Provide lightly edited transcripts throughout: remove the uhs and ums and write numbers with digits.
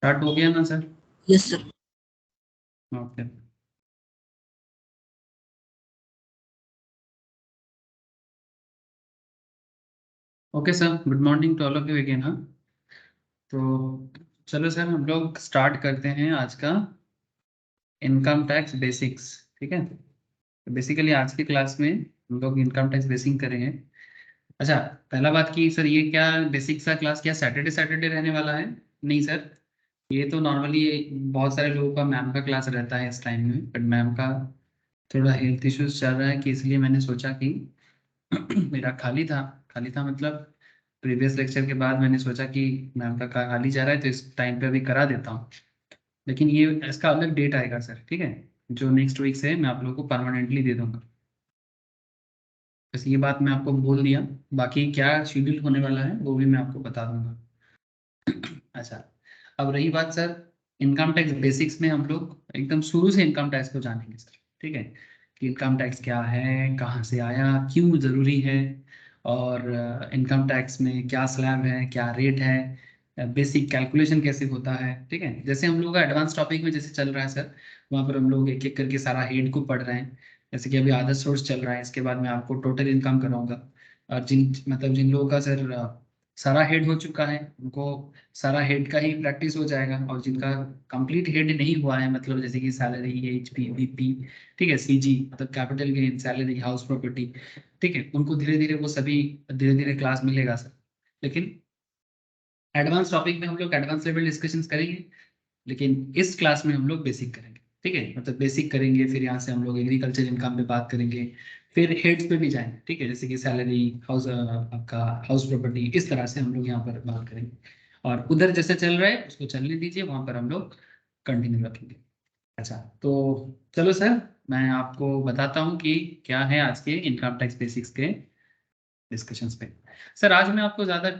Start हो गया ना sir? Yes sir. Okay. Okay sir, good morning to all of you again. हाँ, तो चलो सर, हम लोग स्टार्ट करते हैं आज का इनकम टैक्स बेसिक्स। ठीक है, तो बेसिकली आज की क्लास में हम लोग इनकम टैक्स बेसिक करेंगे। अच्छा, पहला बात कि सर ये क्या बेसिक्स का क्लास क्या सैटरडे सैटरडे रहने वाला है? नहीं सर, ये तो नॉर्मली बहुत सारे लोगों का मैम का क्लास रहता है इस टाइम में, बट मैम का थोड़ा हेल्थ इश्यूज चल रहा है कि इसलिए मैंने सोचा कि मेरा खाली था मतलब प्रीवियस लेक्चर के बाद मैंने सोचा कि मैम का खाली जा रहा है तो इस टाइम पे अभी करा देता हूँ। लेकिन ये इसका अलग डेट आएगा सर, ठीक है, जो नेक्स्ट वीक से मैं आप लोगों को परमानेंटली दे दूंगा। बस ये बात मैं आपको बोल दिया, बाकी क्या शेड्यूल होने वाला है वो भी मैं आपको बता दूंगा। अच्छा, अब रही बात सर इनकम टैक्स बेसिक्स में, हम लोग एकदम शुरू से इनकम टैक्स को जानेंगे सर। ठीक है, कि इनकम टैक्स क्या है, कहाँ से आया, क्यों ज़रूरी है, और इनकम टैक्स में क्या स्लैब है, क्या रेट है, बेसिक कैलकुलेशन कैसे होता है। ठीक है, जैसे हम लोग का एडवांस टॉपिक में जैसे चल रहा है सर, वहाँ पर हम लोग एक एक करके सारा हेड को पढ़ रहे हैं। जैसे कि अभी आदर्श सोर्स चल रहा है, इसके बाद मैं आपको टोटल इनकम कराऊंगा। और जिन लोगों का सर सारा हेड हो चुका है उनको सारा हेड का ही प्रैक्टिस हो जाएगा, और जिनका कंप्लीट हेड नहीं हुआ है, मतलब जैसे कि सैलरी, एचपी, बीपी, ठीक है, सीजी मतलब capital gain, salary, house property, ठीक है, उनको धीरे धीरे वो सभी धीरे धीरे क्लास मिलेगा सर। लेकिन एडवांस टॉपिक में हम लोग एडवांस लेवल डिस्कशंस करेंगे, लेकिन इस क्लास में हम लोग बेसिक करेंगे। ठीक है, मतलब बेसिक करेंगे, फिर यहाँ से हम लोग एग्रीकल्चर इनकम पे बात करेंगे, फिर हेड्स पे भी जाएंगे। ठीक है, जैसे कि सैलरी, हाउस आपका हाउस प्रॉपर्टी, इस तरह से हम लोग यहाँ पर बात करेंगे। और उधर जैसे चल रहा है उसको चलने दीजिए, वहाँ पर हम लोग कंटिन्यू रखेंगे। अच्छा, तो चलो सर, मैं आपको बताता हूँ कि क्या है आज के इनकम टैक्स बेसिक्स के डिस्कशंस पे। सर आज मैं आपको ज़्यादा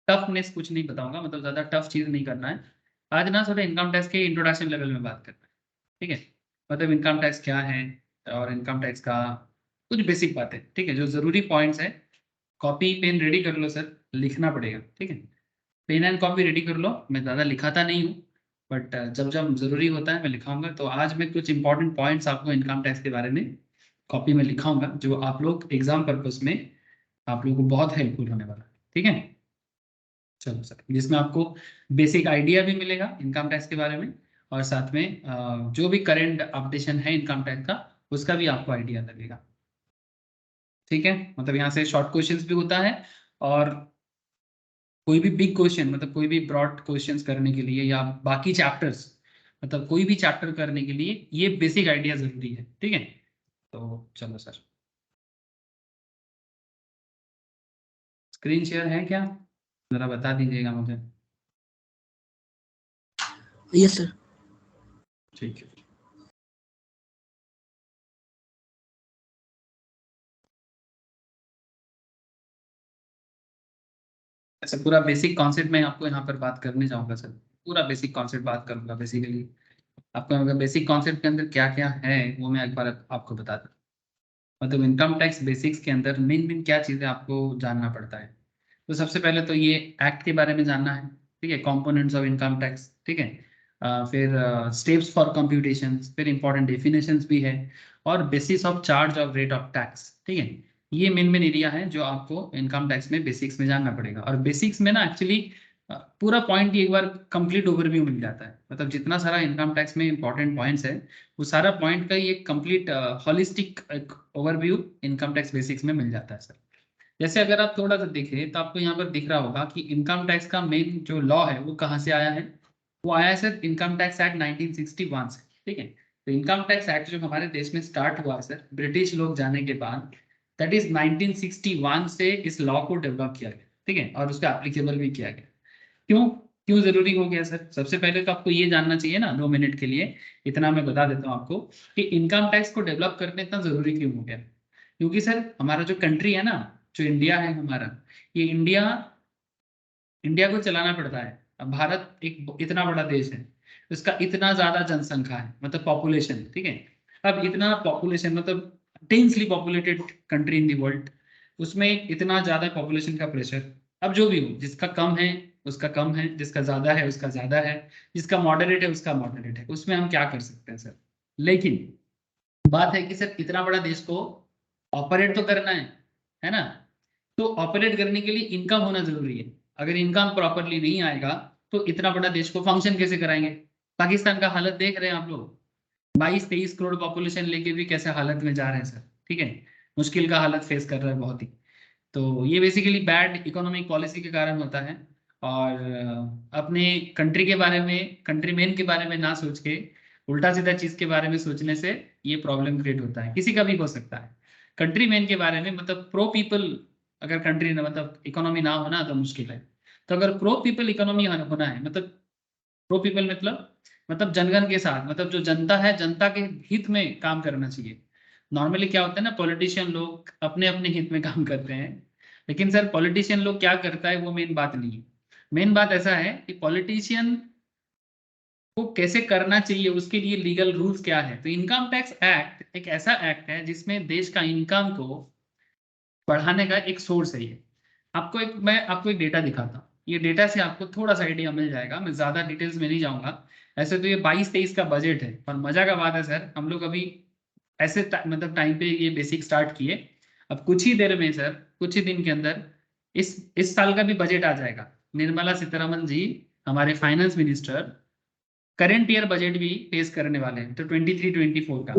टफनेस कुछ नहीं बताऊंगा, मतलब ज़्यादा टफ चीज़ नहीं करना है। आज ना थोड़ा इनकम टैक्स के इंट्रोडक्शन लेवल में बात करना है। ठीक है, मतलब इनकम टैक्स क्या है, और इनकम टैक्स का कुछ बेसिक बातें, ठीक है, जो ज़रूरी पॉइंट्स है। कॉपी पेन रेडी कर लो सर, लिखना पड़ेगा। ठीक है, पेन एंड कॉपी रेडी कर लो, मैं ज़्यादा लिखाता नहीं हूँ, बट जब जब ज़रूरी होता है मैं लिखाऊंगा। तो आज मैं कुछ इंपॉर्टेंट पॉइंट्स आपको इनकम टैक्स के बारे में कॉपी में लिखाऊंगा, जो आप लोग एग्जाम पर्पज में आप लोगों को बहुत हेल्पफुल होने वाला है। ठीक है, चलो सर, जिसमें आपको बेसिक आइडिया भी मिलेगा इनकम टैक्स के बारे में, और साथ में जो भी करंट अपडेशन है इनकम टैक्स का, उसका भी आपको आइडिया लगेगा। ठीक है, मतलब यहाँ से शॉर्ट क्वेश्चंस भी होता है, और कोई भी बिग क्वेश्चन, मतलब कोई भी ब्रॉड क्वेश्चंस करने के लिए, या बाकी चैप्टर्स, मतलब कोई भी चैप्टर करने के लिए ये बेसिक आइडिया जरूरी है। ठीक है, तो चलो सर, स्क्रीन शेयर है क्या, जरा बता दीजिएगा मुझे। Yes sir. ठीक है, ऐसा पूरा बेसिक कॉन्सेप्ट मैं आपको यहाँ पर बात करने जाऊंगा सर, पूरा बेसिक कॉन्सेप्ट बात करूंगा बेसिकली। आपको अगर बेसिक कॉन्सेप्ट के अंदर क्या क्या है वो मैं एक बार आपको बता दूं। मतलब इनकम टैक्स बेसिक्स के अंदर मेन मेन क्या चीज़ें आपको जानना पड़ता है। तो सबसे पहले तो ये एक्ट के बारे में जानना है। ठीक है, कंपोनेंट्स ऑफ इनकम टैक्स। ठीक है, फिर स्टेप्स फॉर कंप्यूटेशन, फिर इंपॉर्टेंट डेफिनेशंस भी है, और basis of charge of rate of tax. ठीक है, ये मेन मेन एरिया है जो आपको इनकम टैक्स में बेसिक्स में जानना पड़ेगा। और बेसिक्स में ना एक्चुअली पूरा पॉइंट ही एक बार कंप्लीट ओवरव्यू मिल जाता है, मतलब जितना सारा इनकम टैक्स में इंपॉर्टेंट पॉइंट्स है वो सारा पॉइंट का ही एक complete holistic overview income tax basics में मिल जाता है सर। जैसे अगर आप थोड़ा सा देखें तो आपको यहाँ पर दिख रहा होगा कि इनकम टैक्स का मेन जो लॉ है वो कहाँ से आया है। वो आया है सर इनकम टैक्स एक्ट 1961 से। ठीक है, तो इनकम टैक्स एक्ट जो हमारे देश में स्टार्ट हुआ है सर ब्रिटिश लोग जाने के बाद, दैट इज 1961 से इस लॉ को डेवलप किया गया। ठीक है, और उसका एप्लीकेबल भी किया गया। क्यों क्यों जरूरी हो गया सर? सबसे पहले तो आपको ये जानना चाहिए ना, 2 मिनट के लिए इतना मैं बता देता हूँ आपको कि इनकम टैक्स को डेवलप करना इतना जरूरी क्यों हो गया। क्योंकि सर हमारा जो कंट्री है ना, जो इंडिया है हमारा, ये इंडिया इंडिया को चलाना पड़ता है। अब भारत एक इतना बड़ा देश है, उसका इतना ज्यादा जनसंख्या है, मतलब पॉपुलेशन। ठीक है, अब इतना पॉपुलेशन मतलब densely populated country in the world, उसमें इतना ज्यादा पॉपुलेशन का प्रेशर। अब जो भी हो, जिसका कम है उसका कम है, जिसका ज्यादा है उसका ज्यादा है, जिसका मॉडरेट है उसका मॉडरेट है, उसमें हम क्या कर सकते हैं सर। लेकिन बात है कि सर इतना बड़ा देश को ऑपरेट तो करना है ना। तो ऑपरेट करने के लिए इनकम होना जरूरी है। अगर इनकम प्रॉपरली नहीं आएगा तो इतना बड़ा देश को फंक्शन कैसे कराएंगे। पाकिस्तान का हालत देख रहे हैं आप लोग, 22-23 करोड़ पॉपुलेशन लेके भी कैसे हालत में जा रहे हैं सर, ठीक है। मुश्किल का हालत फेस कर रहा है बहुत ही। तो ये बेसिकली बैड इकोनॉमिक पॉलिसी के कारण होता है। और अपने कंट्री के बारे में, कंट्री मैन के बारे में ना सोच के उल्टा सीधा चीज के बारे में सोचने से ये प्रॉब्लम क्रिएट होता है। किसी का भी हो सकता है। कंट्री मैन के बारे में मतलब प्रो पीपल, अगर कंट्री ना मतलब इकोनॉमी ना होना तो मुश्किल है। तो अगर प्रो पीपल इकोनॉमी होना है, मतलब प्रो पीपल मतलब जनगण के साथ, मतलब जो जनता है जनता के हित में काम करना चाहिए। नॉर्मली क्या होता है ना, पॉलिटिशियन लोग अपने अपने हित में काम करते हैं। लेकिन सर पॉलिटिशियन लोग क्या करता है वो मेन बात नहीं है। मेन बात ऐसा है कि पॉलिटिशियन को कैसे करना चाहिए, उसके लिए लीगल रूल्स क्या है। तो इनकम टैक्स एक्ट एक ऐसा एक्ट है जिसमें देश का इनकम को बढ़ाने का एक सोर्स है ये। मैं आपको एक डेटा दिखाता हूँ। ये डेटा से आपको थोड़ा सा आइडिया मिल जाएगा, मैं ज्यादा डिटेल्स में नहीं जाऊंगा। ऐसे तो ये 22-23 का बजट है, और मजा का बात है सर, हम लोग अभी ऐसे मतलब टाइम पे ये बेसिक स्टार्ट किए। अब कुछ ही देर में सर, कुछ ही दिन के अंदर इस साल का भी बजट आ जाएगा। निर्मला सीतारमन जी, हमारे finance minister, current year budget भी पेश करने वाले हैं, तो 23-24 का।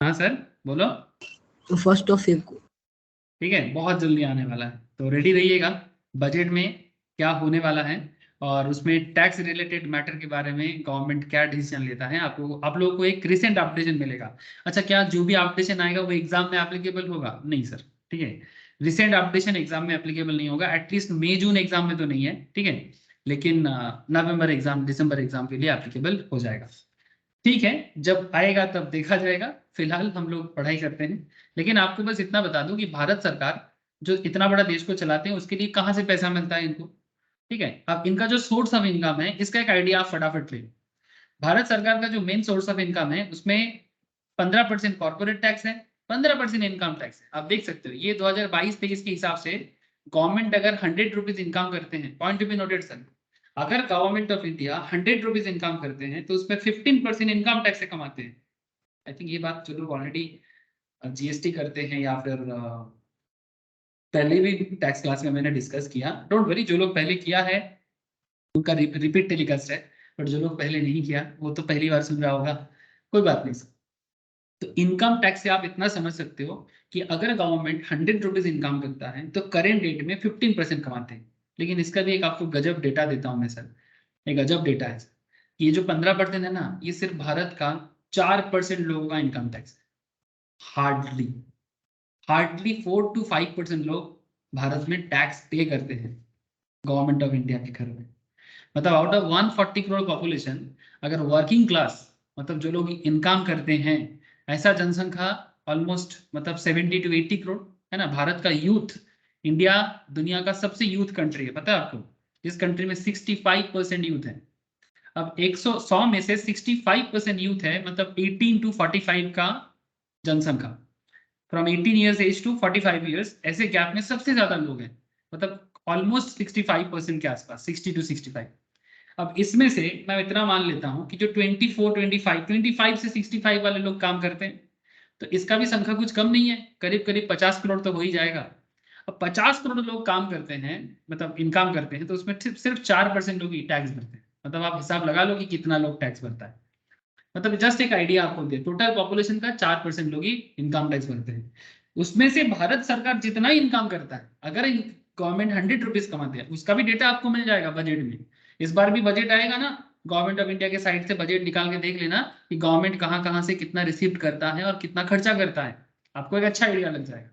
हाँ सर बोलो। फर्स्ट ऑफ फेब को। ठीक है, बहुत जल्दी आने वाला है, तो रेडी रहिएगा। बजट में क्या होने वाला है और उसमें टैक्स रिलेटेड मैटर के बारे में गवर्नमेंट क्या डिसीजन लेता है, आप लोगों को एक रिसेंट अपडेशन मिलेगा। अच्छा, क्या जो भी अपडेशन आएगा वो एग्जाम में एप्लीकेबल होगा? नहीं सर, ठीक है। रिसेंट अपडेशन एग्जाम में एप्लीकेबल नहीं होगा, एटलीस्ट मई जून एग्जाम में तो नहीं है, ठीक है। लेकिन नवंबर एग्जाम, दिसंबर एग्जाम के लिए एप्लीकेबल हो जाएगा। ठीक है, जब आएगा तब देखा जाएगा, फिलहाल हम लोग पढ़ाई करते हैं। लेकिन आपको बस इतना बता दूं कि भारत सरकार जो इतना बड़ा देश को चलाते हैं उसके लिए कहाँ से पैसा मिलता है इनको, ठीक है। अब इनका जो सोर्स ऑफ इनकम है इसका एक आइडिया आप फटाफट ले लो। भारत सरकार का जो मेन सोर्स ऑफ इनकम है उसमें 15% कॉर्पोरेट टैक्स है, 15% इनकम टैक्स है। आप देख सकते हो ये 2022-23 के हिसाब से गवर्नमेंट अगर 100 रुपीज इनकम करते हैं, point to be noted sir, अगर government of India 100 rupees income करते हैं तो उसमें 15% इनकम टैक्स से कमाते हैं। आई थिंक ये बात चलो ऑलरेडी जीएसटी करते हैं या फिर पहले भी टैक्स क्लास में मैंने डिस्कस किया। डोंट वरी, जो लोग पहले किया है उनका रिपीट टेलीकास्ट है, बट जो लोग पहले नहीं किया वो तो पहली बार सुन रहा होगा, कोई बात नहीं सर। तो इनकम टैक्स से आप इतना समझ सकते हो कि अगर गवर्नमेंट 100 रुपीज इनकम करता है तो करेंट डेट में 15% कमाते हैं। लेकिन इसका भी एक आपको गजब डेटा देता हूं मैं सर, एक गजब डेटा है सर। ये जो 15% है ना, ये सिर्फ भारत का 4% लोगों का इनकम टैक्स है। हार्डली हार्डली 4 to 5% लोग भारत में टैक्स पे करते हैं गवर्नमेंट ऑफ इंडिया के घर में। मतलब आउट ऑफ 140 करोड़ पॉपुलेशन, अगर वर्किंग क्लास मतलब जो लोग इनकम करते हैं, ऐसा जनसंख्या ऑलमोस्ट मतलब 70 to 80 करोड़ है ना। भारत का यूथ, इंडिया दुनिया का सबसे यूथ कंट्री है, पता है आपको। इस कंट्री में 65% यूथ है। अब 100 में से 65% यूथ है, मतलब 18 to 45 का जनसंख्या, from 18 years age to 45 years, ऐसे गैप में सबसे ज्यादा लोग हैं। मतलब ऑलमोस्ट 65% के आसपास, 60 to 65। अब इसमें से मैं इतना मान लेता हूं कि जो 24, 25 से 65 वाले लोग काम करते हैं, तो इसका भी संख्या कुछ कम नहीं है, करीब करीब 50 करोड़ तो हो ही जाएगा। अब 50 करोड़ लोग काम करते हैं, मतलब इनकम करते हैं, तो उसमें सिर्फ 4% लोग ही टैक्स भरते हैं। मतलब आप हिसाब लगा लो कि कितना लोग टैक्स भरता है। मतलब जस्ट एक आइडिया आपको दे, टोटल पॉपुलेशन का 4% लोग ही इनकम टैक्स भरते हैं। उसमें से भारत सरकार जितना ही इनकम करता है, अगर गवर्नमेंट 100 रुपीज कमाते हैं, उसका भी डेटा आपको मिल जाएगा बजट में। इस बार भी बजट आएगा ना, गवर्नमेंट ऑफ इंडिया के साइड से बजट निकाल के देख लेना कि गवर्नमेंट कहाँ कहाँ से कितना रिसीव करता है और कितना खर्चा करता है, आपको एक अच्छा आइडिया लग जाएगा।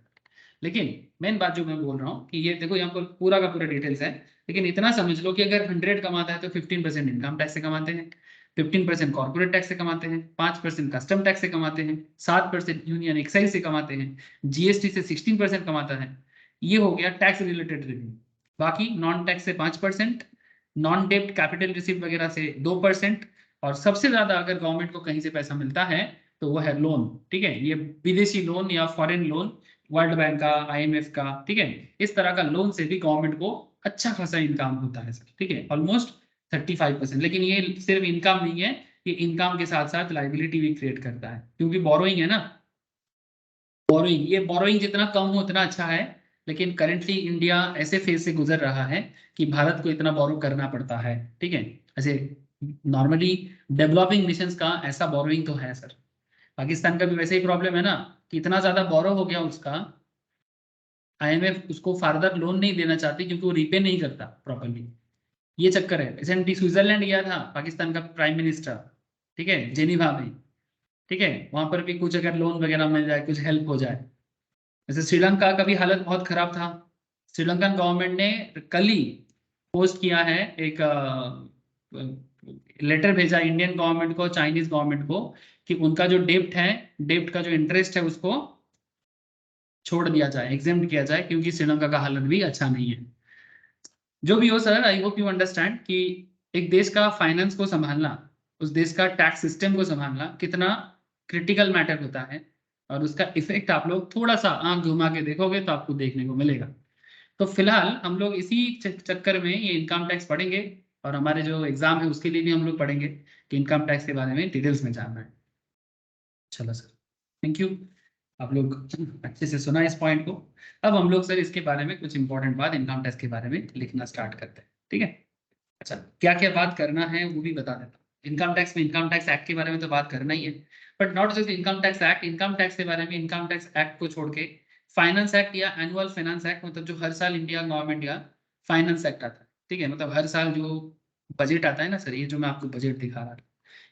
लेकिन मेन बात जो मैं बोल रहा हूँ कि ये देखो यहाँ पर पूरा का पूरा डिटेल्स है। लेकिन इतना समझ लो कि अगर 100 कमाता है तो 15% इनकम टैक्स से कमाते हैं, 15% कॉर्पोरेट टैक्स से कमाते हैं, 5% कस्टम टैक्स से कमाते हैं, 7% यूनियन एक्साइज से कमाते हैं, जीएसटी से 16% कमाता है। ये हो गया टैक्स रिलेटेड रेवेन्यू। बाकी नॉन टैक्स से 5%, नॉन डेब्ट कैपिटल रिसीव वगैरह से 2%, और सबसे ज्यादा अगर गवर्नमेंट को कहीं से पैसा मिलता है तो वो है लोन, ठीक है। ये विदेशी लोन या फॉरेन लोन, वर्ल्ड बैंक का, आईएमएफ का, ठीक है, इस तरह का लोन से भी गवर्नमेंट को अच्छा खासा इनकम होता है सर, ठीक है, ऑलमोस्ट 35%। लेकिन ये सिर्फ इनकम नहीं है, ये इनकम के साथ साथ लाइबिलिटी भी क्रिएट करता है, क्योंकि बोरोइंग है ना, बोरोइंग, ये बोरोइंग जितना कम हो उतना अच्छा है। लेकिन करेंटली इंडिया ऐसे फेज से गुजर रहा है कि भारत को इतना बोरो करना पड़ता है, ठीक है। ऐसे नॉर्मली डेवलपिंग नेशंस का ऐसा बोरोइंग तो है सर। पाकिस्तान का भी वैसे ही प्रॉब्लम है ना, कि इतना ज्यादा बोरो हो गया उसका, आईएमएफ उसको फर्दर लोन नहीं देना चाहती क्योंकि वो रीपे नहीं करता प्रॉपरली। ये चक्कर है। रिसेंटली स्विट्जरलैंड गया था पाकिस्तान का प्राइम मिनिस्टर, ठीक है, जेनीवा में, ठीक है, वहां पर भी कुछ अगर लोन वगैरह मिल जाए, कुछ हेल्प हो जाए। जैसे श्रीलंका का भी हालत बहुत खराब था। श्रीलंकन गवर्नमेंट ने कल ही पोस्ट किया है, एक लेटर भेजा इंडियन गवर्नमेंट को, चाइनीज गवर्नमेंट को, कि उनका जो डेब्ट है, डेब्ट का जो इंटरेस्ट है उसको छोड़ दिया जाए, एग्जेम्प्ट किया जाए, क्योंकि श्रीलंका का हालत भी अच्छा नहीं है। जो भी हो sir, I hope you understand कि एक देश का फाइनेंस को संभालना, उस देश का टैक्स सिस्टम को संभालना कितना क्रिटिकल मैटर होता है, और उसका इफेक्ट आप लोग थोड़ा सा आंख घुमा के देखोगे तो आपको देखने को मिलेगा। तो फिलहाल हम लोग इसी चक्कर में ये इनकम टैक्स पढ़ेंगे, और हमारे जो एग्जाम है उसके लिए भी हम लोग पढ़ेंगे कि इनकम टैक्स के बारे में डिटेल्स में जानना है। चलो सर, थैंक यू, आप लोग अच्छे से सुना इस पॉइंट को। अब हम लोग सर इसके बारे में कुछ इंपॉर्टेंट बात इनकम टैक्स के बारे में लिखना स्टार्ट करते हैं, ठीक है। अच्छा, क्या क्या बात करना है वो भी बता देता हूँ। इनकम टैक्स में इनकम टैक्स एक्ट के बारे में तो बात करना ही है, but not just income tax act. Income tax के बारे में इनकम टैक्स एक्ट को छोड़ के फाइनेंस एक्ट या एनुअल फाइनेंस एक्ट, मतलब जो हर साल इंडिया गवर्नमेंट या फाइनेंस एक्ट आता है, ठीक है, मतलब हर साल जो बजट आता है ना सर, ये जो मैं आपको बजट दिखा रहा था,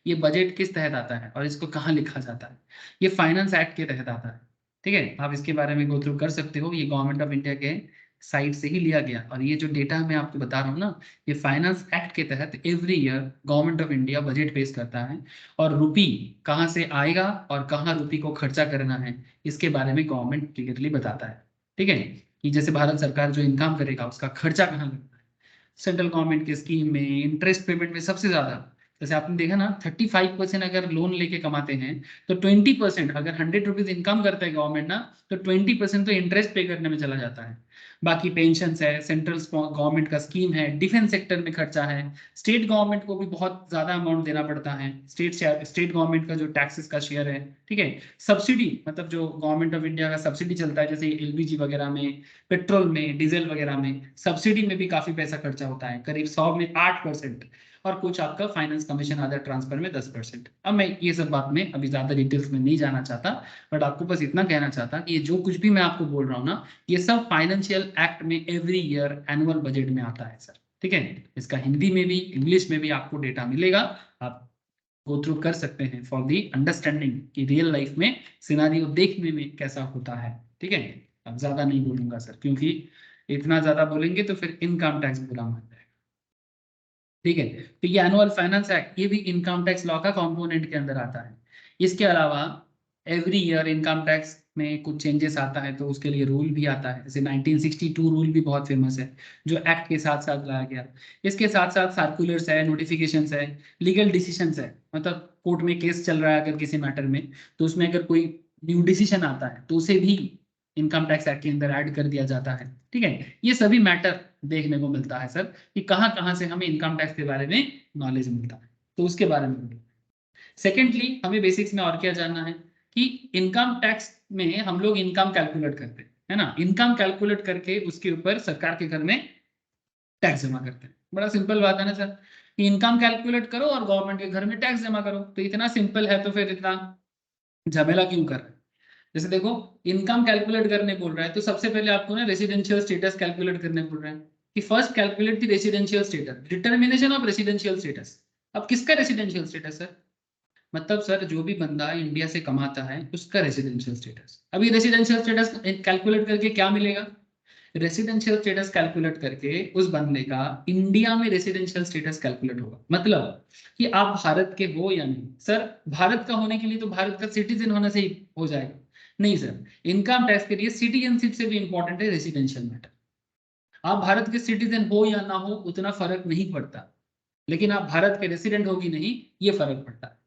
ये बजट किस तहत आता है और इसको कहाँ लिखा जाता है, ये फाइनेंस एक्ट के तहत आता है, ठीक है। आप इसके बारे में गो थ्रू कर सकते हो, ये गवर्नमेंट ऑफ इंडिया के साइट से ही लिया गया। और ये जो डेटा मैं आपको बता रहा हूँ ना, ये फाइनेंस एक्ट के तहत every year government of India budget पेश करता है, और रुपी कहाँ से आएगा और कहाँ रुपी को खर्चा करना है, इसके बारे में गवर्नमेंट क्लियरली बताता है, ठीक है। कि जैसे भारत सरकार जो इनकम करेगा उसका खर्चा कहाँ लगता है, सेंट्रल गवर्नमेंट की स्कीम में, इंटरेस्ट पेमेंट में सबसे ज्यादा। जैसे आपने देखा ना, 35% अगर लोन लेके कमाते हैं, तो 20%, अगर 100 रुपीज इनकम करता है गवर्नमेंट ना, तो 20% तो इंटरेस्ट पे करने में चला जाता है। बाकी पेंशन है, सेंट्रल गवर्नमेंट का स्कीम है, डिफेंस सेक्टर में खर्चा है, स्टेट गवर्नमेंट को भी बहुत ज्यादा अमाउंट देना पड़ता है, स्टेट गवर्नमेंट का जो टैक्सेस का शेयर है, ठीक है। सब्सिडी, मतलब जो गवर्नमेंट ऑफ इंडिया का सब्सिडी चलता है, जैसे एलपीजी वगैरह में, पेट्रोल में, डीजल वगैरह में, सब्सिडी में भी काफी पैसा खर्चा होता है, करीब 100 में 8%, और कुछ आपका फाइनेंस कमीशन अदर ट्रांसफर में 10%। अब मैं ये सब बात में अभी ज्यादा डिटेल्स में नहीं जाना चाहता, बट आपको बस इतना कहना चाहता कि ये जो कुछ भी मैं आपको बोल रहा हूँ ना, ये सब फाइनेंशियल एक्ट में एवरी ईयर एनुअल बजट में आता है सर, ठीक है। इसका हिंदी में भी इंग्लिश में भी आपको डेटा मिलेगा, आप गो थ्रू कर सकते हैं फॉर दी अंडरस्टैंडिंग कि रियल लाइफ में सिनारियो देखने में कैसा होता है, ठीक है। अब ज्यादा नहीं बोलूंगा सर, क्योंकि इतना ज्यादा बोलेंगे तो फिर इनकम टैक्स बुरा मान जाएगा, ठीक है। तो ये एनुअल फाइनेंस एक्ट, ये भी इनकम टैक्स लॉ का कंपोनेंट के अंदर आता है। इसके अलावा एवरी ईयर इनकम टैक्स में कुछ चेंजेस आता है, तो उसके लिए रूल भी आता है। जैसे 1962 रूल भी बहुत फेमस है, जो एक्ट के साथ साथ लाया गया। इसके साथ साथ सर्कुलर्स है, नोटिफिकेशंस है, लीगल डिसीजंस है, मतलब कोर्ट में केस चल रहा है अगर किसी मैटर में, तो उसमें अगर कोई न्यू डिसीजन आता है तो उसे भी इनकम टैक्स एक्ट के अंदर ऐड कर दिया जाता है, ठीक है। ये सभी मैटर देखने को मिलता है सर, कि कहाँ कहाँ से हमें इनकम टैक्स के बारे में नॉलेज मिलता है, तो उसके बारे में। सेकेंडली, हमें बेसिक्स में और क्या जानना है, कि इनकम टैक्स में हम लोग इनकम कैलकुलेट करते हैं, है ना, इनकम कैलकुलेट करके उसके ऊपर सरकार के घर में टैक्स जमा करते हैं। बड़ा सिंपल बात है ना सर, कि इनकम कैलकुलेट करो और गवर्नमेंट के घर में टैक्स जमा करो, तो इतना सिंपल है, तो फिर इतना झमेला क्यों कर रहे हैं। जैसे देखो, इनकम कैलकुलेट करने बोल रहा है, तो सबसे पहले आपको ना रेसिडेंशियल स्टेटस कैलकुलेट करने बोल रहा है, कि first calculate the residential status, determination of residential status. अब किसका रेसिडेंशियल स्टेटस है, मतलब सर जो भी बंदा इंडिया से कमाता है उसका रेसिडेंशियल स्टेटस। अभी रेसिडेंशियल स्टेटस कैलकुलेट करके क्या मिलेगा, रेसिडेंशियल स्टेटस कैलकुलेट करके उस बंदे का इंडिया में रेसिडेंशियल स्टेटस कैलकुलेट होगा। मतलब कि आप भारत के हो या नहीं सर, भारत का होने के लिए तो भारत का सिटीजन होने से ही हो जाएगा, नहीं सर। इनकम टैक्स के लिए सिटीजनशिप से भी इंपॉर्टेंट है रेसिडेंशियल मैटर। आप भारत के सिटीजन हो या ना हो उतना फर्क नहीं पड़ता, लेकिन आप भारत के रेसिडेंट होगी नहीं, ये फर्क पड़ता है।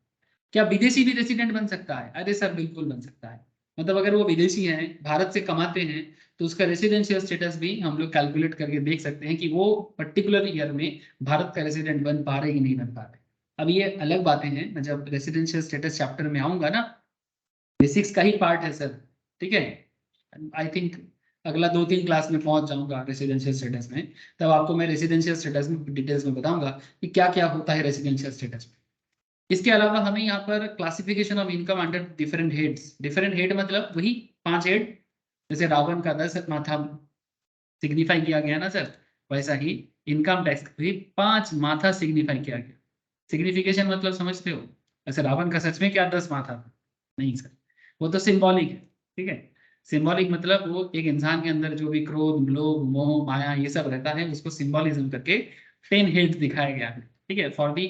क्या विदेशी भी रेसिडेंट बन सकता है, अरे सर बिल्कुल बन सकता है। मतलब अगर वो विदेशी हैं, भारत से कमाते हैं, तो उसका रेसिडेंशियल स्टेटस भी हम लोग कैलकुलेट करके देख सकते हैं कि वो पर्टिकुलर ईयर में भारत का रेसिडेंट बन पा रहे कि नहीं बन पा रहे। अब ये अलग बातें हैं, मैं जब रेसिडेंशियल स्टेटस चैप्टर में आऊंगा ना, बेसिक्स का ही पार्ट है सर, ठीक है। आई थिंक अगला 2-3 क्लास में पहुंच जाऊंगा रेसिडेंशियल स्टेटस में, तब आपको मैं रेसिडेंशियल स्टेटस में डिटेल्स में बताऊंगा कि क्या क्या होता है रेसिडेंशियल स्टेटस में। इसके अलावा हमें यहाँ पर classification of income under different heads, different head मतलब वही 5 हेड, जैसे रावण का 10 माथा सिग्निफाई किया गया ना सर, वैसा ही इनकम टैक्स भी 5 माथा सिग्निफाई किया गया। सिग्निफिकेशन मतलब समझते हो, ऐसे रावण का सच में क्या 10 माथा था? नहीं सर, वो तो सिंबॉलिक है, ठीक है। सिंबॉलिक मतलब वो एक इंसान के अंदर जो भी क्रोध, लोभ, मोह, माया ये सब रहता है, उसको सिंबॉलिज्म करके 10 हेड्स दिखाया गया है, ठीक है, फॉर दी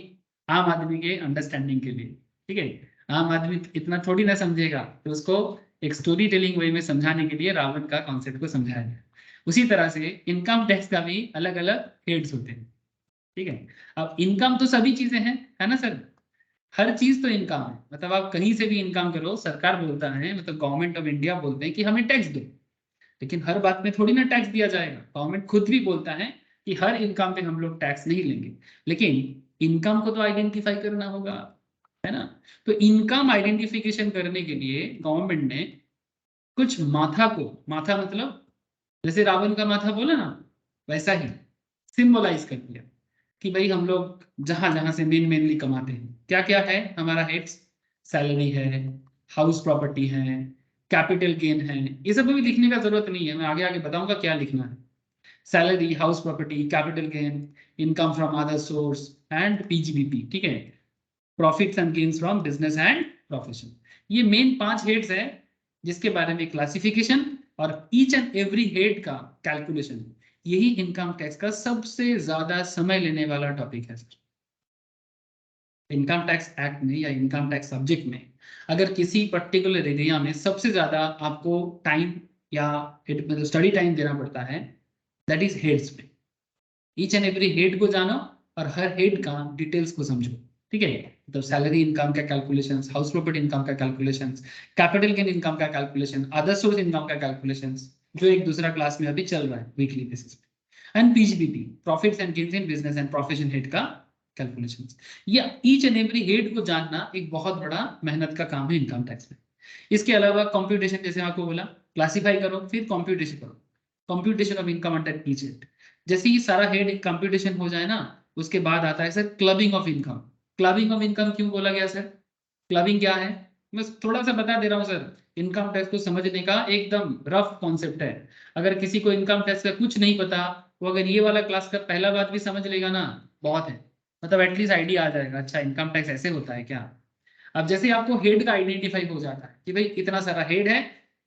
आम आदमी के अंडरस्टैंडिंग के लिए, ठीक है। आम आदमी इतना थोड़ी ना समझेगा, तो उसको एक स्टोरी टेलिंग वे में समझाने के लिए रावण का कॉन्सेप्ट को समझाया गया। उसी तरह से इनकम टैक्स का भी अलग अलग हेड्स होते हैं, ठीक है। अब इनकम तो सभी चीजें हैं, है ना सर, हर चीज तो इनकम है, मतलब आप कहीं से भी इनकम करो, सरकार बोलता है, मतलब गवर्नमेंट ऑफ इंडिया बोलते हैं कि हमें टैक्स दो, लेकिन हर बात में थोड़ी ना टैक्स दिया जाएगा। गवर्नमेंट खुद भी बोलता है कि हर इनकम पे हम लोग टैक्स नहीं लेंगे, लेकिन इनकम को तो आइडेंटिफाई करना होगा, है ना। तो इनकम आइडेंटिफिकेशन करने के लिए गवर्नमेंट ने कुछ माथा को, माथा मतलब जैसे रावण का माथा बोला ना, वैसा ही सिंबलाइज कर दिया कि भाई हम लोग जहां जहां से मेनली कमाते हैं, क्या क्या है हमारा हेड्स, सैलरी है, हाउस प्रॉपर्टी है, कैपिटल गेन है, ये सब भी लिखने का जरूरत नहीं है, मैं आगे आगे बताऊंगा क्या लिखना है। Salary, house property, capital gain, income from other source and PGBP, ठीक है, profits and gains from business and profession. ये मेन 5 हेड्स है, जिसके बारे में क्लासिफिकेशन और ईच एंड एवरी हेड का कैलकुलेशन, यही इनकम टैक्स का सबसे ज्यादा समय लेने वाला टॉपिक है सर। इनकम टैक्स एक्ट में या इनकम टैक्स सब्जेक्ट में अगर किसी पर्टिकुलर एरिया में सबसे ज्यादा आपको टाइम या स्टडी टाइम देना पड़ता है, दैट इज हेड्स पे। ईच एंड एवरी हेड को जानो और हर हेड का डिटेल्स को समझो, ठीक है। तो सैलरी इनकम का कैलकुलेशंस, हाउस प्रॉपर्टी इनकम का कैलकुलेशंस, कैपिटल गेन इनकम का कैलकुलेशन, अदर सोर्स इनकम का कैलकुलेशंस, जो एक दूसरा क्लास में अभी चल रहा है वीकली बेसिस पे, and PGBP, profits and gains in business and profession head का कैलकुलेशंस। ये ईच एंड एवरी हेड को जानना एक बहुत बड़ा मेहनत का काम है इनकम टैक्स में। इसके अलावा कंप्यूटेशन, जैसे आपको बोला क्लासिफाई करो फिर कंप्यूटेशन करो, computation of income under each head. जैसे ही सारा हेड एक कंप्यूटेशन हो जाए ना, उसके बाद आता है sir clubbing of income. Clubbing of income क्यों बोला गया सर? क्लबिंग क्या है, मैं थोड़ा सा बता दे रहा हूँ सर। इनकम टैक्स को समझने का एकदम रफ कॉन्सेप्ट है। अगर किसी को इनकम टैक्स का कुछ नहीं पता, वो अगर ये वाला क्लास का पहला बात भी समझ लेगा ना, बहुत है, मतलब एटलीस्ट आइडिया आ जाएगा, अच्छा इनकम टैक्स ऐसे होता है क्या। अब जैसे आपको हेड का आइडेंटिफाई हो जाता है कि भाई इतना सारा हेड है,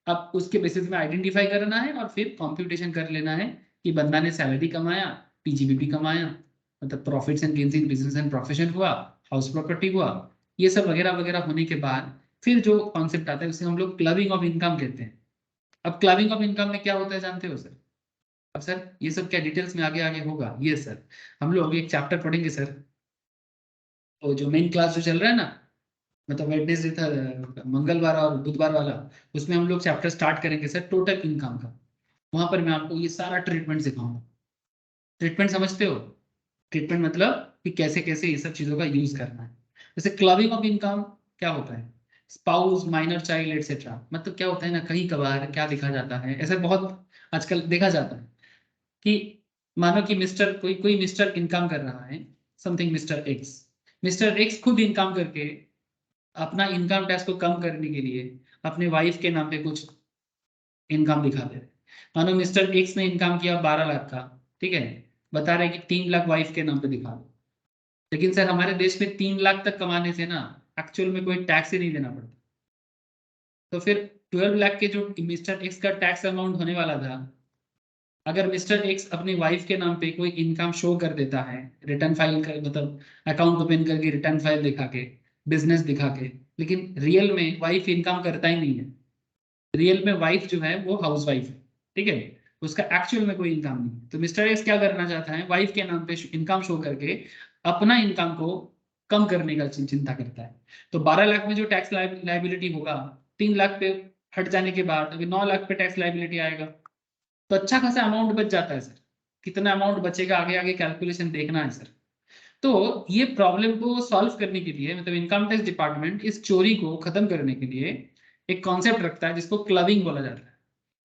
अब उसके बेसिस में आइडेंटिफाई करना है और फिर कंप्यूटेशन कर लेना है कि बंदा ने सैलरी कमाया, पीजीबीपी कमाया, मतलब profits and gains in business and profession हुआ, हाउस प्रॉपर्टी हुआ, ये सब वगैरह वगैरह होने के बाद फिर जो कॉन्सेप्ट आता है उसे हम लोग क्लबिंग ऑफ इनकम कहते हैं। अब क्लबिंग ऑफ इनकम में क्या होता है जानते हो सर? अब सर ये सब क्या डिटेल्स में आगे आगे होगा, ये सर हम लोग एक चैप्टर पढ़ेंगे सर, तो जो मेन क्लास जो चल रहा है ना, मतलब वेडनेसडे था, मंगलवार और बुधवार वाला, उसमें हम लोग चैप्टर स्टार्ट करेंगे सर टोटल इनकम का। वहां पर मैं आपको ये सारा ट्रीटमेंट सिखाऊंगा। ट्रीटमेंट समझते हो? ट्रीटमेंट मतलब कि कैसे कैसे ये सब चीजों का यूज करना है। जैसे क्लबिंग ऑफ इनकम क्या होता है, स्पाउस, माइनर चाइल्ड एटसेट्रा, मतलब क्या होता है ना, कहीं कभार क्या देखा जाता है, ऐसा बहुत आजकल देखा जाता है कि मानो कि मिस्टर कोई कोई मिस्टर इनकम कर रहा है, समथिंग मिस्टर एक्स खुद इनकम करके अपना इनकम टैक्स को कम करने के लिए अपने वाइफ के नाम पे कुछ इनकम दिखा दे रहे। मानो मिस्टर एक्स ने इनकम किया 12 लाख का, ठीक है, बता रहे कि 3 लाख वाइफ के नाम पे दिखा दो। लेकिन सर हमारे देश में 3 लाख तक कमाने से ना एक्चुअल में कोई टैक्स ही नहीं देना पड़ता। तो फिर 12 लाख के जो मिस्टर एक्स का टैक्स अमाउंट होने वाला था, अगर मिस्टर एक्स अपनी वाइफ के नाम पे कोई इनकम शो कर देता है, रिटर्न फाइल कर, मतलब अकाउंट ओपन करके रिटर्न फाइल दिखा के, बिजनेस दिखा के, लेकिन रियल में वाइफ इनकम करता ही नहीं है, रियल में वाइफ जो है वो हाउस वाइफ है, ठीक है, उसका एक्चुअल में कोई इनकम नहीं। तो मिस्टर एक्स क्या करना चाहता है, वाइफ के नाम पे इनकम शो करके अपना इनकम को कम करने का चिंता करता है। तो 12 लाख में जो टैक्स लाइबिलिटी होगा, 3 लाख पे हट जाने के बाद अभी 9 लाख पे टैक्स लाइबिलिटी आएगा, तो अच्छा खासा अमाउंट बच जाता है सर। कितना अमाउंट बचेगा आगे आगे कैलकुलेशन देखना है सर। तो ये प्रॉब्लम को सॉल्व करने के लिए मतलब इनकम टैक्स डिपार्टमेंट इस चोरी को खत्म करने के लिए एक कॉन्सेप्ट रखता है जिसको क्लबिंग बोला जाता है।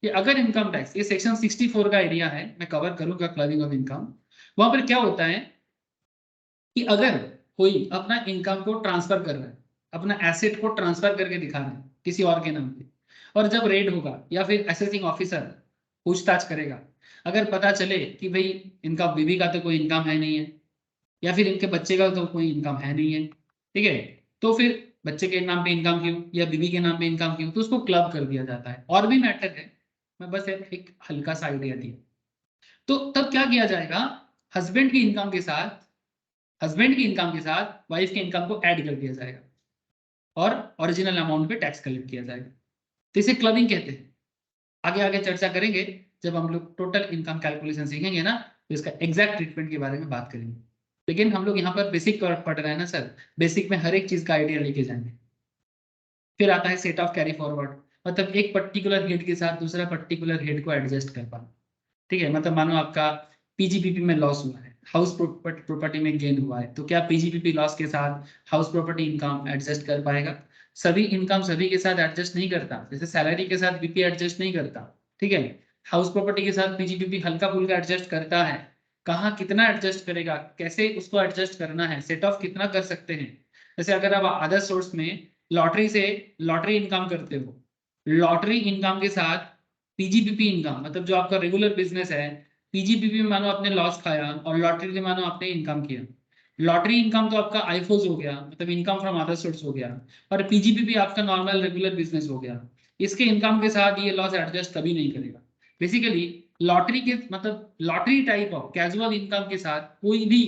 कि अगर इनकम टैक्स, ये सेक्शन 64 का एरिया है, मैं कवर करूंगा क्लबिंग ऑफ इनकम। वहां पर क्या होता है कि अगर कोई अपना इनकम को ट्रांसफर कर रहा है, अपना एसेट को ट्रांसफर करके दिखा रहा है किसी और के नाम पे, और जब रेड होगा या फिर असेसिंग ऑफिसर पूछताछ करेगा, अगर पता चले कि भाई इनका बीवी का तो कोई इनकम है नहीं है, या फिर इनके बच्चे का तो कोई इनकम है नहीं है, ठीक है, तो फिर बच्चे के नाम पे इनकम क्यों या बीवी के नाम पे इनकम क्यों, तो उसको क्लब कर दिया जाता है। और भी मैटर है, मैं बस एक हल्का सा आइडिया दिया। तो तब क्या किया जाएगा, हस्बैंड की इनकम के साथ हस्बैंड की इनकम के साथ वाइफ के इनकम को ऐड कर दिया जाएगा और ओरिजिनल अमाउंट पे टैक्स कलेक्ट किया जाएगा। तो इसे क्लबिंग कहते हैं। आगे आगे चर्चा करेंगे जब हम लोग टोटल इनकम कैलकुलेशन सीखेंगे ना, तो इसका एग्जैक्ट ट्रीटमेंट के बारे में बात करेंगे। लेकिन हम लोग यहाँ पर बेसिक पढ़ रहे हैं ना सर, बेसिक में हर एक चीज का आइडिया लेके जाएंगे। फिर आता है सेट ऑफ कैरी फॉरवर्ड, मतलब एक पर्टिकुलर हेड के साथ दूसरा पर्टिकुलर हेड को एडजस्ट कर पाना। ठीक है, मतलब मानो आपका पीजीपीपी में लॉस हुआ है, हाउस प्रॉपर्टी में गेन हुआ है, तो क्या पीजीपीपी लॉस के साथ हाउस प्रॉपर्टी इनकम एडजस्ट कर पाएगा? सभी इनकम सभी के साथ एडजस्ट नहीं करता, जैसे सैलरी के साथ बीपी एडजस्ट नहीं करता। ठीक है, हाउस प्रॉपर्टी के साथ पीजीपीपी हल्का फुल्का एडजस्ट करता है। कहाँ कितना एडजस्ट करेगा, कैसे उसको एडजस्ट करना है, सेट ऑफ कितना कर सकते हैं। जैसे अगर आप अदर सोर्स में लॉटरी से लॉटरी इनकम करते हो, लॉटरी इनकम के साथ पीजीपीपी इनकम, मतलब जो आपका रेगुलर बिजनेस है, पीजीपीपी में मानो आपने लॉस खाया और लॉटरी में मानो आपने इनकम किया। लॉटरी इनकम तो आपका आईफोज हो गया, मतलब इनकम फ्रॉम अदर सोर्स हो गया, और पीजीपीपी आपका नॉर्मल रेगुलर बिजनेस हो गया। इसके इनकम के साथ ये लॉस एडजस्ट कभी नहीं करेगा। बेसिकली लॉटरी के मतलब lottery type of casual income के साथ कोई भी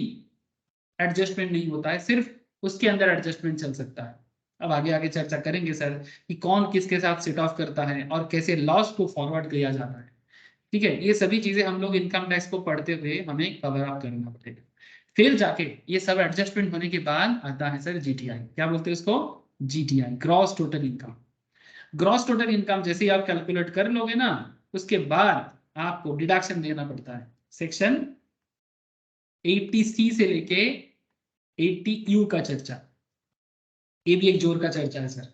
एडजस्टमेंट नहीं होता है, सिर्फ उसके अंदर एडजस्टमेंट चल सकता है। अब आगे आगे चर्चा करेंगे सर कि कौन किसके साथ सेट ऑफ करता है और कैसे लॉस को फॉरवर्ड किया जाता है। ठीक है, ये सभी चीजें हम लोग इनकम टैक्स को पढ़ते हुए हमें कवर अप करना पड़ेगा। फिर जाके ये सब एडजस्टमेंट होने के बाद आता है सर जीटीआई। क्या बोलते हैं इसको? GTI, gross total income. Gross total income जैसे ही आप कैलकुलेट कर लोगे ना, उसके बाद आपको डिडक्शन देना पड़ता है। सेक्शन 80C से लेके 80U का चर्चा, ये भी एक जोर का चर्चा है सर,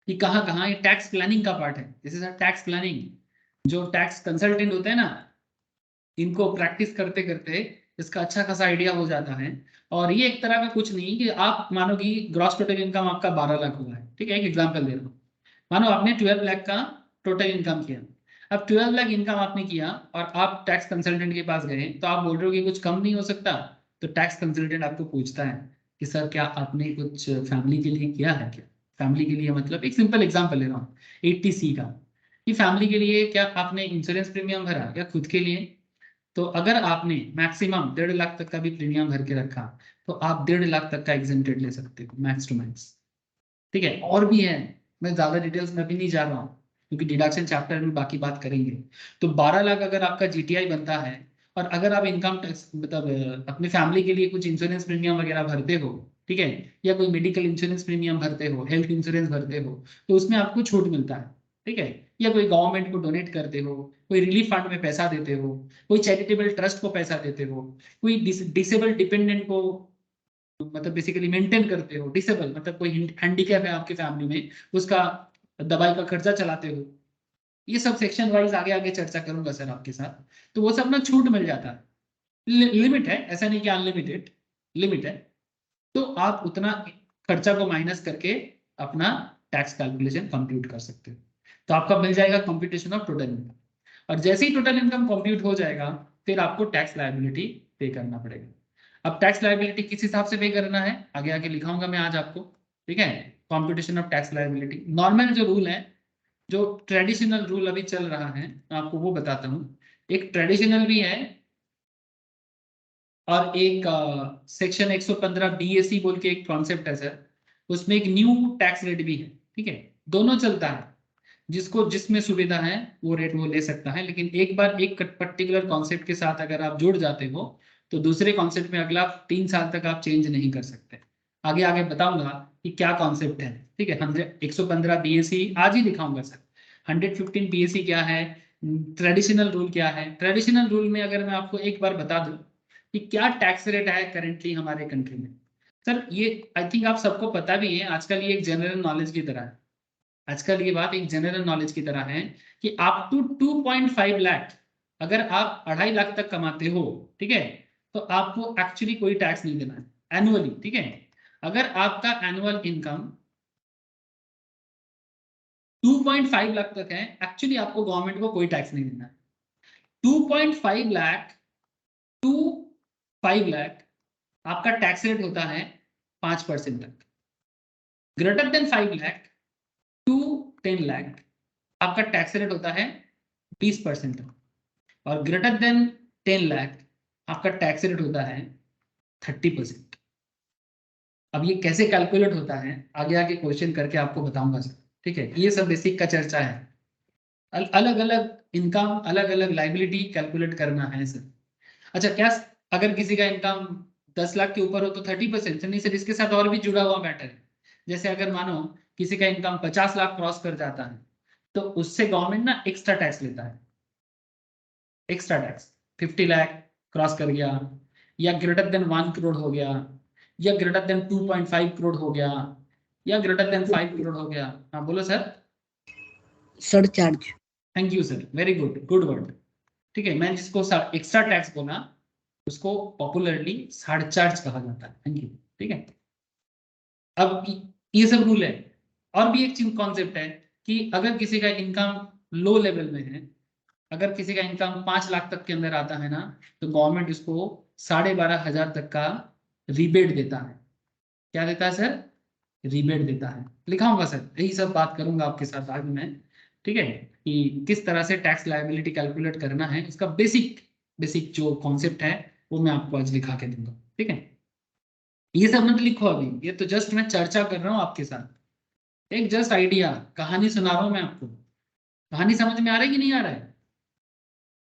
कि कहाँ कहाँ ये टैक्स प्लानिंग का पार्ट है। जैसे सर टैक्स प्लानिंग, जो टैक्स कंसल्टेंट होते हैं ना, इनको प्रैक्टिस करते करते इसका अच्छा खासा आइडिया हो जाता है। और ये एक तरह का कुछ नहीं कि आप मानो कि ग्रॉस टोटल इनकम आपका 12 लाख हुआ है, ठीक है, एक एग्जांपल दे रहा हूँ। मानो आपने 12 लाख का टोटल इनकम किया। अब 12 लाख इनकम आपने किया और आप टैक्स कंसल्टेंट के पास गए, तो आप बोल रहे हो कि कुछ कम नहीं हो सकता। तो टैक्स कंसल्टेंट आपको पूछता है कि सर क्या आपने कुछ फैमिली के लिए किया है क्या? फैमिली के लिए मतलब एक सिंपल एग्जांपल ले रहा हूँ 80C का, कि फैमिली के लिए क्या आपने इंश्योरेंस प्रीमियम भरा या खुद के लिए? तो अगर आपने मैक्सिमम 1.5 लाख तक का भी प्रीमियम भर के रखा, तो आप 1.5 लाख तक का एग्जेम्प्टेड ले सकते हो मैक्स टू मैक्स। ठीक है, और भी है, मैं ज्यादा डिटेल्स में अभी नहीं जा रहा हूँ क्योंकि डिडक्शन चैप्टर में बाकी बात करेंगे। तो 12 लाख अगर आपका जीटीआई बनता है, और अगर आप इनकम टैक्स मतलब अपनी फैमिली के लिए कुछ इंश्योरेंस प्रीमियम वगैरह भरते हो, ठीक है, या कोई मेडिकल इंश्योरेंस प्रीमियम भरते हो, हेल्थ इंश्योरेंस भरते हो, तो उसमें आपको छूट मिलता है। ठीक है, या कोई गवर्नमेंट को डोनेट करते हो, कोई रिलीफ फंड में पैसा देते हो, कोई चैरिटेबल ट्रस्ट को पैसा देते हो, कोई डिसेबल डिपेंडेंट को मतलब बेसिकली मेंटेन करते हो, डिसेबल मतलब कोई हैंडीकैप है आपके फैमिली में, उसका दवाई का खर्चा चलाते हो, ये सब सेक्शन वाइज आगे आगे चर्चा करूंगा सर आपके साथ। तो वो सब ना छूट मिल जाता है। लिमिट है, ऐसा नहीं कि अनलिमिटेड, लिमिट है। तो आप उतना खर्चा को माइनस करके अपना टैक्स कैलकुलेशन कंप्यूट कर सकते हो। तो आपका मिल जाएगा कंप्यूटेशन ऑफ टोटल इनकम। और जैसे ही टोटल इनकम कंप्यूट हो जाएगा, फिर आपको टैक्स लायबिलिटी पे करना पड़ेगा। अब टैक्स लायबिलिटी किस हिसाब से पे करना है आगे आगे लिखाऊंगा मैं आज आपको। ठीक है, computation of tax liability, normal जो रूल है, जो ट्रेडिशनल रूल अभी चल रहा है, मैं आपको वो बताता हूँ। एक ट्रेडिशनल भी है और एक सेक्शन 115 बीएसी बोल के एक कॉन्सेप्ट है सर, उसमें एक न्यू टैक्स रेट भी है। ठीक है, दोनों चलता है, जिसको जिसमें सुविधा है वो रेट वो ले सकता है। लेकिन एक बार एक पर्टिकुलर कॉन्सेप्ट के साथ अगर आप जुड़ जाते हो, तो दूसरे कॉन्सेप्ट में अगला 3 साल तक आप चेंज नहीं कर सकते। आगे आगे बताऊंगा कि क्या कॉन्सेप्ट है। ठीक है, 115 बीएसी आज ही दिखाऊंगा सर। 115 पीएसी क्या है, ट्रेडिशनल रूल क्या है। ट्रेडिशनल रूल में अगर मैं आपको एक बार बता दूं कि क्या टैक्स रेट है करेंटली हमारे कंट्री में, सर ये आई थिंक आप सबको पता भी है, आजकल ये एक जनरल नॉलेज की तरह है। आजकल ये बात एक जनरल नॉलेज की तरह है कि अप टू 2.5 लाख, अगर आप 2.5 लाख तक कमाते हो, ठीक है, तो आपको एक्चुअली कोई टैक्स नहीं देना है एनुअली, ठीक है। अगर आपका एनुअल इनकम 2.5 लाख तक है, एक्चुअली आपको गवर्नमेंट को कोई टैक्स नहीं देना है। 2.5 लाख टू 5 लाख आपका टैक्स रेट होता है 5% तक। Greater than 5 lakh to 10 lakh आपका टैक्स रेट होता है 20% तक। और ग्रेटर देन 10 लाख आपका टैक्स रेट होता है 30%। अब ये कैसे कैलकुलेट होता है आगे आगे क्वेश्चन करके आपको बताऊंगा सर, ठीक है। ये सब बेसिक का चर्चा है। अलग अलग इनकम, अलग अलग लाइबिलिटी कैलकुलेट करना है सर। अच्छा, क्या अगर किसी का इनकम 10 लाख के ऊपर हो तो 30%? नहीं सर, इसके साथ और भी जुड़ा हुआ मैटर है। जैसे अगर मानो किसी का इनकम 50 लाख क्रॉस कर जाता है तो उससे गवर्नमेंट ना एक्स्ट्रा टैक्स लेता है। एक्स्ट्रा टैक्स 50 लाख क्रॉस कर गया, या ग्रेटर देन 1 करोड़ हो गया, या ग्रेटर देन 2.5 करोड़ हो गया, या ग्रेटर देन 5 करोड़ हो गया। हाँ बोलो sir. Surcharge. Thank you sir, very good, good word. ठीक है, मैं जिसको एक्स्ट्रा टैक्स बोला उसको पॉपुलरली सरचार्ज कहा जाता है। थैंक यू, ठीक है। अब ये सब रूल है। और भी एक चीज कॉन्सेप्ट है कि अगर किसी का इनकम लो लेवल में है, अगर किसी का इनकम 5 लाख तक के अंदर आता है ना, तो गवर्नमेंट उसको 12,500 तक का रिबेट देता है। क्या देता है सर? रिबेट देता है। लिखा होगा सर, यही सब बात करूंगा आपके साथ आगे में, ठीक है, कि किस तरह से टैक्स लायबिलिटी कैलकुलेट करना है, इसका बेसिक बेसिक जो कॉन्सेप्ट है वो मैं आपको आज लिखा के दूंगा, ठीक है। ये सब मत लिखो अभी, ये तो जस्ट मैं चर्चा कर रहा हूँ आपके साथ, एक जस्ट आइडिया, कहानी सुना रहा हूँ मैं आपको। कहानी समझ में आ रहा है कि नहीं आ रहा है?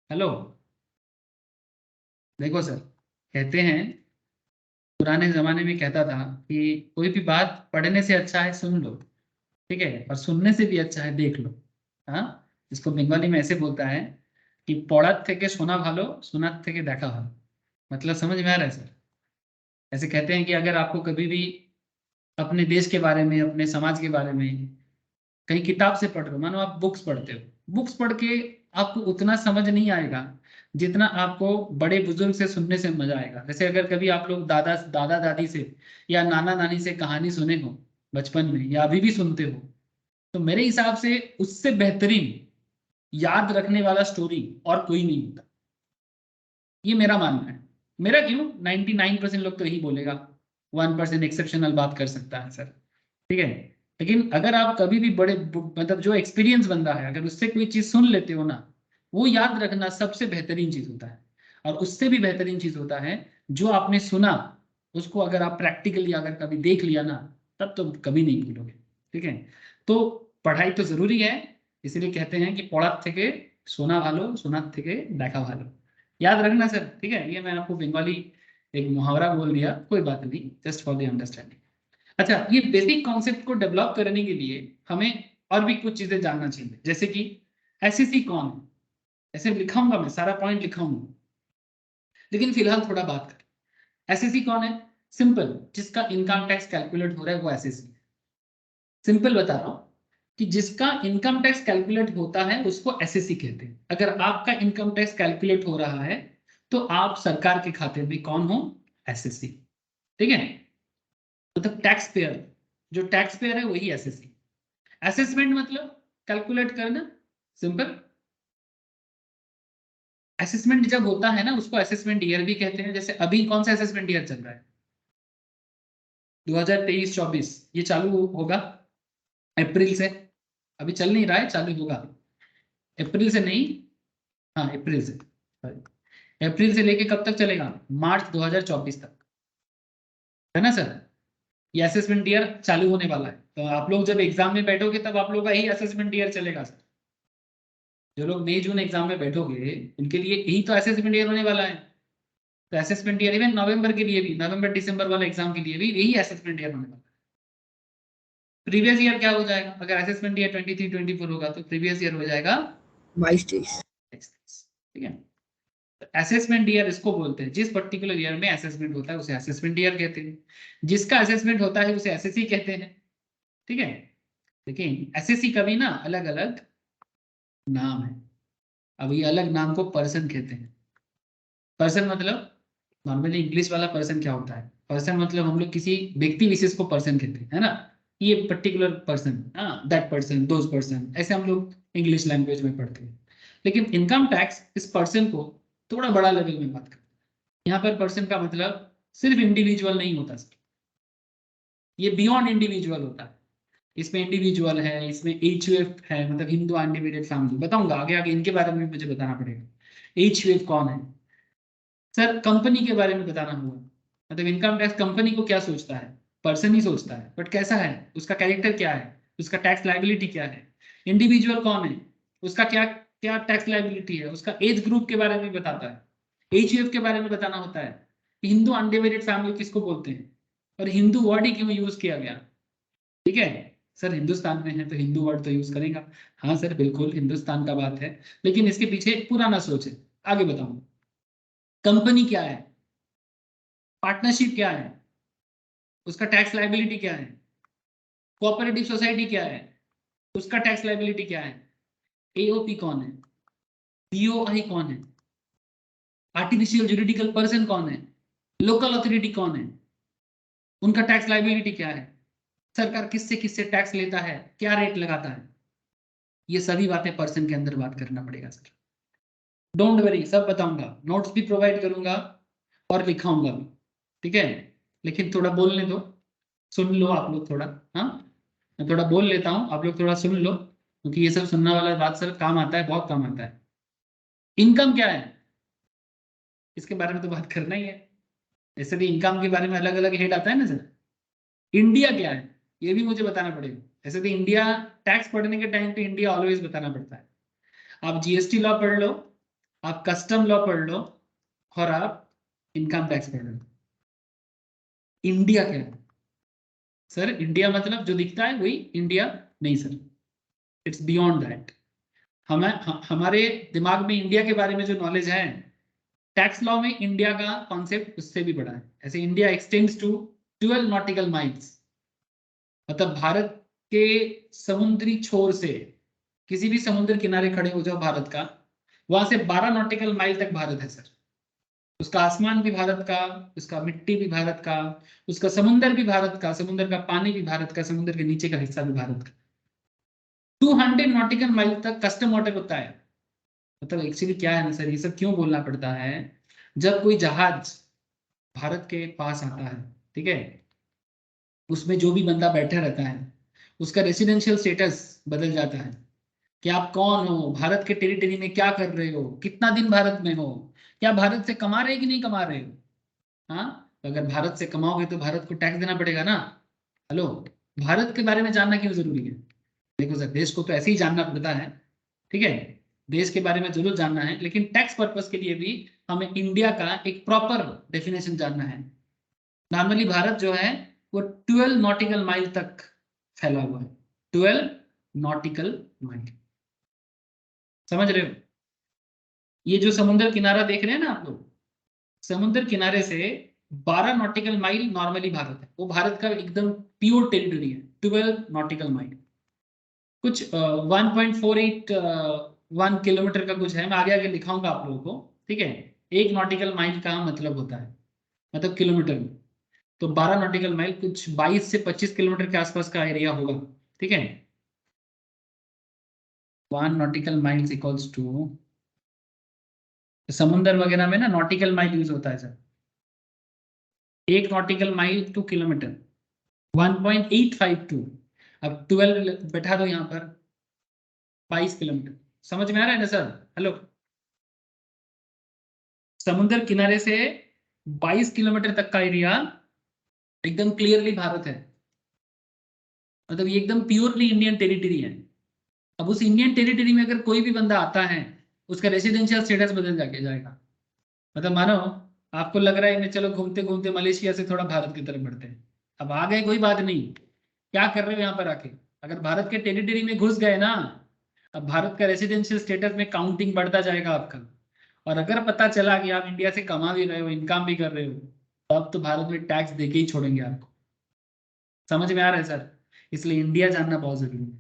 हेलो, देखो सर, कहते हैं, पुराने जमाने में कहता था कि कोई भी बात पढ़ने से अच्छा है सुन लो, ठीक है, और सुनने से भी अच्छा है देख लो। हाँ, इसको बंगाली में ऐसे बोलता है कि पढ़ार থেকে শোনা ভালো, শোনার থেকে দেখা ভালো। मतलब समझ में आ रहा है सर? ऐसे कहते हैं कि अगर आपको कभी भी अपने देश के बारे में, अपने समाज के बारे में कहीं किताब से पढ़ रहे हो, मानो आप बुक्स पढ़ते हो, बुक्स पढ़ के आपको उतना समझ नहीं आएगा जितना आपको बड़े बुजुर्ग से सुनने से मजा आएगा। जैसे अगर कभी आप लोग दादा दादा दादी से या नाना नानी से कहानी सुने हो बचपन में, या अभी भी सुनते हो, तो मेरे हिसाब से उससे बेहतरीन याद रखने वाला स्टोरी और कोई नहीं होता। ये मेरा मानना है। मेरा क्यों, 99% लोग तो यही बोलेगा, 1% एक्सेप्शनल बात कर सकता है सर, ठीक है। लेकिन अगर आप कभी भी बड़े मतलब जो एक्सपीरियंस बंदा है, अगर उससे कोई चीज सुन लेते हो ना, वो याद रखना सबसे बेहतरीन चीज होता है। और उससे भी बेहतरीन चीज होता है जो आपने सुना, उसको अगर आप प्रैक्टिकली अगर कभी देख लिया ना, तब तो कभी नहीं भूलोगे, ठीक है। तो पढ़ाई तो जरूरी है, इसीलिए कहते हैं कि पढ़ार থেকে শোনা ভালো, শোনার থেকে দেখা ভালো। याद रखना सर, ठीक है। ये मैं आपको बंगाली एक मुहावरा बोल दिया, कोई बात नहीं, जस्ट फॉर द अंडरस्टैंडिंग। अच्छा, ये बेसिक कॉन्सेप्ट को डेवलप करने के लिए हमें और भी कुछ चीजें जानना चाहिए, जैसे कि एसएससी कौन है। ऐसे लिखाऊंगा, मैं सारा पॉइंट लिखाऊंगा, लेकिन फिलहाल थोड़ा बात करें। एसएससी कौन है? सिंपल, जिसका इनकम टैक्स कैलकुलेट हो रहा है वो एसएससी। सिंपल बता रहा हूं कि जिसका इनकम टैक्स कैलकुलेट होता है उसको एसएससी कहते हैं। अगर आपका इनकम टैक्स कैलकुलेट हो रहा है तो आप सरकार के खाते में कौन हो? एसएससी, ठीक है। मतलब टैक्स पेयर, जो टैक्स पेयर है वही एसएससी। असेसमेंट मतलब कैलकुलेट करना, सिंपल। असेसमेंट जब होता है ना, उसको असेसमेंट ईयर भी कहते हैं। जैसे अभी कौन सा असेसमेंट ईयर चल रहा है? 2023-24, ये चालू होगा अप्रैल से। अभी चल नहीं रहा है, चालू होगा अप्रैल से। नहीं, हाँ अप्रैल से, अप्रैल से लेके कब तक चलेगा? मार्च 2024 तक, है ना सर। ये असेसमेंट ईयर चालू होने वाला है, तो आप लोग जब एग्जाम में बैठोगे तब आप लोग का यही असेसमेंट ईयर चलेगा सर। जो लोग मई जून एग्जाम में बैठोगे उनके लिए यही तो असेसमेंट ईयर होने वाला है। तो असेसमेंट ईयर इवन नवंबर के लिए भी, नवंबर दिसंबर वाले एग्जाम के लिए भी यही असेसमेंट ईयर होने वाला है। प्रीवियस ईयर क्या हो जाएगा? अगर असेसमेंट ईयर 23-24 होगा तो प्रीवियस ईयर हो जाएगा 22-23। ठीक है। असेसमेंट ईयर इसको बोलते हैं, जिस पर्टिकुलर ईयर में असेसमेंट होता है उसे असेसमेंट ईयर कहते हैं, जिसका असेसमेंट होता है उसे एसएससी कहते हैं। ठीक है, लेकिन एसएससी का भी ना अलग अलग नाम है। अब ये अलग नाम को पर्सन कहते हैं। पर्सन मतलब नॉर्मली इंग्लिश वाला पर्सन क्या होता है? पर्सन मतलब हम लोग किसी व्यक्ति विशेष को पर्सन कहते हैं, है ना? ये पर्टिकुलर पर्सन, हाँ, दैट पर्सन, दोज पर्सन, ऐसे हम लोग इंग्लिश लैंग्वेज में पढ़ते हैं। लेकिन इनकम टैक्स इस पर्सन को थोड़ा बड़ा लेवल में बात करता है। यहाँ पर पर्सन का मतलब सिर्फ इंडिविजुअल नहीं होता सर, ये बियॉन्ड इंडिविजुअल होता है। इसमें इंडिविजुअल है, इसमें एचयूएफ है, मतलब हिंदू अनडिवाइडेड फैमिली, बताऊंगा आगे आगे इनके बारे में मुझे बताना पड़ेगा। एचयूएफ कौन है सर? कंपनी के बारे में बताना होगा, मतलब इनकम टैक्स कंपनी को क्या सोचता है? पर्सन ही सोचता है, बट कैसा है, उसका कैरेक्टर क्या है, उसका टैक्स लायबिलिटी क्या है। इंडिविजुअल कौन है, उसका क्या क्या टैक्स लायबिलिटी है, उसका एज ग्रुप के बारे में बताता है। एचयूएफ के बारे में बताना होता है। हिंदू अनडिवाइडेड फैमिली किसको बोलते हैं, और हिंदू वर्ड ही क्यों यूज किया गया? ठीक है सर, हिंदुस्तान में है तो हिंदू वर्ड तो यूज करेगा। हाँ सर, बिल्कुल हिंदुस्तान का बात है, लेकिन इसके पीछे एक पुराना सोच है। आगे बताऊंगा। कंपनी क्या है, पार्टनरशिप क्या है, उसका टैक्स लायबिलिटी क्या है, कोऑपरेटिव सोसाइटी क्या है, उसका टैक्स लायबिलिटी क्या है, एओपी कौन है, बीओआई कौन है, आर्टिफिशियल जुरिडिकल पर्सन कौन है, लोकल अथॉरिटी कौन है, उनका टैक्स लायबिलिटी क्या है, सरकार किससे किससे टैक्स लेता है, क्या रेट लगाता है। ये सभी बातें पर्सन के अंदर बात करना पड़ेगा सर। डोंट वरी, सब बताऊंगा, नोट्स भी प्रोवाइड करूंगा और लिखाऊंगा भी। ठीक है, लेकिन थोड़ा बोलने दो, सुन लो आप लोग थोड़ा। हाँ, मैं थोड़ा बोल लेता हूँ, आप लोग थोड़ा सुन लो, क्योंकि ये सब सुनने वाला बात सर काम आता है, बहुत काम आता है। इनकम क्या है, इसके बारे में तो बात करना ही है। जैसे भी इनकम के बारे में अलग अलग हेड आता है ना सर। इंडिया क्या है, ये भी मुझे बताना पड़ेगा। ऐसे तो इंडिया टैक्स पढ़ने के टाइम पे इंडिया ऑलवेज बताना पड़ता है। आप जीएसटी लॉ पढ़ लो, आप कस्टम लॉ पढ़ लो, और आप इनकम टैक्स पढ़ लो। इंडिया क्या है सर? इंडिया मतलब जो दिखता है वही इंडिया? नहीं सर, इट्स बियॉन्ड दैट। हमारे दिमाग में इंडिया के बारे में जो नॉलेज है, टैक्स लॉ में इंडिया का कॉन्सेप्ट उससे भी बड़ा है। ऐसे India extends to 12 nautical miles, मतलब भारत के समुद्री छोर से, किसी भी समुद्र किनारे खड़े हो जाओ भारत का, वहां से 12 नॉटिकल माइल तक भारत है सर। उसका आसमान भी भारत का, उसका मिट्टी भी भारत का, उसका समुंदर भी भारत का, समुद्र का पानी भी भारत का, समुद्र के नीचे का हिस्सा भी भारत का। 200 नॉटिकल माइल तक कस्टम वाटर होता है। मतलब एक्चुअली क्या है ना सर, ये सब क्यों बोलना पड़ता है? जब कोई जहाज भारत के पास आता है, ठीक है, उसमें जो भी बंदा बैठा रहता है उसका रेसिडेंशियल स्टेटस बदल जाता है, कि आप कौन हो, भारत के टेरिटरी में क्या कर रहे हो, कितना दिन भारत में हो, क्या भारत से कमा रहे कि नहीं कमा रहे हो। हाँ, तो अगर भारत से कमाओगे तो भारत को टैक्स देना पड़ेगा ना। हेलो, भारत के बारे में जानना क्यों जरूरी है? देखो सर, देश को तो ऐसे ही जानना पड़ता है, ठीक है, देश के बारे में जरूर जानना है, लेकिन टैक्स पर्पस के लिए भी हमें इंडिया का एक प्रॉपर डेफिनेशन जानना है। नॉर्मली भारत जो है वो 12 नॉटिकल माइल तक फैला हुआ है। 12 नॉटिकल माइल, समझ रहे हो? ये जो समुद्र किनारा देख रहे हैं ना आप लोग, समुद्र किनारे से 12 नॉटिकल माइल नॉर्मली भारत है, वो भारत का एकदम प्योर टेरिटरी है। 12 नॉटिकल माइल कुछ 1.48 किलोमीटर का कुछ है, मैं आगे आगे लिखाऊंगा आप लोगों को। ठीक है, एक नॉटिकल माइल का मतलब होता है, मतलब किलोमीटर में, तो 12 नॉटिकल माइल कुछ 22 से 25 किलोमीटर के आसपास का एरिया होगा। ठीक है, 1 नॉटिकल माइल्स इक्वल्स टू, समुंदर वगैरह में ना नॉटिकल माइल यूज होता है सर। एक नॉटिकल माइल 2 किलोमीटर, 1.852। अब 12 बैठा दो यहाँ पर, 22 किलोमीटर। समझ में आ रहा है ना सर? हेलो, समुद्र किनारे से 22 किलोमीटर तक का एरिया एकदम क्लियरली भारत है, मतलब ये एकदम प्योरली इंडियन टेरिटरी है। अब उस इंडियन टेरिटरी में अगर कोई भी बंदा आता है, उसका रेसिडेंशियल स्टेटस बदल जाएगा। मतलब मानो आपको लग रहा है कि चलो घूमते घूमते मलेशिया से थोड़ा भारत की तरफ बढ़ते हैं, अब आ गए कोई बात नहीं, क्या कर रहे हो यहाँ पर आके? अगर भारत के टेरिटरी में घुस गए ना, अब भारत का रेसिडेंशियल स्टेटस में काउंटिंग बढ़ता जाएगा आपका। और अगर पता चला कि आप इंडिया से कमा भी रहे हो, इनकम भी कर रहे हो, तो अब तो भारत में टैक्स देके ही छोड़ेंगे आपको। समझ में आ रहा है सर? इसलिए इंडिया जानना बहुत जरूरी है।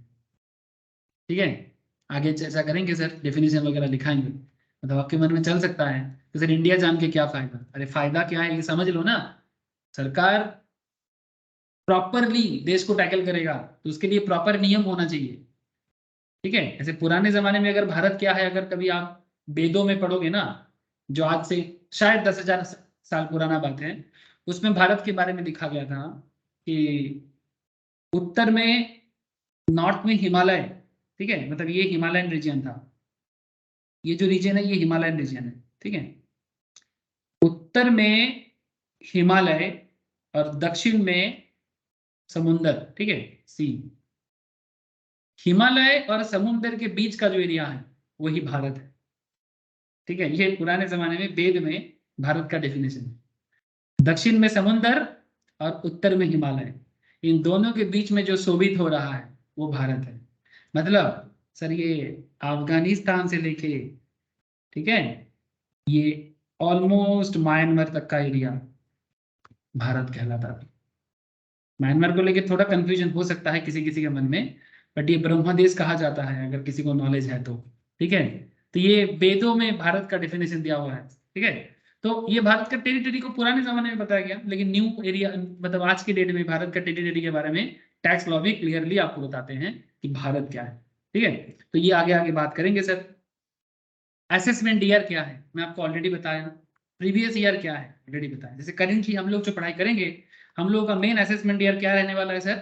ठीक है, आगे चर्चा करेंगे सर, डेफिनेशन वगैरह लिखाएंगे। मतलब आपके मन में चल सकता है तो सर इंडिया जान के क्या फायदा? अरे फायदा क्या है ये समझ लो ना। सरकार प्रॉपरली देश को टैकल करेगा तो उसके लिए प्रॉपर नियम होना चाहिए। ठीक है, ऐसे पुराने जमाने में अगर भारत क्या है, अगर कभी आप वेदों में पढ़ोगे ना, जो आज से शायद 10,000 साल पुराना बात है, उसमें भारत के बारे में लिखा गया था कि उत्तर में, नॉर्थ में हिमालय, ठीक है, मतलब ये हिमालयन रीजन था, ये जो रीजन है ये हिमालयन रीजन है। ठीक है, उत्तर में हिमालय और दक्षिण में समुंदर, ठीक है, सी। हिमालय और समुंदर के बीच का जो एरिया है वही भारत है। ठीक है, ये पुराने जमाने में वेद में भारत का डेफिनेशन है। दक्षिण में समुंदर और उत्तर में हिमालय, इन दोनों के बीच में जो शोभित हो रहा है वो भारत है। मतलब सर ये अफगानिस्तान से लेके, ठीक है, ये ऑलमोस्ट म्यांमार तक का एरिया भारत कहलाता है। म्यांमार को लेके थोड़ा कंफ्यूजन हो सकता है किसी किसी के मन में, बट ये ब्रह्मदेश कहा जाता है अगर किसी को नॉलेज है तो। ठीक है, तो ये वेदों में भारत का डेफिनेशन दिया हुआ है। ठीक है, तो ये भारत का टेरिटरी को पुराने जमाने में बताया गया, लेकिन न्यू एरिया मतलब आज के डेट में भारत का टेरिटरी के बारे में टैक्स लॉ भी क्लियरली आपको बताते हैं कि भारत क्या है। ठीक है, तो ये आगे आगे बात करेंगे सर। असेसमेंट ईयर क्या है मैं आपको ऑलरेडी बताया, प्रीवियस ईयर क्या है ऑलरेडी बताया। जैसे करेंटली हम लोग जो पढ़ाई करेंगे, हम लोगों का मेन असेसमेंट ईयर क्या रहने वाला है सर?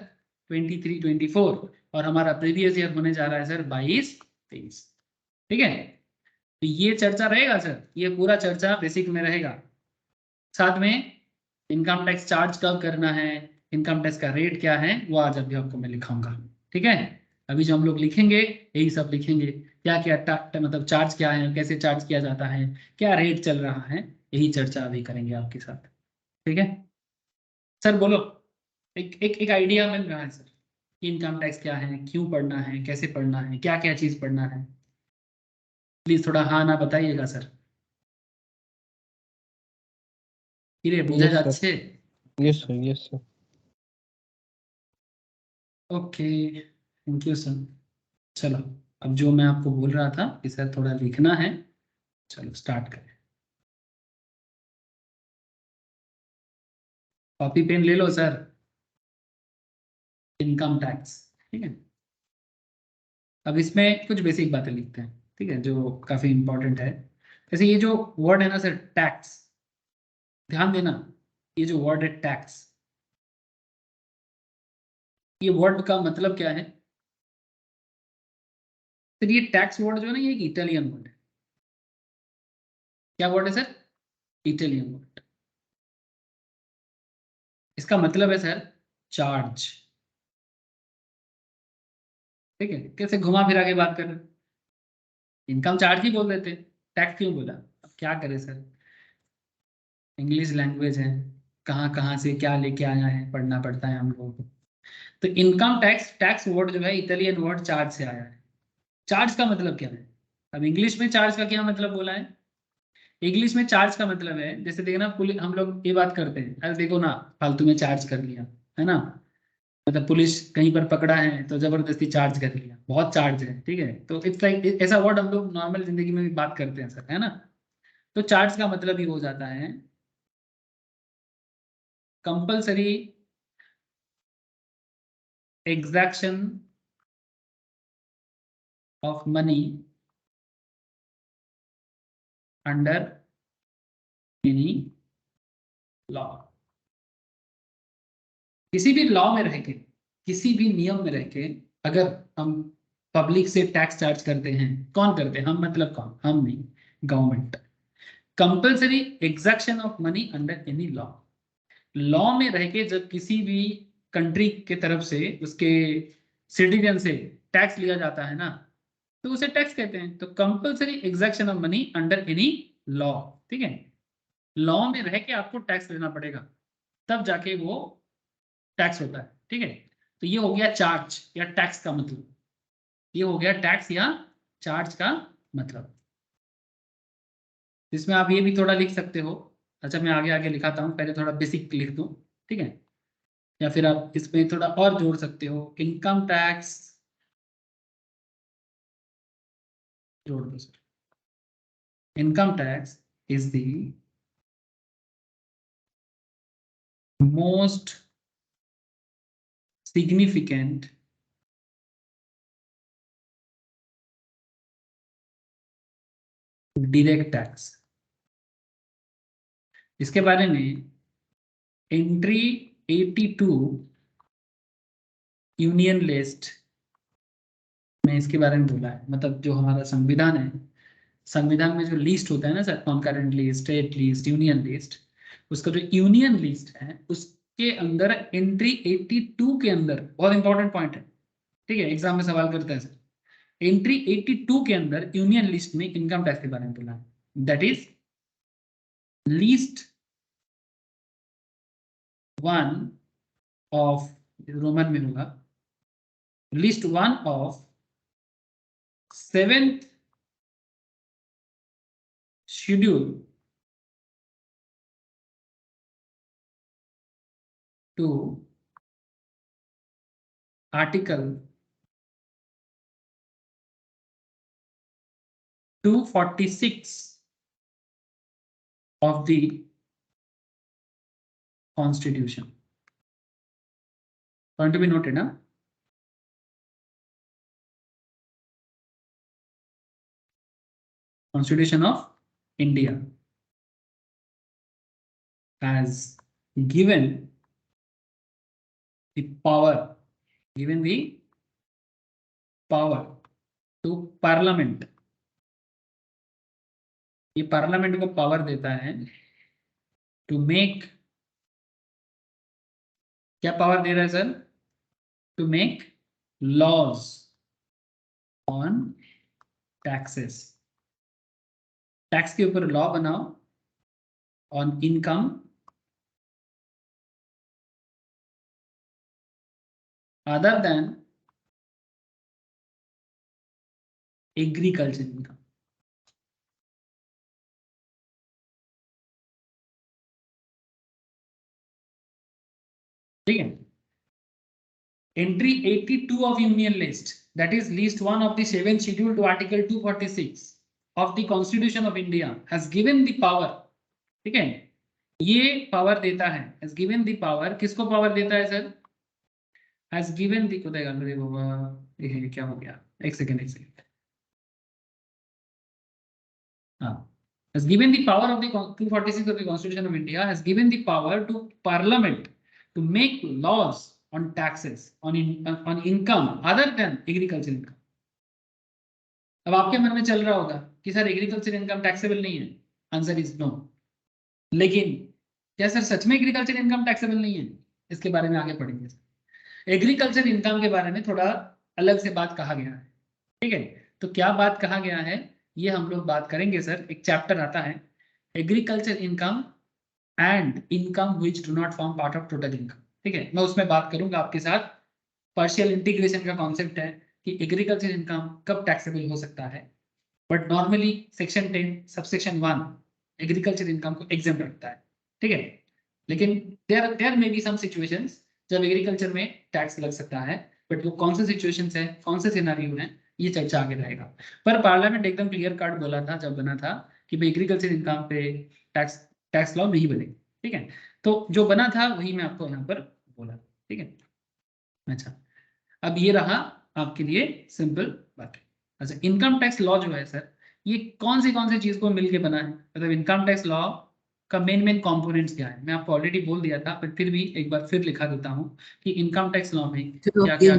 23-24, और हमारा प्रीवियस ईयर होने जा रहा है सर 22-23। ठीक है, तो ये चर्चा रहेगा सर, ये पूरा चर्चा बेसिक में रहेगा। साथ में इनकम टैक्स चार्ज कब करना है, इनकम टैक्स का रेट क्या है, वो आज अभी आपको मैं लिखाऊंगा। ठीक है, अभी जो हम लोग लिखेंगे यही सब लिखेंगे, क्या क्या मतलब चार्ज क्या है, कैसे चार्ज किया जाता है, क्या रेट चल रहा है, यही चर्चा अभी करेंगे आपके साथ। ठीक है सर, बोलो। एक एक एक आइडिया मिल रहा है सर कि इनकम टैक्स क्या है, क्यों पढ़ना है, कैसे पढ़ना है, क्या क्या चीज पढ़ना है? प्लीज थोड़ा हाँ ना बताइएगा सर। কিরে বোঝা Yes, sir. যাচ্ছে? Yes, sir. Yes, sir. Okay, thank you sir. चलो, अब जो मैं आपको बोल रहा था कि सर थोड़ा लिखना है, चलो स्टार्ट करें। कॉपी पेन ले लो सर। इनकम टैक्स, ठीक है, अब इसमें कुछ बेसिक बातें लिखते हैं, ठीक है, जो काफी इंपॉर्टेंट है। जैसे ये जो वर्ड है ना सर, टैक्स, ध्यान देना, ये जो वर्ड है टैक्स, ये वर्ड का मतलब क्या है? तो ये टैक्स वर्ड जो है ना, ये एक इटालियन वर्ड है। क्या वर्ड है सर? Italian word. इसका मतलब है सर चार्ज। ठीक है, कैसे घुमा फिरा के बात कर रहे हैं, इनकम चार्ज ही बोल देते, टैक्स क्यों बोला? अब क्या करें सर, इंग्लिश लैंग्वेज है, कहाँ कहाँ से क्या लेके आया है, पढ़ना पड़ता है हम लोगों को। तो इनकम टैक्स, टैक्स वर्ड जो है इटालियन वर्ड चार्ज से आया है। चार्ज का मतलब क्या है? अब इंग्लिश में चार्ज का क्या मतलब बोला है? इंग्लिश में चार्ज का मतलब है, जैसे देखना पुलिस, हम लोग ये बात करते हैं, अरे देखो ना फालतू में चार्ज कर लिया, है ना, मतलब पुलिस कहीं पर पकड़ा है तो जबरदस्ती चार्ज कर लिया, बहुत चार्ज है, ठीक है, तो इट्स लाइक ऐसा वर्ड हम लोग नॉर्मल जिंदगी में भी बात करते हैं सर, है ना। तो चार्ज का मतलब ही हो जाता है compulsory exaction of money under any law. किसी भी लॉ में रह के, किसी भी नियम में रह के, अगर हम पब्लिक से टैक्स चार्ज करते हैं, कौन करते हैं? हम मतलब कौन? हम नहीं, government. Compulsory exaction of money under any law, law में रह के जब किसी भी कंट्री के तरफ से उसके सिटीजन से टैक्स लिया जाता है ना, तो उसे टैक्स कहते हैं। तो compulsory exaction of money under any law, ठीक है, लॉ में रह के आपको टैक्स लेना पड़ेगा, तब जाके वो टैक्स होता है। ठीक है, तो ये हो गया चार्ज या टैक्स का मतलब, ये हो गया टैक्स या चार्ज का मतलब। इसमें आप ये भी थोड़ा लिख सकते हो। अच्छा मैं आगे आगे लिखाता हूँ, पहले थोड़ा बेसिक लिख दूँ, ठीक है। या फिर आप इसमें थोड़ा और जोड़ सकते हो, इनकम टैक्स जोड़ दो sir. Income tax is the most significant direct tax. इसके बारे में एंट्री 82 यूनियन लिस्ट में इसके बारे में बोला है। मतलब जो हमारा संविधान है, संविधान में जो लिस्ट होता है ना sir, concurrent list, state list, union list, उसका जो यूनियन लिस्ट है उसके अंदर एंट्री 82 के अंदर, बहुत इंपॉर्टेंट पॉइंट है, ठीक है, एग्जाम में सवाल करता है सर। एंट्री 82 के अंदर यूनियन लिस्ट में इनकम टैक्स के बारे में बोला है। That is list 1 of, Roman में होगा, list 1 of 7th schedule to article 246 of the constitution. Point to be noted, huh? Constitution of India has given the power, given the power to parliament. ये parliament को power देता है to make, क्या power दे रहा है sir? To make laws on taxes, tax के ऊपर लॉ बनाओ on income other than agriculture income. ठीक है। Entry 82 of Union List, that is list 1 of the 7th schedule to article 246 of the Constitution of India has given the power, ठीक है, ये power देता है, has given the power, किसको power देता है सर? has given the, को देगा अरे बाबा, ये क्या हो गया, एक सेकेंड हाँ, has given the power of the 246 of the Constitution of India has given the power to Parliament to make laws on taxes on income other than agricultural income. अब आपके मन में चल रहा होगा कि सर एग्रीकल्चर इनकम टैक्सेबल नहीं है, आंसर इज नो। लेकिन क्या सर सच में एग्रीकल्चर इनकम टैक्सेबल नहीं है? इसके बारे में आगे पढ़ेंगे। एग्रीकल्चर इनकम के बारे में थोड़ा अलग से बात कहा गया है, ठीक है। तो क्या बात कहा गया है ये हम लोग बात करेंगे सर। एक चैप्टर आता है agriculture income and income which do not form part of total income, ठीक है। मैं उसमें बात करूंगा आपके साथ। पार्शियल इंटीग्रेशन का कॉन्सेप्ट है कि एग्रीकल्चर इनकम कब टैक्सेबल हो सकता है, but normally section 10 subsection 1 agriculture income को एग्जेम्प्ट रखता है, ठीक है। लेकिन there may be some situations जब एग्रीकल्चर में टैक्स लग सकता है, बट वो कौन से सिचुएशंस है, कौन से सिनेरियो हैं, ये चर्चा आगे रहेगा। पर पार्लियामेंट एकदम क्लियर कट बोला था जब बना था कि भाई एग्रीकल्चर इनकम पे टैक्स टैक्स लॉ नहीं बनेगा, ठीक है। तो जो बना था वही मैं आपको यहाँ पर बोला, ठीक है। अच्छा, अब ये रहा आपके लिए सिंपल बात है। अच्छा, इनकम टैक्स लॉ जो है सर, ये कौन सी चीज को मिलके बना है? मतलब इनकम टैक्स लॉ का मेन कंपोनेंट्स क्या है, मैं आपको ऑलरेडी बोल दिया था, पर फिर भी एक बार फिर लिखा देता हूँ कि इनकम टैक्स लॉ में क्या क्या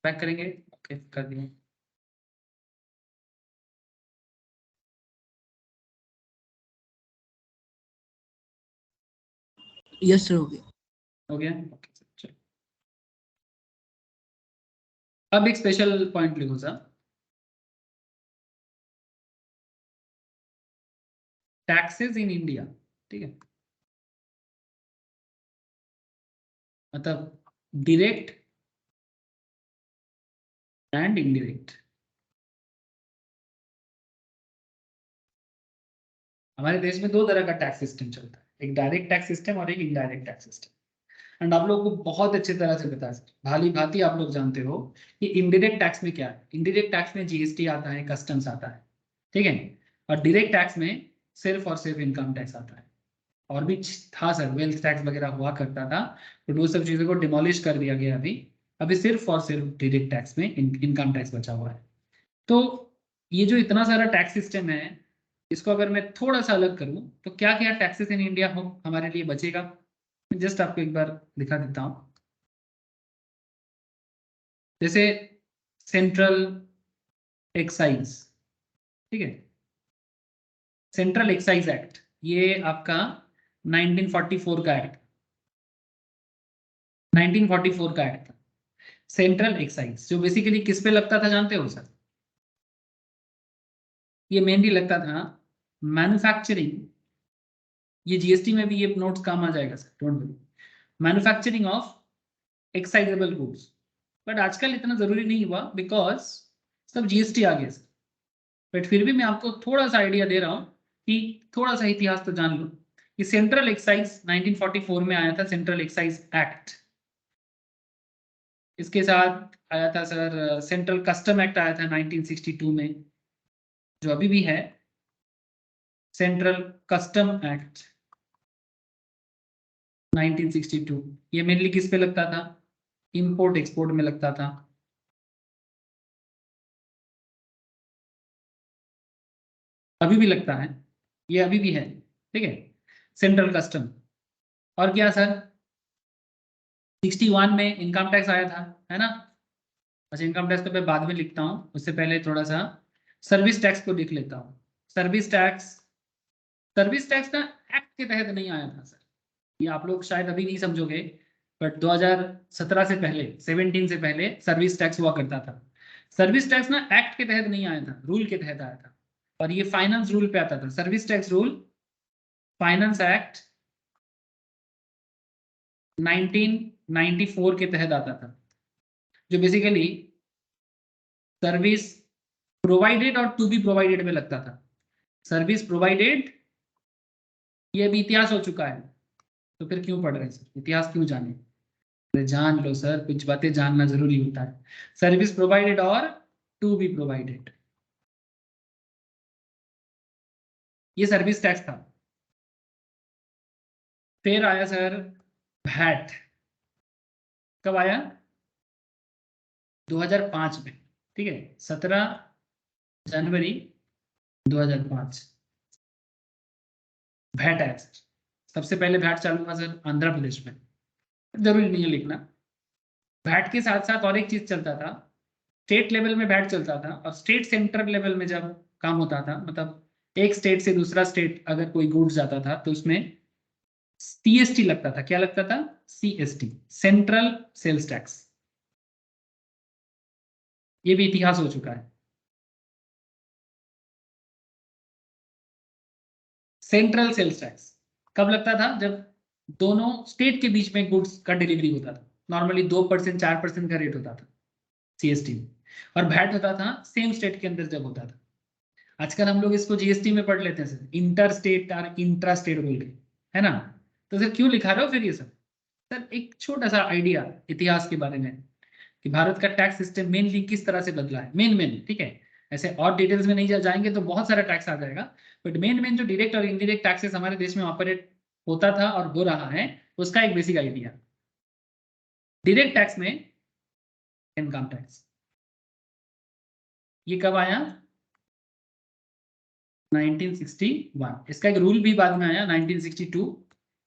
बैक करेंगे। ओके, कर दिए। यस सर, हो गया। हो गया, ओके सर, चलो। अब एक स्पेशल पॉइंट लिखो सर, टैक्सेस इन इंडिया, ठीक है। मतलब डायरेक्ट एंड इनडायरेक्ट। हमारे देश में दो तरह का टैक्स सिस्टम चलता है, एक डायरेक्ट टैक्स सिस्टम और एक इनडायरेक्ट टैक्स सिस्टम। एंड आप लोगों को बहुत अच्छी तरह से पता है, भाली भांति आप लोग जानते हो कि इनडायरेक्ट टैक्स में क्या है। इनडायरेक्ट टैक्स में जीएसटी आता है, कस्टम्स आता है, ठीक है। और डायरेक्ट टैक्स में सिर्फ और सिर्फ इनकम टैक्स आता है। और भी था सर, वेल्थ टैक्स वगैरह हुआ करता था, तो वो सब चीजों को डिमोलिश कर दिया गया। अभी अभी सिर्फ और सिर्फ डायरेक्ट टैक्स में इनकम टैक्स बचा हुआ है। तो ये जो इतना सारा टैक्स सिस्टम है, इसको अगर मैं थोड़ा सा अलग करूं तो क्या क्या टैक्सेस इन इंडिया हो हमारे लिए बचेगा, मैं जस्ट आपको एक बार दिखा देता हूं। जैसे सेंट्रल एक्साइज, ठीक है, सेंट्रल एक्साइज एक्ट, ये आपका 1944 का एक्ट, 1944 का एक्ट था। सेंट्रल एक्साइज जो बेसिकली किस पे लगता था जानते हो सर? ये मेनली लगता था मैन्युफैक्चरिंग, ये जीएसटी में भी ये नोट्स काम आ जाएगा sir, don't worry, manufacturing of excisable goods. But आजकल इतना जरूरी नहीं हुआ बिकॉज सब जीएसटी आ गया सर। बट फिर भी मैं आपको थोड़ा सा आइडिया दे रहा हूँ कि थोड़ा सा इतिहास तो जान लो कि सेंट्रल एक्साइज 1944 में आया था, सेंट्रल एक्साइज एक्ट। इसके साथ आया था सर सेंट्रल कस्टम एक्ट आया था 1962 में, जो अभी भी है, सेंट्रल कस्टम एक्ट 1962। ये मेनली किस पे लगता था? इंपोर्ट एक्सपोर्ट में लगता था। अभी भी लगता है, ये अभी भी है, ठीक है, सेंट्रल कस्टम। और क्या सर, 61 में इनकम टैक्स आया था, है ना? अच्छा, इनकम टैक्स तो मैं बाद में लिखता हूँ, उससे पहले थोड़ा सा सर्विस टैक्स को लिख लेता हूँ। सर्विस टैक्स, सर्विस टैक्स ना एक्ट के तहत नहीं आया था सर, ये आप लोग शायद अभी नहीं समझोगे, बट 2017 से पहले, 17 से पहले सर्विस टैक्स हुआ करता था। सर्विस टैक्स ना एक्ट के तहत नहीं आया था, रूल के तहत आया था, और ये फाइनेंस रूल पे आता था। Service tax rule finance act 1994 के तहत आता था, जो बेसिकली सर्विस प्रोवाइडेड और टू बी प्रोवाइडेड में लगता था। सर्विस प्रोवाइडेड, ये अभी इतिहास हो चुका है, तो फिर क्यों पढ़ रहे हैं सर, इतिहास क्यों जाने? अरे जान लो सर, कुछ बातें जानना जरूरी होता है। सर्विस प्रोवाइडेड और टू बी प्रोवाइडेड, ये सर्विस टैक्स था। फिर आया सर वैट, कब आया? 2005 में, ठीक है, 17 जनवरी 2005 वैट एक्ट। सबसे पहले वैट चालू हुआ सर आंध्र प्रदेश में, जरूरी नहीं है लिखना। वैट के साथ साथ और एक चीज चलता था, स्टेट लेवल में वैट चलता था, और स्टेट सेंटर लेवल में जब काम होता था, मतलब एक स्टेट से दूसरा स्टेट अगर कोई गुड्स जाता था तो उसमें सीएसटी लगता था। क्या लगता था? CST, central sales tax. ये भी इतिहास हो चुका है। सेंट्रल सेल्स टैक्स कब लगता था? जब दोनों स्टेट के बीच में गुड्स का डिलीवरी होता था, नॉर्मली 2% 4% का रेट होता था सीएसटी में, और वैट होता था सेम स्टेट के अंदर जब होता था। आजकल हम लोग इसको जीएसटी में पढ़ लेते हैं सर, इंटर स्टेट और इंट्रा स्टेट बोल के, है ना? तो सर क्यों लिखा रहे हो फिर ये सब? सर एक छोटा सा आइडिया इतिहास के बारे में कि भारत का टैक्स सिस्टम मेनली किस तरह से बदला है, मेन, ठीक है। ऐसे और डिटेल्स में नहीं जाएंगे तो बहुत सारा टैक्स आ जाएगा, बट मेन जो डायरेक्ट और इनडायरेक्ट टैक्सेस हमारे देश में ऑपरेट होता था और हो रहा है, उसका एक बेसिक आइडिया। डायरेक्ट टैक्स में इनकम टैक्स, ये कब आया? 1961। इसका एक रूल भी बाद में आया 1962,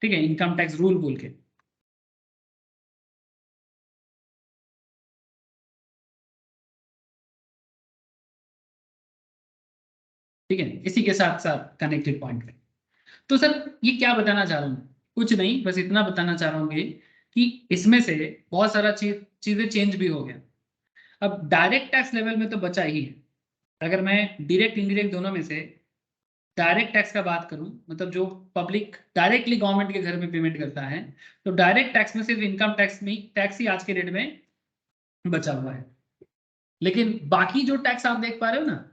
ठीक है, इनकम टैक्स रूल बोल के। ठीक है, इसी के साथ साथ कनेक्टेड पॉइंट है। तो सर ये क्या बताना चाह रहा हूँ? कुछ नहीं, बस इतना बताना चाह रहा हूँ कि इसमें से बहुत सारा चीजें चेंज भी हो गया। अब डायरेक्ट टैक्स लेवल में तो बचा ही है। अगर मैं डायरेक्ट इनडायरेक्ट दोनों में से डायरेक्ट टैक्स का बात करूं, मतलब जो पब्लिक डायरेक्टली गवर्नमेंट के घर में पेमेंट करता है, तो डायरेक्ट टैक्स में सिर्फ इनकम टैक्स में टैक्स ही आज के डेट में बचा हुआ है। लेकिन बाकी जो टैक्स आप देख पा रहे हो ना,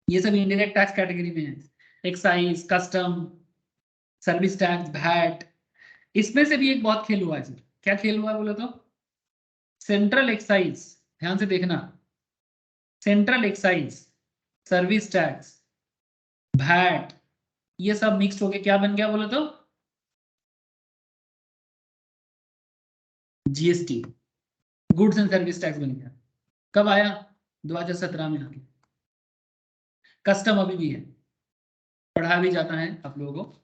ये सब इनडायरेक्ट टैक्स कैटेगरी में है। Excise, custom, service tax, VAT, इसमें से भी एक बहुत खेल हुआ है सर। क्या खेल हुआ है बोलो तो? सेंट्रल एक्साइज, ध्यान से देखना, central excise, service tax, VAT, ये सब मिक्स होके क्या बन गया बोलो तो? GST, goods and service tax बन गया। कब आया? 2017 में आके। कस्टम अभी भी है, पढ़ा भी जाता है आप लोगों को,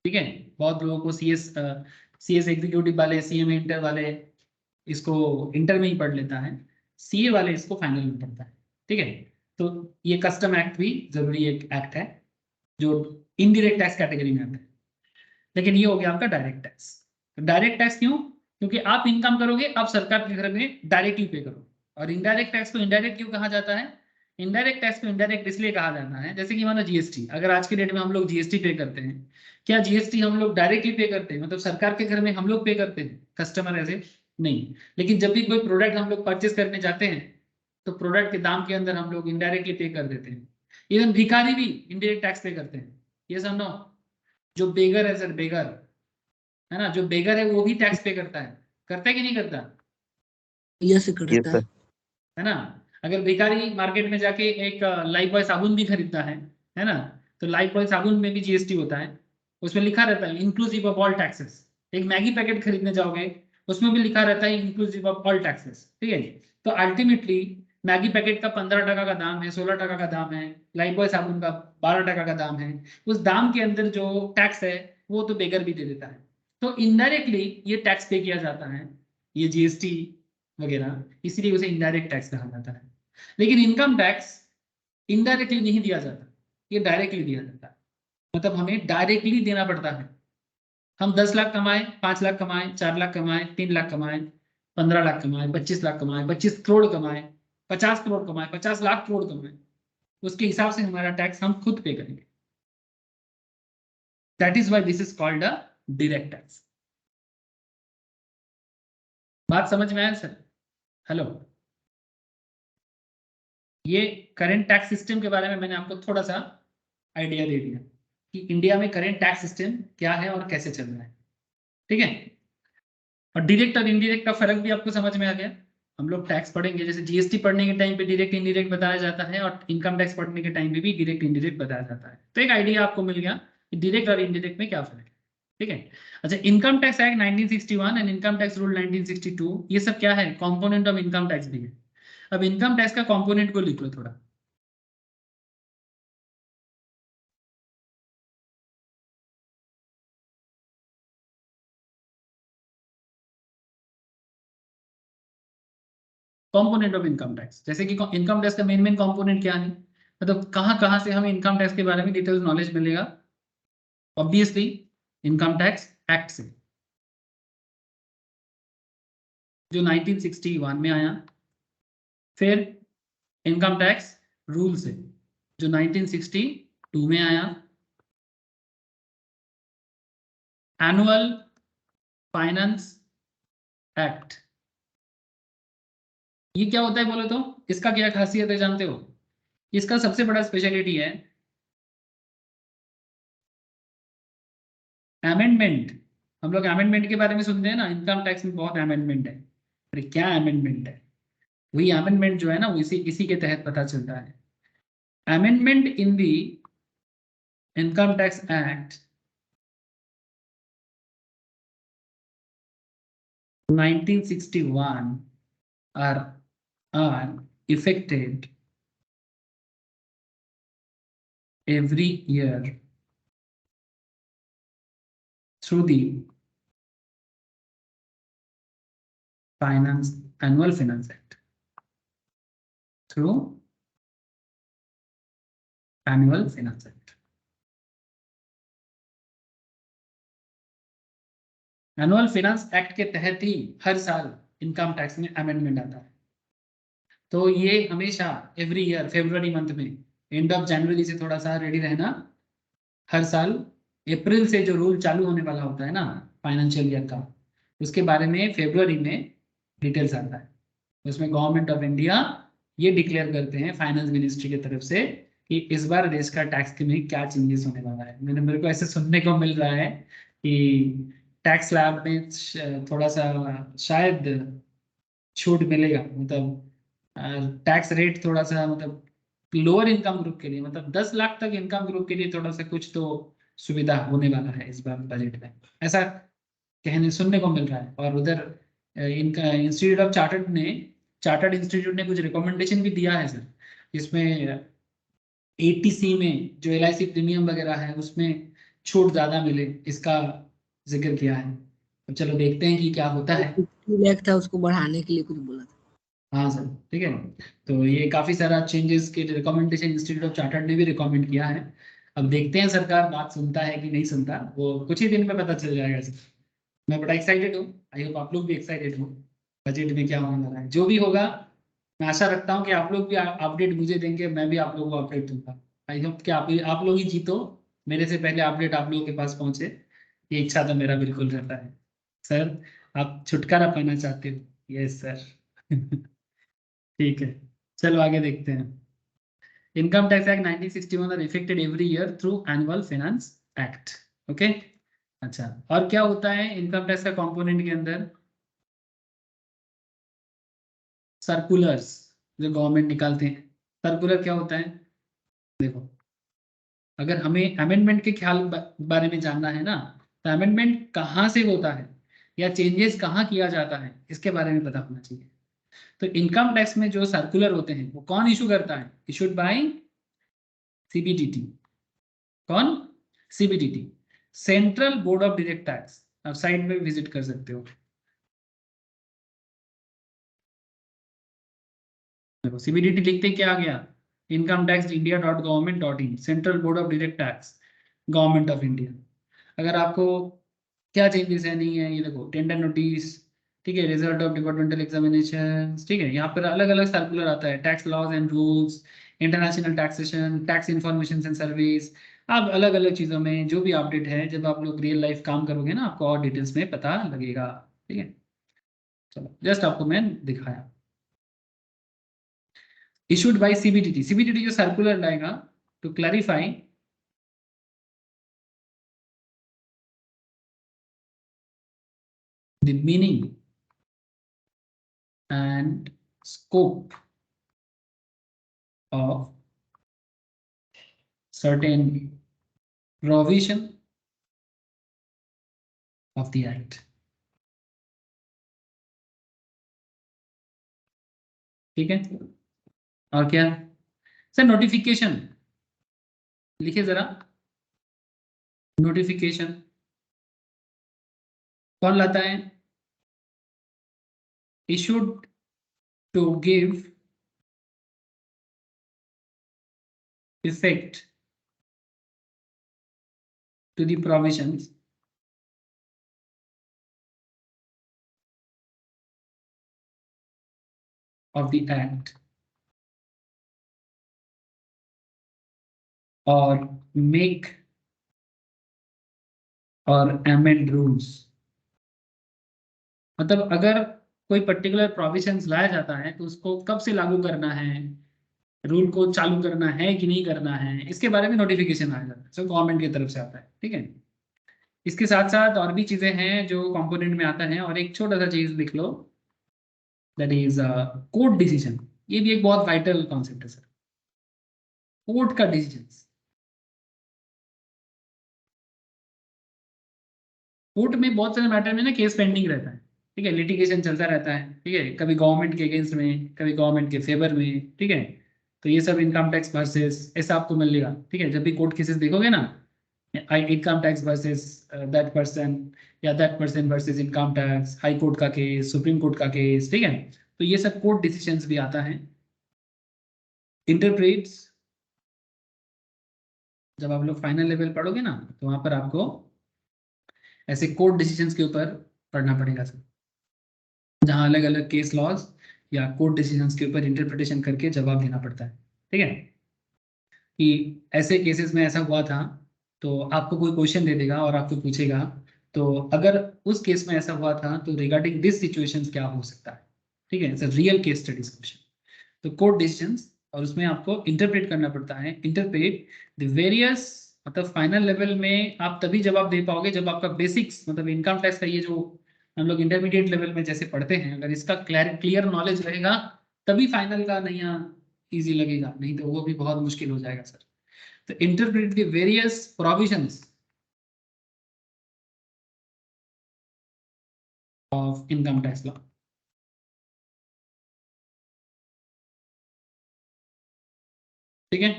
ठीक है। बहुत लोगों को सीएस एग्जीक्यूटिव वाले, सीएमए इंटर वाले इसको इंटर में ही पढ़ लेता है, सीए वाले इसको फाइनल में पढ़ता है, ठीक है। तो ये कस्टम एक्ट भी जरूरी एक एक्ट है जो इनडायरेक्ट टैक्स कैटेगरी में आता है। लेकिन ये हो गया आपका डायरेक्ट टैक्स। डायरेक्ट टैक्स क्यों? क्योंकि आप इनकम करोगे, आप सरकार के घर में डायरेक्टली पे करो। और इनडायरेक्ट टैक्स को इनडायरेक्ट क्यों कहा जाता है? इनडायरेक्ट टैक्स को इनडायरेक्ट इसलिए कहा जाता है, जैसे कि मानो जीएसटी, अगर आज के डेट में हम लोग जीएसटी पे करते हैं, क्या जीएसटी हम लोग डायरेक्टली पे करते हैं, मतलब सरकार के घर में हम लोग पे करते हैं, कस्टमर ऐसे नहीं। लेकिन जब भी कोई प्रोडक्ट हम लोग परचेस करने जाते हैं, तो प्रोडक्ट के दाम के अंदर हम लोग इनडायरेक्टली पे कर देते हैं। इवन भिखारी भी इनडायरेक्ट टैक्स पे करते हैं, ये समझो। जो बेगर है सर, बेगर है ना, जो बेगर है वो भी टैक्स पे करता है कि नहीं करता? यस करता है। है ना। अगर भिखारी मार्केट में जाके एक लाइफ बॉय साबुन भी खरीदता है ना, तो लाइफ बॉय साबुन में भी जीएसटी होता है, उसमें लिखा रहता है इंक्लूसिव ऑफ ऑल टैक्सेस। एक मैगी पैकेट खरीदने जाओगे, उसमें भी लिखा रहता है इंक्लूसिव ऑफ ऑल टैक्सेस, ठीक है। तो अल्टीमेटली मैगी पैकेट का 15 टका का दाम है, 16 टका का दाम है, लाइफ बॉय साबुन का 12 टका का दाम है, उस दाम के अंदर जो टैक्स है वो तो बेगर भी दे देता है। तो इनडायरेक्टली ये टैक्स पे किया जाता है, ये जीएसटी वगैरह, इसीलिए उसे इनडायरेक्ट टैक्स कहा जाता है। लेकिन इनकम टैक्स इनडायरेक्टली नहीं दिया जाता, ये डायरेक्टली दिया जाता है। मतलब हमें डायरेक्टली देना पड़ता है। हम 10 लाख कमाए, 5 लाख कमाए, 4 लाख कमाए, 3 लाख कमाए, 15 लाख कमाए, 25 लाख कमाए, 25 करोड़ कमाए, 50 करोड़ कमाए, 50 लाख करोड़ कमाए, उसके हिसाब से हमारा टैक्स हम खुद पे करेंगे। That is why this is called a direct tax. बात समझ में आया सर? हेलो। ये करंट टैक्स सिस्टम के बारे में मैंने आपको थोड़ा सा आइडिया दे दिया कि इंडिया में करंट टैक्स सिस्टम क्या है और कैसे चल रहा है, ठीक है। और डायरेक्ट और इनडायरेक्ट का फर्क भी आपको समझ में आ गया। हम लोग टैक्स पढ़ेंगे, जैसे जीएसटी पढ़ने के टाइम पे डायरेक्ट इंडायरेक्ट बताया जाता है, और इनकम टैक्स पढ़ने के टाइम पे भी डायरेक्ट इंडायरेक्ट बताया जाता है। तो एक आइडिया आपको मिल गया कि डायरेक्ट और इनडायरेक्ट में क्या फर्क है, ठीक है। अच्छा, income tax act 1961 and income tax rule 1962, ये सब क्या है? कॉम्पोनेंट ऑफ इनकम टैक्स भी है। अब इनकम टैक्स का कॉम्पोनेंट को लिख लो थोड़ा। कंपोनेंट ऑफ इनकम टैक्स, जैसे कि इनकम टैक्स का मेन कंपोनेंट क्या है, मतलब कहाँ कहाँ से हमें इनकम टैक्स के बारे में डिटेल्स नॉलेज मिलेगा? ऑब्वियसली इनकम टैक्स एक्ट से, जो 1961 में आया। फिर इनकम टैक्स रूल से, जो 1962 में आया। एनुअल फाइनेंस एक्ट, ये क्या होता है बोले तो? इसका क्या खासियत है जानते हो? इसका सबसे बड़ा स्पेशलिटी है अमेंडमेंट। हम लोग अमेंडमेंट के बारे में सुनते हैं ना, इनकम टैक्स में बहुत अमेंडमेंट है। अरे क्या अमेंडमेंट है? वही अमेंडमेंट जो है ना, वो इसी इसी के तहत पता चलता है। Amendment in the income tax act 1961 are effected every year through the annual finance act, through annual finance act। Annual finance act के तहत ही हर साल इनकम टैक्स में अमेंडमेंट आता है। तो ये हमेशा एवरी ईयर फरवरी मंथ में एंड ऑफ जनवरी से थोड़ा सा रेडी रहना। हर साल अप्रैल से जो रूल चालू होने वाला होता है ना फाइनेंशियल ईयर का, उसके बारे में फरवरी में डिटेल्स आता है। उसमें गवर्नमेंट ऑफ इंडिया ये डिक्लेयर करते हैं फाइनेंस मिनिस्ट्री की तरफ से कि इस बार देश का टैक्स में क्या चेंजेस होने वाला है। मेरे को ऐसे सुनने को मिल रहा है कि टैक्स स्लैब में थोड़ा सा शायद छूट मिलेगा, मतलब टैक्स रेट थोड़ा सा, मतलब लोअर इनकम ग्रुप के लिए, मतलब 10 लाख तक इनकम ग्रुप के लिए थोड़ा सा कुछ तो सुविधा होने वाला है इस बार बजट में, ऐसा कहने सुनने को मिल रहा है। और उधर इनका इंस्टीट्यूट ऑफ चार्टर्ड इंस्टीट्यूट ने कुछ रिकमेंडेशन भी दिया है सर, इसमें एटीसी में जो एलआईसी प्रीमियम वगैरह है उसमें छूट ज्यादा मिले, इसका जिक्र किया है। तो चलो देखते हैं कि क्या होता है। 50 लाख था, उसको बढ़ाने के लिए कुछ बोला था। हाँ सर ठीक है। तो ये काफी सारा चेंजेस के रिकमेंडेशन इंस्टीट्यूट ऑफ चार्टर्ड ने भी रिकमेंड किया है। अब देखते हैं सरकार बात सुनता है कि नहीं सुनता, वो कुछ ही दिन में पता चल जाएगा सर। मैं बड़ा एक्साइटेड हूँ, आई होप आप लोग भी एक्साइटेड हो बजट में क्या होने वाला है। जो भी होगा मैं आशा रखता हूँ कि आप लोग भी अपडेट मुझे देंगे, मैं भी आप लोगों को अपडेट दूंगा। आई होप कि आप लोग ही जीतो, मेरे से पहले अपडेट आप लोगों के पास पहुंचे, ये इच्छा तो मेरा बिल्कुल रहता है। सर आप छुटकारा पाना चाहते हो? Yes sir. ठीक है, चलो आगे देखते हैं। Income tax act 1961 are effected every year through annual finance act. Okay, अच्छा और क्या होता है इनकम टैक्स का कंपोनेंट के अंदर? सर्कुलर्स जो गवर्नमेंट निकालते हैं। सर्कुलर क्या होता है? देखो, अगर हमें अमेंडमेंट के ख्याल बारे में जानना है ना, तो अमेंडमेंट कहाँ से होता है या चेंजेस कहाँ किया जाता है, इसके बारे में पता होना चाहिए। तो इनकम टैक्स में जो सर्कुलर होते हैं वो कौन इशू करता है? Issued by CBDT. कौन? CBDT, central board of direct tax. आप साइट में विजिट कर सकते हो। देखो सीबीडीटी लिखते क्या आ गया? Income tax India .gov.in, central board of direct tax, government of India. अगर आपको क्या चेंजेस है नहीं है, ये देखो टेंडर नोटिस, ठीक है, रिजल्ट ऑफ डिपार्टमेंटल एग्जामिनेशन, ठीक है, यहाँ पर अलग अलग सर्कुलर आता है, tax laws and rules, international taxation, tax information and service. अब अलग अलग चीज़ों में जो भी अपडेट है, जब आप लोग रियल लाइफ काम करोगे ना, आपको और डिटेल्स में पता लगेगा। ठीक है, चलो जस्ट आपको मैं दिखाया। इशूड बाय सीबीडीटी, सीबीडीटी जो सर्कुलर लाएगा to clarify the meaning and scope of certain provision of the act। ठीक है, और क्या सर? नोटिफिकेशन लिखे जरा। नोटिफिकेशन कौन लाता है? Issued to give effect to the provisions of the act or make or amend rules। मतलब अगर कोई पर्टिकुलर प्रोविजंस लाया जाता है तो उसको कब से लागू करना है, रूल को चालू करना है कि नहीं करना है, इसके बारे में नोटिफिकेशन आया जाता है, सो गवर्नमेंट की तरफ से आता है। ठीक है, इसके साथ साथ और भी चीजें हैं जो कंपोनेंट में आता है, और एक छोटा सा चीज लिख लो, दैट इज कोर्ट डिसीजन। ये भी एक बहुत वाइटल कॉन्सेप्ट है सर, कोर्ट का डिसीजन। कोर्ट में बहुत सारे मैटर में ना केस पेंडिंग रहता है, ठीक है, लिटिगेशन चलता रहता है, ठीक है, कभी गवर्नमेंट के अगेंस्ट में, कभी गवर्नमेंट के फेवर में। ठीक है, तो ये सब इनकम टैक्स वर्सेस ऐसा आपको मिलेगा। ठीक है, जब भी कोर्ट केसेस देखोगे ना, income tax versus that person, या that person versus income tax, high court का केस, सुप्रीम कोर्ट का केस, ठीक है, तो ये सब कोर्ट डिसीजंस भी आता है। इंटरप्रेट्स जब आप लोग फाइनल लेवल पढ़ोगे ना, तो वहां पर आपको ऐसे कोर्ट डिसीजंस के ऊपर पढ़ना पड़ेगा सर, जहां अलग अलग केस लॉज या कोर्ट डिसीजंस के ऊपर इंटरप्रिटेशन करके जवाब देना पड़ता है। ठीक है, कि ऐसे केसेस में ऐसा हुआ था, तो आपको कोई क्वेश्चन दे देगा और आपको पूछेगा, तो अगर उस केस में ऐसा हुआ था तो रिगार्डिंग दिस सिचुएशंस क्या हो सकता है, ठीक है, it's real case studies question. तो कोर्ट डिसीजंस, और उसमें आपको इंटरप्रेट करना पड़ता है, इंटरप्रेट द वेरियस, मतलब फाइनल लेवल में आप तभी जवाब दे पाओगे जब आपका बेसिक्स, मतलब इनकम टैक्स का ये जो हम लोग इंटरमीडिएट लेवल में जैसे पढ़ते हैं, अगर इसका क्लियर नॉलेज रहेगा तभी फाइनल का नया इजी लगेगा, नहीं तो वो भी बहुत मुश्किल हो जाएगा सर। तो interpret the various provisions of income tax law. ठीक है,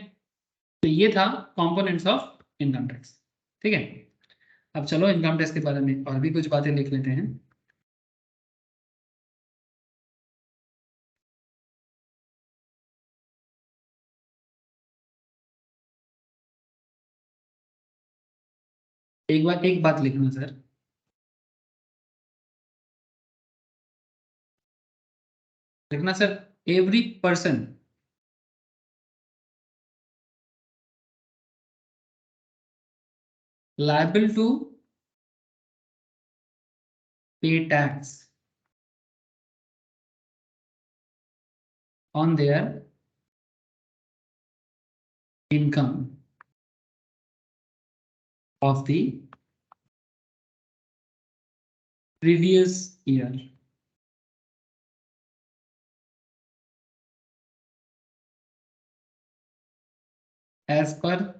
तो ये था कंपोनेंट्स ऑफ इनकम टैक्स। ठीक है, अब चलो इनकम टैक्स के बारे में और भी कुछ बातें लिख लेते हैं। एक बात लिखना सर, लिखना sir, every person liable to pay tax on their income of the previous year as per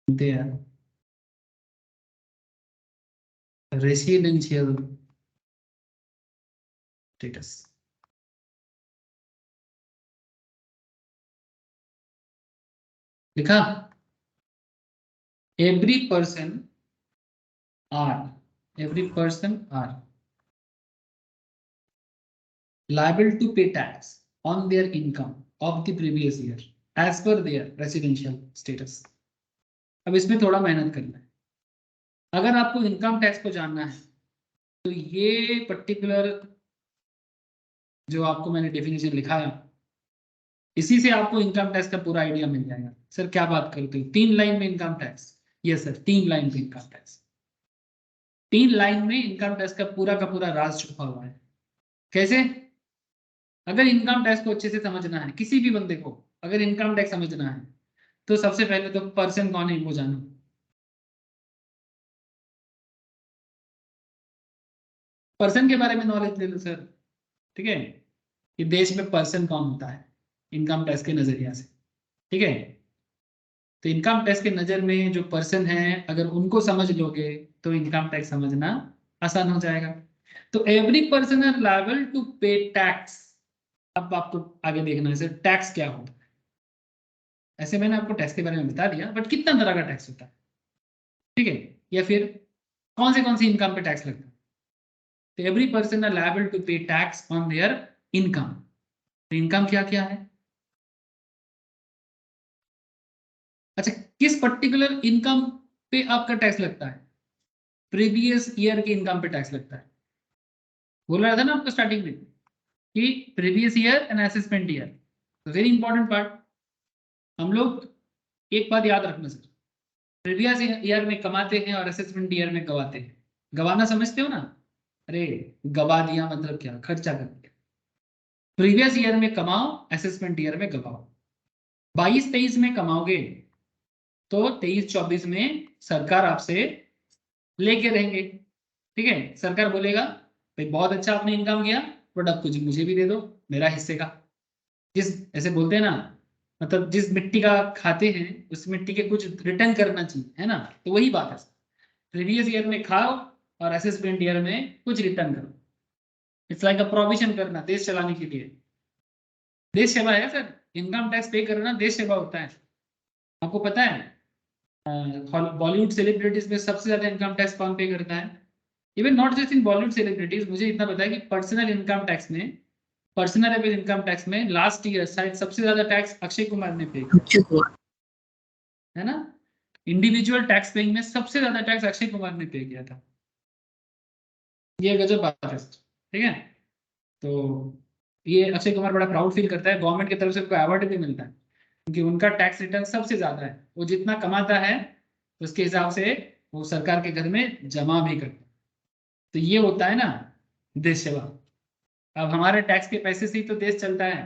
their residential status। लिखा, every person are liable to pay tax on their income of the previous year as per their residential status। अब इसमें थोड़ा मेहनत करना है। अगर आपको income tax को जानना है तो ये पर्टिकुलर जो आपको मैंने डेफिनेशन लिखाया, इसी से आपको इनकम टैक्स का पूरा आइडिया मिल जाएगा। सर क्या बात करते हो, 3 लाइन में income tax? Yes sir, 3 line में इनकम टैक्स। 3 लाइन में इनकम टैक्स का पूरा राज छुपा हुआ है। कैसे? अगर इनकम टैक्स को अच्छे से समझना है, किसी भी बंदे को अगर इनकम टैक्स समझना है, तो सबसे पहले तो पर्सन कौन है वो जानो। पर्सन के बारे में नॉलेज ले लो सर। ठीक है, कि देश में पर्सन कौन होता है इनकम टैक्स के नजरिया से। ठीक है, तो इनकम टैक्स के नजर में जो पर्सन है, अगर उनको समझ लोगे तो इनकम टैक्स समझना आसान हो जाएगा। तो every person are liable to pay tax. अब आपको आगे देखना है सर, टैक्स क्या होता है। ऐसे मैंने आपको टैक्स के बारे में बता दिया, बट कितना तरह का टैक्स होता है, ठीक है, या फिर कौन सी इनकम पे टैक्स लगता है। तो every person are liable to pay tax on their income. तो इनकम क्या क्या है? अच्छा, किस पर्टिकुलर इनकम पे आपका टैक्स लगता है? प्रीवियस ईयर की इनकम पे टैक्स लगता है। बोल रहा था ना आपको स्टार्टिंग में कि previous year and assessment year, very important part. हम लोग एक बात याद रखना सर, प्रीवियस ईयर में कमाते हैं और असेसमेंट ईयर में गवाते हैं। गवाना समझते हो ना? अरे, गवा दिया मतलब क्या, खर्चा कर दिया। प्रीवियस ईयर में कमाओ, असेसमेंट ईयर में गवाओ। 22-23 में कमाओगे तो 23-24 में सरकार आपसे लेके रहेंगे। ठीक है, सरकार बोलेगा भाई बहुत अच्छा आपने इनकम किया, बट अब कुछ मुझे भी दे दो मेरा हिस्से का। जिस, ऐसे बोलते हैं ना, मतलब जिस मिट्टी का खाते हैं उस मिट्टी के कुछ रिटर्न करना चाहिए, है ना? तो वही बात है, प्रीवियस ईयर में खाओ और असेसमेंट ईयर में कुछ रिटर्न करो। इट्स लाइक अ प्रोविजन करना देश चलाने के लिए। देश सेवा है सर, इनकम टैक्स पे करना देश सेवा होता है। आपको पता है बॉलीवुड सेलिब्रिटीज में सबसे ज्यादा इनकम टैक्स कौन पे करता है? Even not just in Bollywood celebrities, मुझे इतना पता है कि पर्सनल एवरेज इनकम टैक्स में लास्ट ईयर शायद सबसे ज्यादा टैक्स अक्षय कुमार ने पे किया, अक्षय कुमार। है ना? इंडिविजुअल टैक्स पेइंग में सबसे ज्यादा टैक्स अक्षय कुमार ने पे किया था। ये गजब बात है, ठीक है। तो ये अक्षय कुमार बड़ा प्राउड फील करता है, गवर्नमेंट की तरफ से उनको अवार्ड भी मिलता है। क्योंकि उनका टैक्स रिटर्न सबसे ज्यादा है, वो जितना कमाता है उसके हिसाब से वो सरकार के घर में जमा भी करता है। तो ये होता है ना देश सेवा। अब हमारे टैक्स के पैसे से ही तो देश चलता है।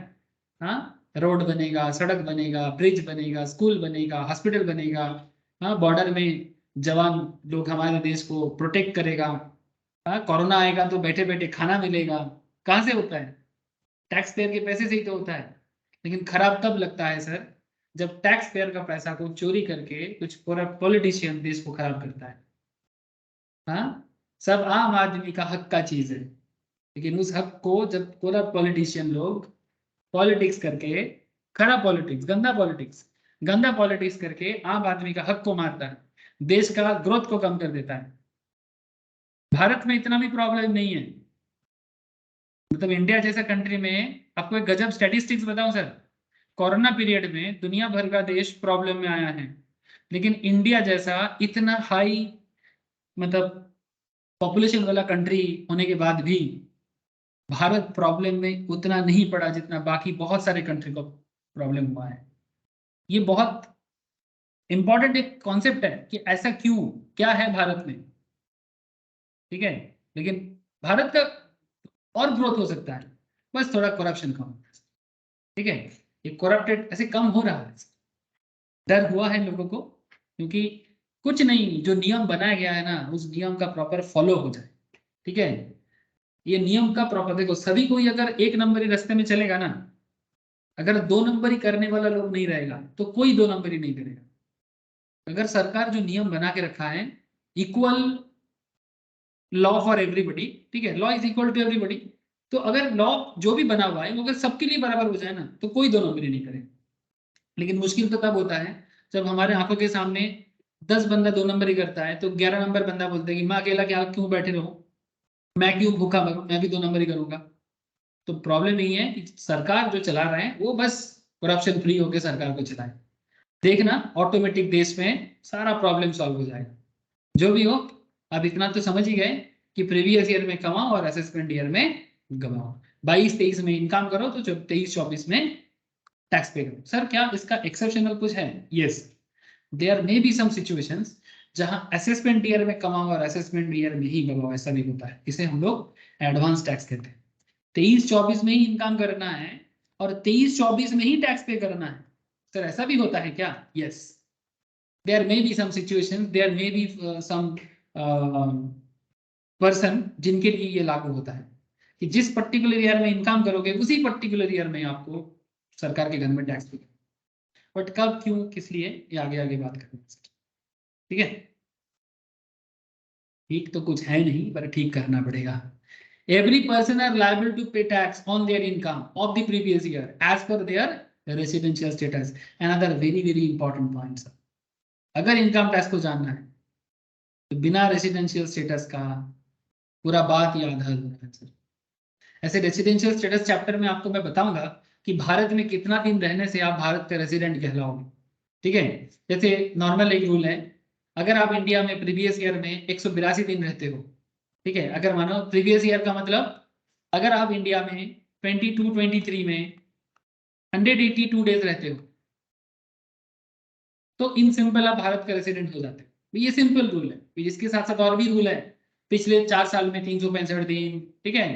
हाँ, रोड बनेगा, सड़क बनेगा, ब्रिज बनेगा, स्कूल बनेगा, हॉस्पिटल बनेगा। हाँ, बॉर्डर में जवान लोग हमारे देश को प्रोटेक्ट करेगा। हाँ, कोरोना आएगा तो बैठे बैठे खाना मिलेगा। कहाँ से होता है? टैक्स पेयर के पैसे से ही तो होता है। लेकिन खराब तब लगता है सर, जब टैक्स पेयर का पैसा को चोरी करके कुछ पूरा पॉलिटिशियन देश को खराब करता है। हाँ, सब आम आदमी का हक का चीज है, लेकिन उस हक को जब पूरा पॉलिटिशियन लोग पॉलिटिक्स करके, खराब पॉलिटिक्स, गंदा पॉलिटिक्स करके आम आदमी का हक को मारता है, देश का ग्रोथ को कम कर देता है। भारत में इतना भी प्रॉब्लम नहीं है। मतलब इंडिया जैसा कंट्री में आपको एक गजब स्टैटिस्टिक्स बताऊं सर, कोरोना पीरियड में दुनिया भर का देश प्रॉब्लम में आया है, लेकिन इंडिया जैसा इतना हाई मतलब पॉपुलेशन वाला कंट्री होने के बाद भी भारत प्रॉब्लम में उतना नहीं पड़ा जितना बाकी बहुत सारे कंट्री को प्रॉब्लम हुआ है। ये बहुत इंपॉर्टेंट एक कॉन्सेप्ट है कि ऐसा क्यों, क्या है भारत में। ठीक है, लेकिन भारत का और ग्रोथ हो सकता है, बस थोड़ा करप्शन कम होता है। ठीक है, ये करप्टेड ऐसे कम हो रहा है, डर हुआ है लोगों को, क्योंकि कुछ नहीं, जो नियम बनाया गया है ना उस नियम का प्रॉपर फॉलो हो जाए। ठीक है, ये नियम का प्रॉपर देखो, सभी कोई अगर एक नंबरी रास्ते में चलेगा ना, अगर दो नंबरी करने वाला लोग नहीं रहेगा तो कोई दो नंबरी नहीं करेगा। अगर सरकार जो नियम बना के रखा है, इक्वल लॉ फॉर एवरीबडी, ठीक है, law is equal to everybody, तो अगर लॉ जो भी बना हुआ है वो अगर सबके लिए बराबर हो जाए ना तो कोई दो नंबरी नहीं करेगा। लेकिन मुश्किल तो तब होता है जब हमारे आंखों के सामने 10 बंदा दो नंबर ही करता है, तो 11 नंबर बंदा बोलता है कि मैं अकेला क्या क्यों बैठे रहूं, मैं क्यों भूखा मरूं, मैं भी दो नंबर ही करूंगा। तो प्रॉब्लम यही है कि सरकार जो चला रहे हैं वो बस करप्शन फ्री होकर सरकार को चलाए, देखना ऑटोमेटिक देश में सारा प्रॉब्लम सॉल्व हो जाएगा। जो भी हो, अब इतना तो समझ ही गए कि प्रीवियस ईयर में कमाओ और असेसमेंट ईयर में गवाओ। 22-23 में इनकम करो तो 23-24 में टैक्स पे करो। सर क्या इसका एक्सेप्शनल कुछ है? Yes, there may be some situations जहां असेसमेंट ईयर में कमाओ और असेसमेंट ईयर में ही गवाओ, ऐसा भी होता है। इसे हम लोग एडवांस टैक्स कहते हैं। 23-24 में ही इनकम करना है और 23-24 में ही टैक्स पे करना है। सर ऐसा भी होता है क्या? Yes, there may be some situations, there may be some person जिनके लिए ये लागू होता है कि जिस पर्टिकुलर ईयर में इनकम करोगे उसी पर्टिकुलर ईयर में आपको सरकार के घर में टैक्स पे, बट कब, क्यों, किस लिए, ये आगे आगे बात करेंगे। ठीक है, ठीक तो कुछ है नहीं पर ठीक करना पड़ेगा। Every person are liable to pay tax on their income of the previous year as per their residential status. Another very very important point sir, अगर इनकम टैक्स को जानना है तो बिना रेसिडेंशियल स्टेटस का पूरा बात याद है सर। ऐसे रेसिडेंशियल स्टेटस चैप्टर में आपको मैं बताऊंगा कि भारत में कितना दिन रहने से आप भारत के रेसिडेंट कहलाओगे। ठीक है, जैसे नॉर्मल एक रूल है, अगर आप इंडिया में प्रीवियस ईयर में 182 दिन रहते हो, ठीक है, अगर मानो प्रीवियस ईयर का मतलब अगर आप इंडिया में 22-23 में 182 डेज रहते हो तो इन सिंपल आप भारत का रेसिडेंट हो जाते हो। ये सिंपल रूल है। इसके साथ साथ और भी रूल है, पिछले 4 साल में 365 दिन, ठीक है,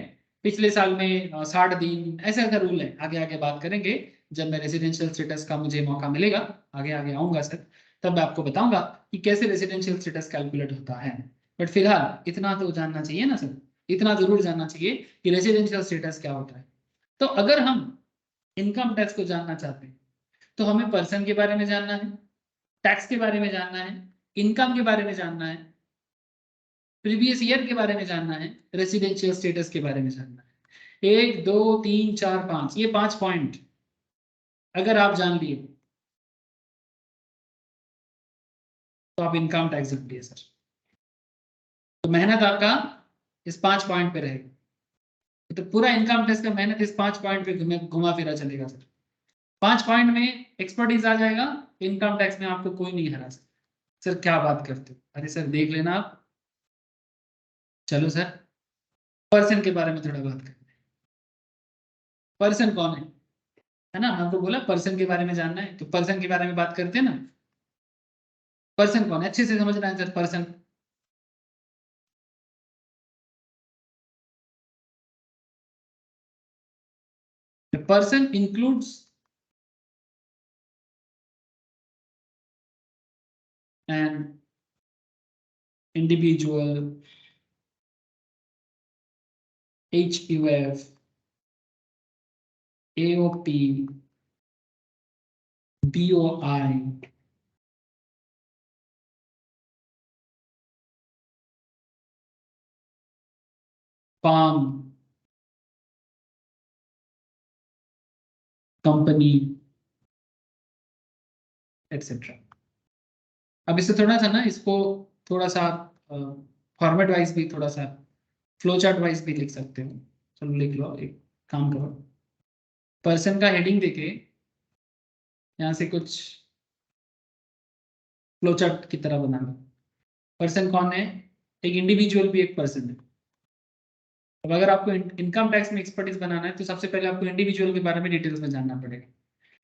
पिछले साल में 60 दिन, ऐसा ऐसा रूल है। आगे आगे बात करेंगे जब मैं रेसिडेंशियल स्टेटस का मुझे मौका मिलेगा, आगे आगे आऊंगा सर, तब मैं आपको बताऊंगा कि कैसे रेसिडेंशियल स्टेटस कैलकुलेट होता है। बट फिलहाल इतना तो जानना चाहिए ना सर, इतना जरूर जानना चाहिए कि रेसिडेंशियल स्टेटस क्या होता है। तो अगर हम इनकम टैक्स को जानना चाहते हैं तो हमें पर्सन के बारे में जानना है, टैक्स के बारे में जानना है, इनकम के बारे में जानना है, प्रीवियस ईयर के बारे में जानना है, रेसिडेंशियल स्टेटस के बारे में जानना है। 1 2 3 4 5, ये 5 पॉइंट अगर आप जान लिए तो आप इनकम टैक्स जान लिए सर। तो मेहनत आपका इस 5 पॉइंट पे रहेगी। तो पूरा इनकम टैक्स का मेहनत इस 5 पॉइंट पे घुमा फिरा चलेगा सर। 5 पॉइंट में एक्सपर्टीज आ जाएगा, इनकम टैक्स में आपको कोई नहीं हरा सकता। सर क्या बात करते हो? अरे सर देख लेना आप। चलो सर, पर्सन के बारे में थोड़ा बात करते हैं। पर्सन कौन है? है ना, मैं आपको बोला पर्सन के बारे में जानना है तो पर्सन के बारे में बात करते हैं ना। पर्सन कौन है, अच्छे से समझना है sir. Person person includes an individual, HUF, AOP, BOI, firm, company, etc. अब इससे थोड़ा सा ना, इसको थोड़ा सा फॉर्मेट वाइज भी, थोड़ा सा फ्लो चार्ट वाइज भी लिख सकते हो। चलो लिख लो, एक काम करो, पर्सन का हेडिंग देके यहाँ से कुछ फ्लो चार्ट की तरह बना लो। पर्सन कौन है, एक इंडिविजुअल भी एक पर्सन है। अब अगर आपको इनकम टैक्स में एक्सपर्टीज बनाना है तो सबसे पहले आपको इंडिविजुअल के बारे में डिटेल्स में जानना पड़ेगा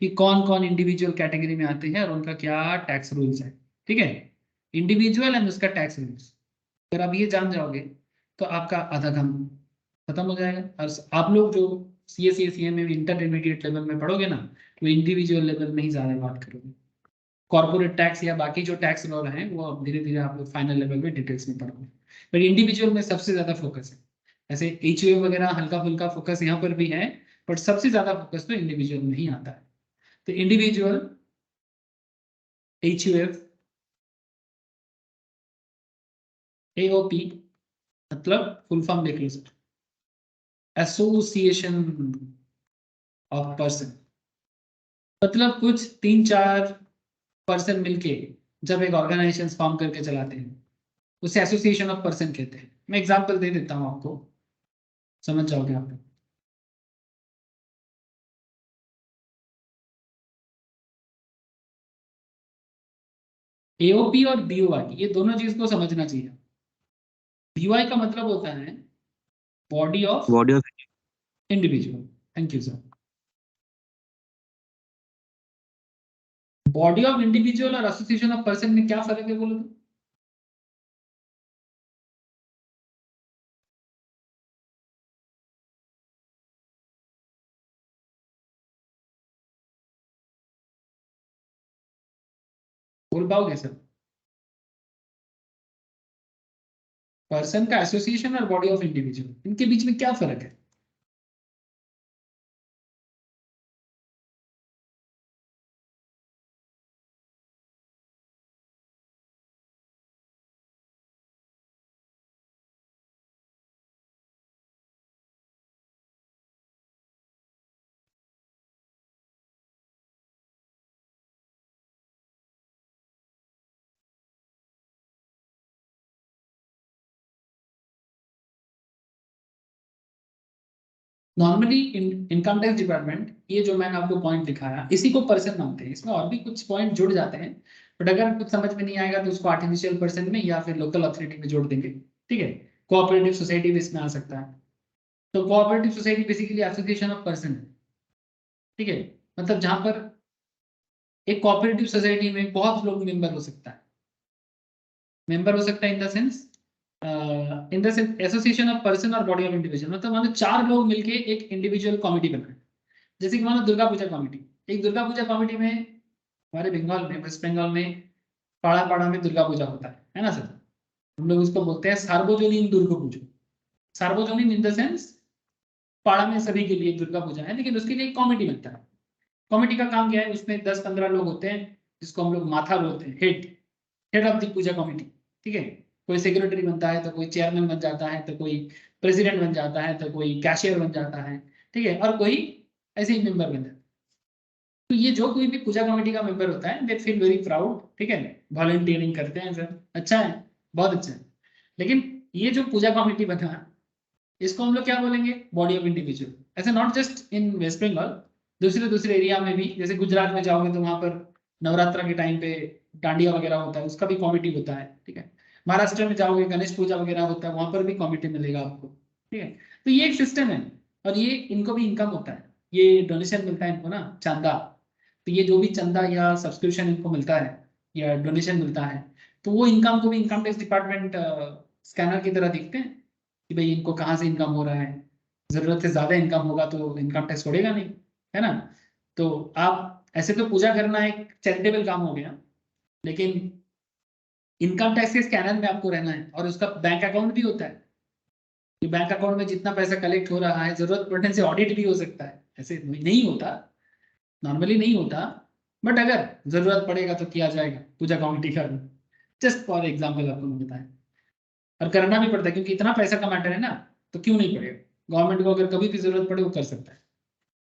कि कौन कौन इंडिविजुअल कैटेगरी में आते हैं और उनका क्या टैक्स रूल्स है। ठीक है, इंडिविजुअल एंड उसका टैक्स रूल्स, अगर आप ये जान जाओगे तो आपका आधा काम खत्म हो जाएगा। और आप लोग जो CA CA में इंटरमीडिएट लेवल में पढ़ोगे ना, तो इंडिविजुअल लेवल में ही ज्यादा बात करोगे। कॉर्पोरेट टैक्स या बाकी जो टैक्स लॉ हैं वो अब धीरे धीरे आप लोग फाइनल लेवल में डिटेल्स में पढ़ोगे, पर इंडिविजुअल में सबसे ज्यादा फोकस है। ऐसे HUF वगैरह हल्का फुल्का फोकस यहाँ पर भी है, बट सबसे ज्यादा फोकस तो इंडिविजुअल में ही आता है। तो इंडिविजुअल, HUF, AOP, मतलब फुल फॉर्म देख लो सर, एसोसिएशन ऑफ पर्सन, मतलब कुछ 3-4 पर्सन मिलके जब एक ऑर्गेनाइजेशन फॉर्म करके चलाते हैं उसे एसोसिएशन ऑफ पर्सन कहते हैं। मैं एग्जांपल दे देता हूं आपको, समझ जाओगे आप। AOP और BOI ये दोनों चीज को समझना चाहिए। BOI का मतलब होता है body of body of individual. Thank you sir. Body of individual और एसोसिएशन ऑफ पर्सन में क्या फर्क है बोलो तो? बोल पाओगे सर? पर्सन का एसोसिएशन और बॉडी ऑफ इंडिविजुअल, इनके बीच में क्या फर्क है? नॉर्मली इनकम टैक्स डिपार्टमेंट, ये जो मैंने आपको पॉइंट दिखाया इसी को पर्सन मानते हैं। इसमें और भी कुछ पॉइंट जुड़ जाते हैं, बट अगर कुछ समझ में नहीं आएगा तो उसको आर्टिफिशियल पर्सन में या फिर लोकल अथॉरिटी में जोड़ देंगे। ठीक है, कोऑपरेटिव सोसाइटी भी इसमें आ सकता है। तो cooperative society basically association of person है। ठीक है, मतलब जहां पर एक कोऑपरेटिव सोसाइटी में बहुत लोग मेंबर हो सकता है। मेंबर हो सकता है in the sense association of person और बॉडी ऑफ इंडिविजुअल, मतलब मानो 4 लोग मिलके एक इंडिविजुअल कमिटी बनाए। जैसे कि मानो दुर्गा पूजा कमिटी, एक दुर्गा पूजा कमिटी में हमारे बंगाल में, वेस्ट बंगाल में पाड़ा पाड़ा में दुर्गा पूजा होता है ना सर? हम लोग उसको बोलते हैं सार्वजनिक दुर्गा पूजा। सार्वजनिक इन द सेंस पाड़ा में सभी के लिए दुर्गा पूजा है, लेकिन उसके लिए एक कमिटी बनता है। कमिटी का काम क्या है, उसमें 10-15 लोग होते हैं जिसको हम लोग माथा बोलते हैं, head, head of the puja committee. ठीक है, कोई सेक्रेटरी बनता है तो कोई चेयरमैन बन जाता है, तो कोई प्रेसिडेंट बन जाता है, तो कोई कैशियर बन जाता है। ठीक है, और कोई ऐसे ही मेंबर बन जाता है। तो ये जो कोई भी पूजा कमेटी का मेंबर होता है दे फील वेरी प्राउड। ठीक है, वॉलंटियरिंग करते हैं सर, अच्छा है, बहुत अच्छा है। लेकिन ये जो पूजा कमेटी बना, इसको हम लोग क्या बोलेंगे, बॉडी ऑफ इंडिविजुअल। ऐसे not just in West Bengal, दूसरे दूसरे एरिया में भी, जैसे गुजरात में जाओगे तो वहां पर नवरात्रा के टाइम पे डांडिया वगैरह होता है, उसका भी कॉमिटी होता है। ठीक है, महाराष्ट्र में जाओगे गणेश पूजा वगैरह होता है, वहां पर भी कॉमिटी मिलेगा आपको। ठीक है, तो ये एक सिस्टम है और ये इनको भी इनकम होता है। ये डोनेशन मिलता है इनको ना, चंदा। तो ये जो भी चंदा या सब्सक्रिप्शन इनको मिलता है या डोनेशन मिलता है, तो वो इनकम को भी इनकम टैक्स डिपार्टमेंट स्कैनर की तरह देखते हैं कि भाई इनको कहाँ से इनकम हो रहा है। जरूरत से ज्यादा इनकम होगा तो इनकम टैक्स छोड़ेगा नहीं, है ना। तो आप ऐसे तो पूजा करना एक चैरिटेबल काम हो गया, लेकिन इनकम टैक्स के स्कैनर में आपको रहना है, और उसका बैंक अकाउंट भी होता है कि बैंक अकाउंट में जितना पैसा कलेक्ट हो रहा है, जरूरत पड़ने से ऑडिट भी हो सकता है। ऐसे नहीं होता, नॉर्मली नहीं होता, बट अगर जरूरत पड़ेगा तो किया जाएगा पूजा कमेटी का। जस्ट फॉर एग्जाम्पल आपको मैं बताएं, और करना भी पड़ता है क्योंकि इतना पैसा का मैटर है ना, तो क्यों नहीं पड़ेगा। गवर्नमेंट को अगर कभी भी जरूरत पड़े वो कर सकता है।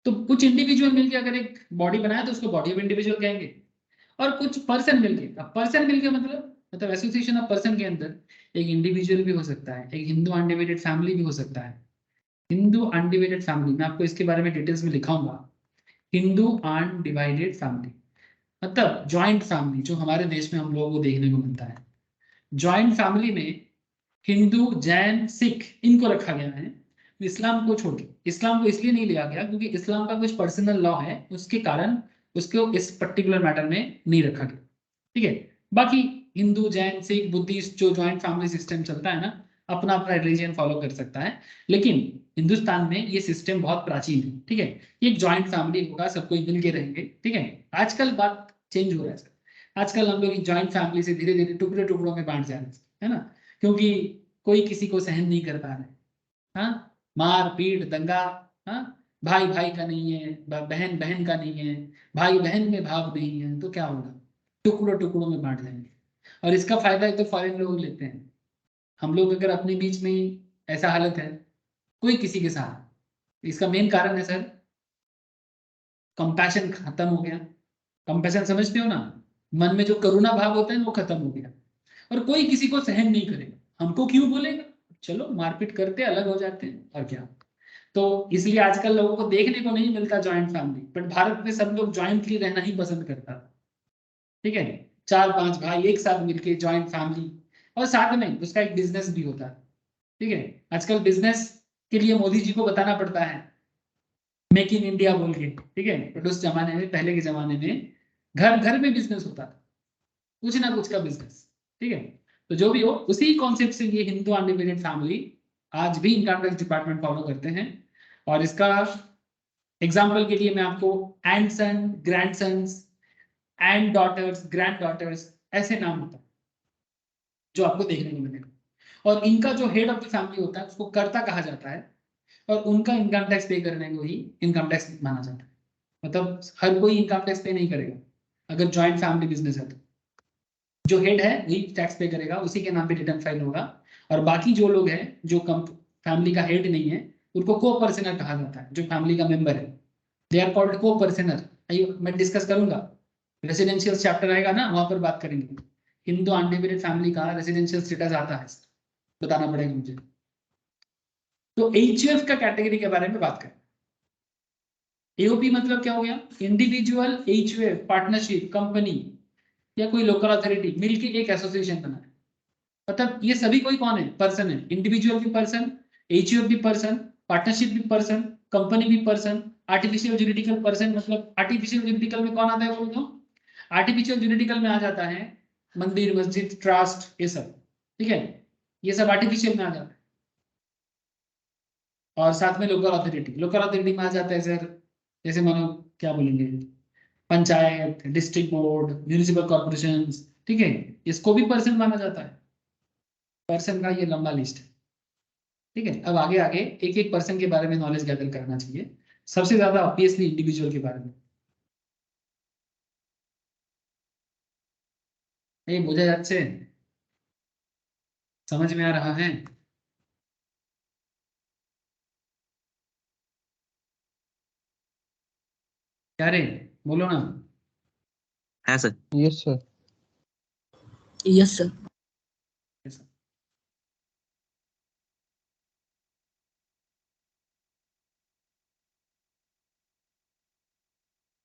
तो कुछ इंडिविजुअल मिलकर अगर एक बॉडी बनाए तो उसको बॉडी ऑफ इंडिविजुअल कहेंगे, और कुछ पर्सन मिलके, अब पर्सन मिलके मतलब एसोसिएशन ऑफ पर्सन के अंदर एक इंडिविजुअल भी हो सकता है, एक हिंदू अनडिवाइडेड फैमिली भी हो सकता है। हिंदू अनडिवाइडेड फैमिली, मैं आपको इसके बारे में डिटेल्स में लिखाऊंगा। हिंदू अनडिवाइडेड फैमिली मतलब जॉइंट फैमिली, जो हमारे देश में हम लोगों को देखने को मिलता है। जॉइंट फैमिली में हिंदू, जैन, सिख इनको रखा गया है, इस्लाम को छोड़ के। इस्लाम को इसलिए नहीं लिया गया क्योंकि इस्लाम का कुछ पर्सनल लॉ है, उसके कारण उसको इस पर्टिकुलर मैटर में नहीं रखा गया, ठीक है। बाकी हिंदू, जैन, सिख, बुद्धिस्ट जो ज्वाइंट फैमिली सिस्टम चलता है ना, अपना अपना रिलीजन फॉलो कर सकता है, लेकिन हिंदुस्तान में ये सिस्टम बहुत प्राचीन है, ठीक है। ये एक ज्वाइंट फैमिली होगा, सब कोई मिल के रहेंगे, ठीक है। आजकल बात चेंज हो रहा है सर, आजकल हम लोग ज्वाइंट फैमिली से धीरे धीरे टुकड़े टुकड़ों में बांट जा रहे हैं, है ना, क्योंकि कोई किसी को सहन नहीं कर पा रहे। हाँ, मार पीट दंगा, हाँ, भाई भाई का नहीं है, बहन बहन का नहीं है, भाई बहन में भाव नहीं है, तो क्या होगा, टुकड़ों टुकड़ों में बांट जाएंगे। और इसका फायदा तो फॉरेन लोग लेते हैं। हम लोग अगर अपने बीच में ही ऐसा हालत है, कोई किसी के साथ, इसका मेन कारण है सर, कंपैशन खत्म हो गया। कंपैशन समझते हो ना, मन में जो करुणा भाव होता है वो खत्म हो गया, और कोई किसी को सहन नहीं करेगा। हमको क्यों बोलेगा, चलो मारपीट करते अलग हो जाते हैं, और क्या। तो इसलिए आजकल लोगों को देखने को नहीं मिलता जॉइंट फैमिली, बट भारत में सब लोग जॉइंटली रहना ही पसंद करता था, ठीक है। 4-5 भाई एक साथ मिलके जॉइंट फैमिली, और साथ में उसका एक बिजनेस भी होता है, ठीक है। आजकल बिजनेस के लिए मोदी जी को बताना पड़ता है मेक इन इंडिया बोल के, ठीक है। बट उस जमाने में, पहले के जमाने में घर घर में बिजनेस होता था, कुछ ना कुछ का बिजनेस, ठीक है। तो जो भी हो, उसी कॉन्सेप्ट से ये हिंदू अनडिवाइडेड फैमिली आज भी इनकम टैक्स डिपार्टमेंट फॉलो करते हैं। और इसका एग्जाम्पल के लिए मैं आपको and son, grandsons, and daughters, granddaughters, ऐसे नाम होता है जो आपको देखने को मिलेगा। और इनका जो हेड ऑफ द फैमिली होता है उसको कर्ता कहा जाता है, और उनका इनकम टैक्स पे करने को ही इनकम टैक्स माना जाता है। मतलब हर कोई इनकम टैक्स पे नहीं करेगा, अगर जॉइंट फैमिली बिजनेस है तो जो हेड है वही टैक्स पे करेगा, उसी के नाम पे रिटर्न फाइल होगा। और बाकी जो लोग हैं जो फैमिली का हेड नहीं है, उनको को पर्सनर कहा जाता है, जो फैमिली का मेंबर है, दे आर कॉल्ड को पर्सनर। मैं डिस्कस करूंगा, रेसिडेंशियल चैप्टर आएगा ना, वहां पर बात करेंगे। हिंदू अनडिवाइडेड फैमिली का रेसिडेंशियल स्टेटस आता है, बताना पड़ेगा मुझे। तो एचयूएफ का कैटेगरी के बारे में बात करें। एओपी मतलब क्या हो गया, इंडिविजुअल एचयूएफ पार्टनरशिप कंपनी या कोई लोकल अथॉरिटी मिलके एक एसोसिएशन बना है। मतलब ये सभी कोई कौन है, पर्सन है। इंडिविजुअल भी पर्सन, एचयूएफ भी पर्सन, पार्टनरशिप भी पर्सन, कंपनी भी पर्सन, आर्टिफिशियल जुरिडिकल पर्सन। मतलब आर्टिफिशियल जुरिडिकल में कौन आता है बोल दो, आर्टिफिशियल जुरिडिकल में आ जाता है मंदिर, मस्जिद, ट्रस्ट, ये सब, ठीक है। ये सब आर्टिफिशियल में आ जाता है। और साथ में लोकल अथॉरिटी, लोकल अथॉरिटी में आ जाता है सर, जैसे मानो क्या बोलेंगे, panchayat, district board, municipal corporation, ठीक है। इसको भी पर्सन माना जाता है। पर्सन का ये लंबा लिस्ट है, ठीक है। अब आगे आगे एक एक पर्सन के बारे में नॉलेज गैदर करना चाहिए, सबसे ज्यादा ऑब्वियसली इंडिविजुअल के बारे में। ये मुझे अच्छे समझ में आ रहा है, क्या रे, बोलो ना। है sir. Yes sir. Yes sir.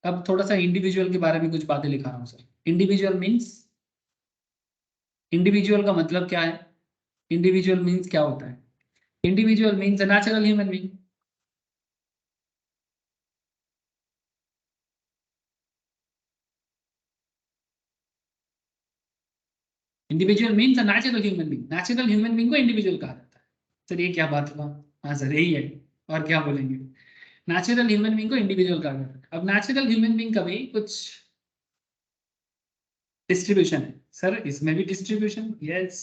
अब थोड़ा सा इंडिविजुअल के बारे में कुछ बातें लिखा रहा हूँ सर। इंडिविजुअल मीन्स, इंडिविजुअल का मतलब क्या है, इंडिविजुअल मीन्स क्या होता है। Individual means a natural human being, individual means natural human being, natural human being को इंडिविजुअल कहा जाता है। सर ये क्या बात हुआ? हाँ सर यही है, और क्या बोलेंगे? नेचुरल ह्यूमन बीइंग को इंडिविजुअल कहा जाता है। अब नेचुरल ह्यूमन बीइंग का भी कुछ डिस्ट्रीब्यूशन है। सर इसमें भी डिस्ट्रीब्यूशन, यस।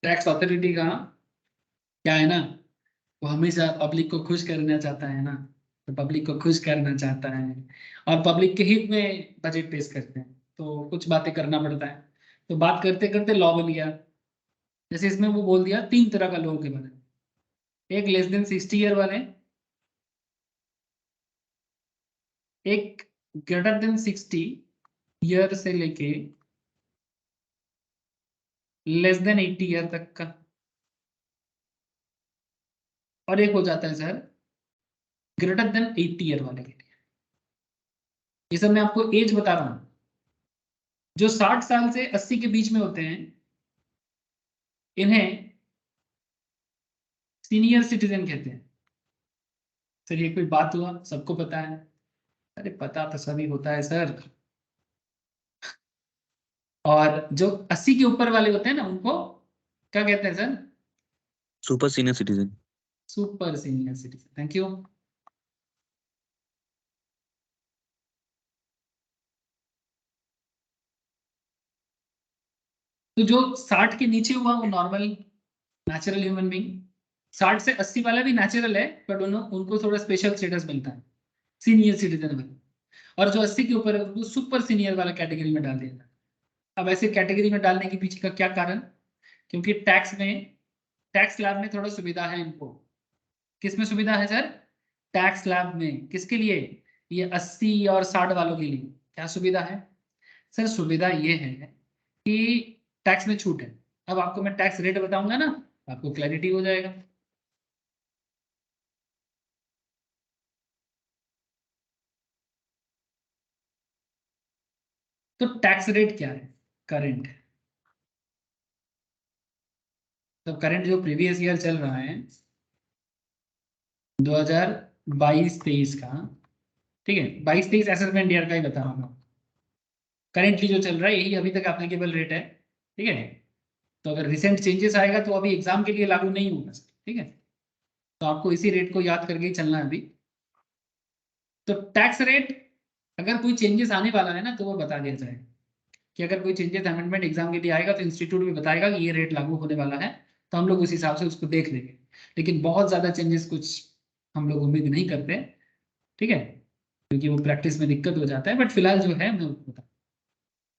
टैक्स अथॉरिटी का क्या है ना, वो हमेशा पब्लिक को खुश करना चाहता है ना, तो पब्लिक को खुश करना चाहता है और पब्लिक के हित में बजट पेश करते हैं, तो कुछ बातें करना पड़ता है। तो बात करते करते लॉ बन गया। जैसे इसमें वो बोल दिया 3 तरह का लॉ के बारे में। एक लेस देन 60 ईयर वाले, एक ग्रेटर देन 60 ईयर से लेके लेस देन 80 ईयर तक का, और एक हो जाता है सर ग्रेटर देन 80 ईयर वाले के लिए। ये सब मैं आपको एज बता रहा हूं। जो 60 साल से 80 के बीच में होते हैं इन्हें सीनियर सिटीजन कहते हैं। सर ये कोई बात हुआ? सबको पता है? अरे पता तो सभी होता है सर। और जो 80 के ऊपर वाले होते हैं ना उनको क्या कहते हैं sir? Super senior citizen. Super senior citizen. Thank you. तो जो 60 के नीचे हुआ वो नॉर्मल नेचुरल ह्यूमन बीइंग। 60 से 80 वाला भी नेचुरल है, बट उनको थोड़ा स्पेशल स्टेटस मिलता है, सीनियर सिटीजन में। और जो 80 के ऊपर है उनको सुपर सीनियर वाला कैटेगरी में डाल दिया जाता है। अब ऐसे कैटेगरी में डालने के पीछे का क्या कारण? क्योंकि टैक्स स्लैब में थोड़ा सुविधा है इनको। किस में सुविधा है सर? टैक्स स्लैब में। किसके लिए? ये 80 और 60 वालों के लिए। क्या सुविधा है सर? सुविधा ये है कि टैक्स में छूट है। अब आपको मैं टैक्स रेट बताऊंगा ना, आपको क्लैरिटी हो जाएगा। तो टैक्स रेट क्या है? करंट। तो करंट जो प्रीवियस ईयर चल रहा है 2022-23 का, ठीक है, 22-23 असेसमेंट ईयर का ही बता रहा हूँ। करेंटली जो चल रहा है यही अभी तक एप्लीकेबल रेट है, ठीक है। तो अगर रिसेंट चेंजेस आएगा तो अभी एग्जाम के लिए लागू नहीं होगा, ठीक है। तो आपको इसी रेट को याद करके ही चलना है अभी। तो टैक्स रेट अगर कोई चेंजेस आने वाला है ना तो वो बता दिया जाएगा कि अगर कोई चेंजेस अमेंडमेंट एग्जाम के लिए आएगा तो इंस्टीट्यूट भी बताएगा कि ये रेट लागू होने वाला है, तो हम लोग उस हिसाब से उसको देख लेंगे। लेकिन बहुत ज्यादा चेंजेस कुछ हम लोग उम्मीद नहीं करते, ठीक है, क्योंकि वो प्रैक्टिस में दिक्कत हो जाता है। बट फिलहाल जो है मैं आपको बता,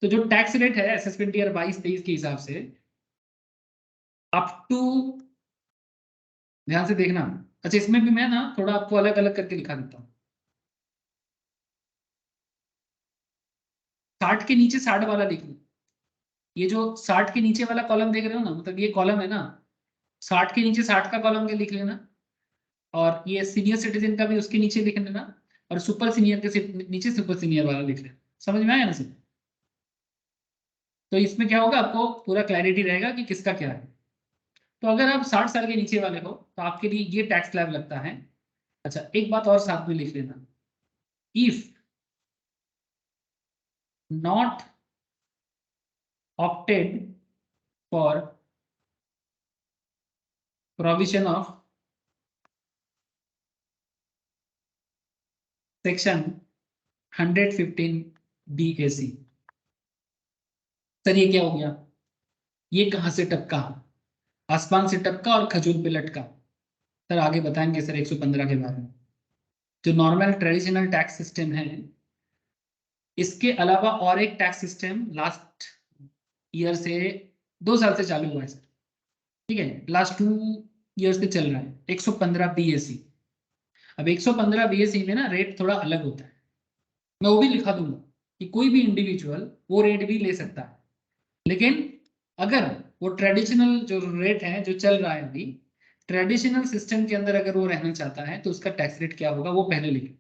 तो जो टैक्स रेट है असेसमेंट ईयर 22-23 के हिसाब से अप टू, ध्यान से देखना। अच्छा इसमें भी मैं ना थोड़ा आपको अलग अलग करके लिखा देता हूँ। 60 के नीचे 60 वाला लिख लो। ये जो 60 के नीचे वाला कॉलम देख रहे हो ना, मतलब ये कॉलम है ना, 60 के नीचे 60 का कॉलम के लिख लेना, और ये सीनियर सिटीजन का भी उसके नीचे लिख लेना, और सुपर सीनियर के नीचे सुपर सीनियर वाला लिख लेना। समझ में आया ना सर? तो इसमें क्या होगा, आपको पूरा क्लैरिटी रहेगा कि किसका क्या है। तो अगर आप 60 साल के नीचे वाले हो तो आपके लिए ये टैक्स स्लैब लगता है। अच्छा एक बात और साथ में लिख लेना, if not opted for provision of section 115 BAC। Sir ये क्या हो गया? ये कहां से टपका? आसमान से टपका और खजूर पे लटका। सर आगे बताएंगे सर 115 के बारे में। जो नॉर्मल ट्रेडिशनल टैक्स सिस्टम है, इसके अलावा और एक टैक्स सिस्टम लास्ट ईयर से 2 साल से चालू हुआ है सर, ठीक है, लास्ट 2 ईयर से चल रहा है 115 BAC। अब 115 BAC में ना रेट थोड़ा अलग होता है, मैं वो भी लिखा दूंगा कि कोई भी इंडिविजुअल वो रेट भी ले सकता है। लेकिन अगर वो ट्रेडिशनल जो रेट है जो चल रहा है अभी, ट्रेडिशनल सिस्टम के अंदर अगर वो रहना चाहता है तो उसका टैक्स रेट क्या होगा वो पहले लिखे।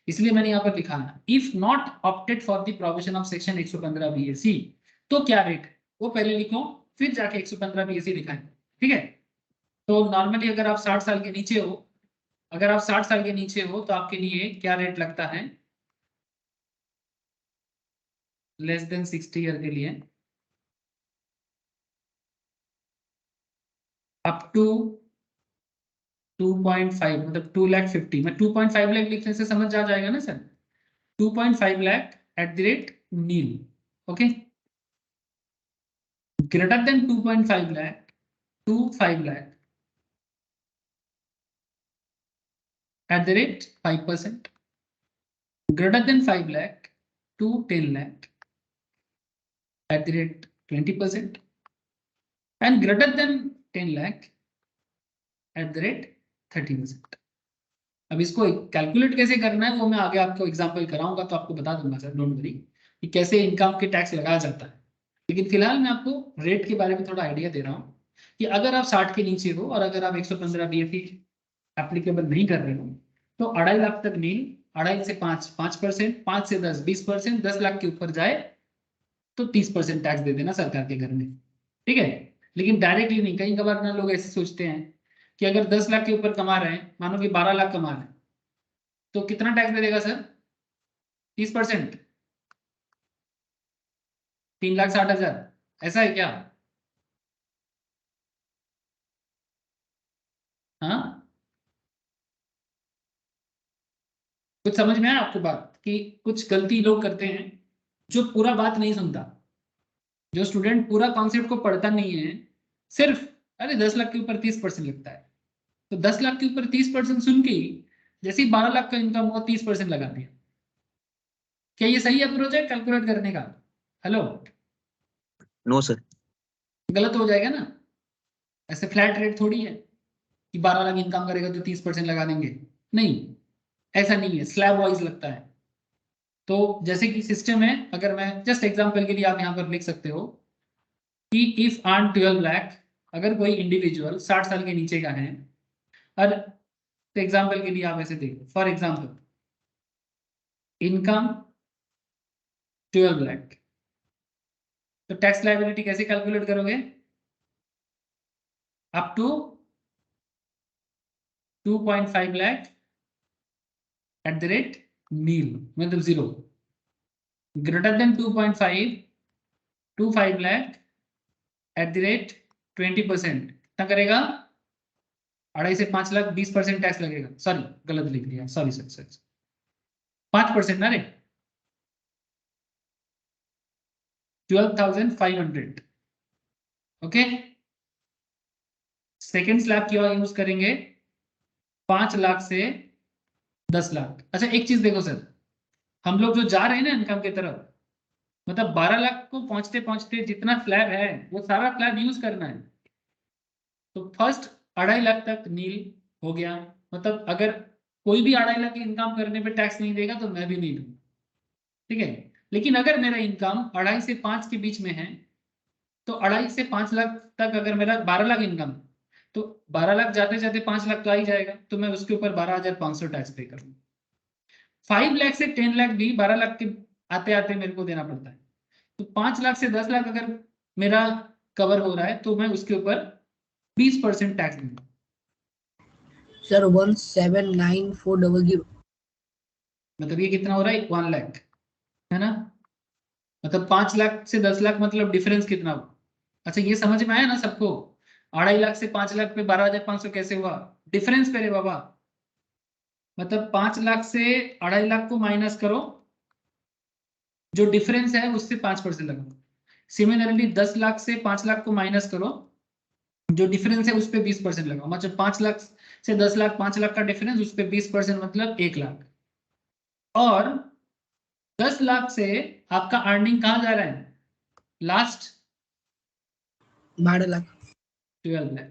इसलिए मैंने यहाँ पर लिखा है if not opted for the provision of section 115 BAC, तो क्या रेट है वो पहले लिखो, फिर जाके 115 BAC लिखाएं, ठीक है। तो नॉर्मली अगर आप 60 साल के नीचे हो, अगर आप 60 साल के नीचे हो तो आपके लिए क्या रेट लगता है लेस देन 60 ईयर के लिए? अप टू 2.5 मतलब 2,50,000 मैं 2.5 लाख लिखने से समझ आ जाएगा ना sir. 2.5 lakh at the rate nil. Okay, greater than 2.5 lakh to 5 lakh at the rate 5%, greater than 5 lakh to 10 lakh at the rate 20%, and greater than 10 lakh at the rate 30%. अब इसको कैलकुलेट कैसे करना है वो मैं आगे आपको एग्जांपल कराऊंगा तो आपको बता दूंगा सर, डोंट वरी, कि कैसे इनकम के टैक्स लगाया जाता है। लेकिन फिलहाल मैं आपको रेट के बारे में थोड़ा आइडिया दे रहा हूँ कि अगर आप 60 के नीचे हो और अगर आप 115 BAT एप्लीकेबल नहीं कर रहे हो तो 2.5 लाख तक नील, 2.5 से 5% 5 से 10 20%, 10 लाख के ऊपर जाए तो 30% टैक्स दे देना सरकार के घर में, ठीक है। लेकिन डायरेक्टली नहीं, कई कबार ना लोग ऐसे सोचते हैं कि अगर 10 लाख के ऊपर कमा रहे हैं, मानो कि 12 लाख कमा रहे हैं, तो कितना टैक्स दे देगा सर? 30%, 3,60,000, ऐसा है क्या? हाँ, कुछ समझ में आया आपको बात कि कुछ गलती लोग करते हैं, जो पूरा बात नहीं सुनता, जो स्टूडेंट पूरा कॉन्सेप्ट को पढ़ता नहीं है, सिर्फ अरे 10 लाख के ऊपर 30% लगता है, तो 10 लाख के ऊपर 30% सुन के ही जैसे ही 12 लाख का इनकम हुआ 30% लगा दिया। क्या ये सही अप्रोच है कैलकुलेट करने का? Hello, no sir. गलत हो जाएगा ना। ऐसे फ्लैट रेट थोड़ी है कि 12 लाख इनकम करेगा तो 30% लगा देंगे, नहीं, ऐसा नहीं है, स्लैब वाइज लगता है। तो जैसे कि सिस्टम है, अगर मैं जस्ट एग्जांपल के लिए आप यहाँ पर लिख सकते हो कि इफ अर्न 12 लाख, अगर कोई इंडिविजुअल 60 साल के नीचे का है, और तो एग्जांपल के लिए आप ऐसे देखो, फॉर एग्जांपल इनकम 12 लाख, तो टैक्स लायबिलिटी कैसे कैलकुलेट करोगे? Up to 2.5 lakh at the rate nil मतलब zero, greater than 2.5 to 5 lakh at the rate 20%, कितना करेगा? 2.5 से 5 लाख 20% टैक्स लगेगा, सॉरी गलत लिख दिया, सॉरी सर सर 5% ना रे, 12,500। ओके, सेकेंड स्लैब क्या यूज करेंगे? 5 लाख से 10 लाख। अच्छा एक चीज देखो सर, हम लोग जो जा रहे हैं ना इनकम की तरफ, मतलब 12 लाख को पहुंचते पहुंचते जितना स्लैब है वो सारा स्लैब यूज करना है। तो फर्स्ट 2.5 लाख तक नील हो गया, मतलब अगर कोई भी 2.5 लाख की इनकम करने पे टैक्स नहीं देगा तो मैं भी नहीं दूंगा, ठीक है। लेकिन अगर मेरा इनकम 2.5 से 5 के बीच में है, तो 2.5 से 5 लाख तक अगर मेरा 12 लाख इनकम, तो 12 लाख जाते जाते 5 लाख तो आ ही जाएगा, तो मैं उसके ऊपर 12,500 टैक्स पे करूंगा। 5 लाख से 10 लाख भी 12 लाख के आते आते मेरे को देना पड़ता है, तो 5 लाख से 10 लाख अगर मेरा कवर हो रहा है तो मैं उसके ऊपर 20% टैक्स दूंगा। सर 179,400। मतलब ये कितना हो रहा है? 1 लाख, है ना। मतलब 5 लाख से 10 लाख मतलब डिफरेंस कितना हुआ? अच्छा ये समझ में आया ना सबको? 2.5 लाख से 5 लाख पे 12,500 कैसे हुआ? डिफरेंस पे रे बाबा। मतलब 5 लाख से 2.5 लाख को माइनस करो, जो डिफरेंस है उससे 5% लगाओ। सिमिलरली 10 लाख से 5 लाख को माइनस करो, जो डिफरेंस है उस पर 20% लगाओ। मतलब 5 लाख से 10 लाख, 5 लाख का डिफरेंस, उस पर 20% मतलब 1 लाख। और 10 लाख से आपका अर्निंग कहाँ जा रहा है? लास्ट 12 लाख। 12 लाख।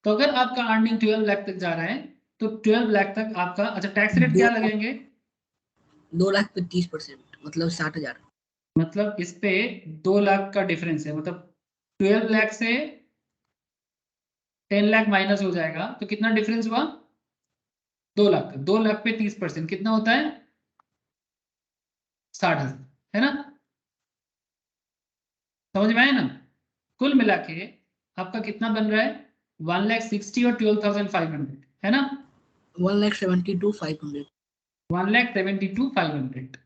तो अगर आपका अर्निंग 12 लाख तक जा रहा है तो 12 लाख तक आपका, अच्छा टैक्स रेट क्या लगेंगे? 2 लाख पे 30%, मतलब 60,000। मतलब इस पे 2 लाख का डिफरेंस है, मतलब 12 लाख से 10 लाख माइनस हो जाएगा तो कितना डिफरेंस हुआ? 2 लाख। 2 लाख पे 30% कितना होता है? 60,000, है ना। समझ में आया ना? कुल मिला के आपका कितना बन रहा है? 1,60,000 और 12,500, है ना। 1,72,500। 1,72,500।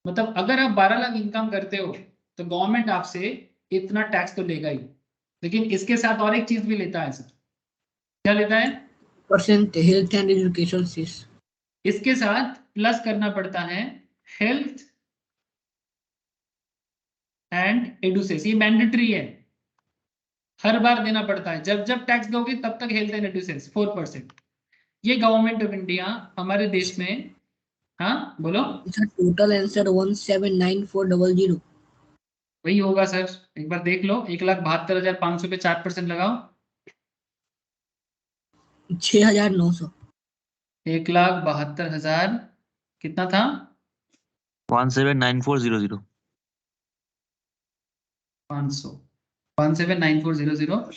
मतलब अगर आप 12 लाख इनकम करते हो तो गवर्नमेंट आपसे इतना टैक्स तो लेगा ही, लेकिन इसके साथ और एक चीज भी लेता है सर। क्या लेता है? % health and education cess. इसके साथ प्लस करना पड़ता है हेल्थ एंड एडुसेस। ये मैंडेटरी है, हर बार देना पड़ता है। जब जब टैक्स दोगे तब तक हेल्थ एंड एडुसेस 4%। ये गवर्नमेंट ऑफ इंडिया हमारे देश में, हाँ बोलो। Sir, total answer 179400. वही होगा सर, एक बार देख लो। 1,72,500 पे 4% लगाओ। 6900. 1,72,000 कितना था? 179400. 500। 179400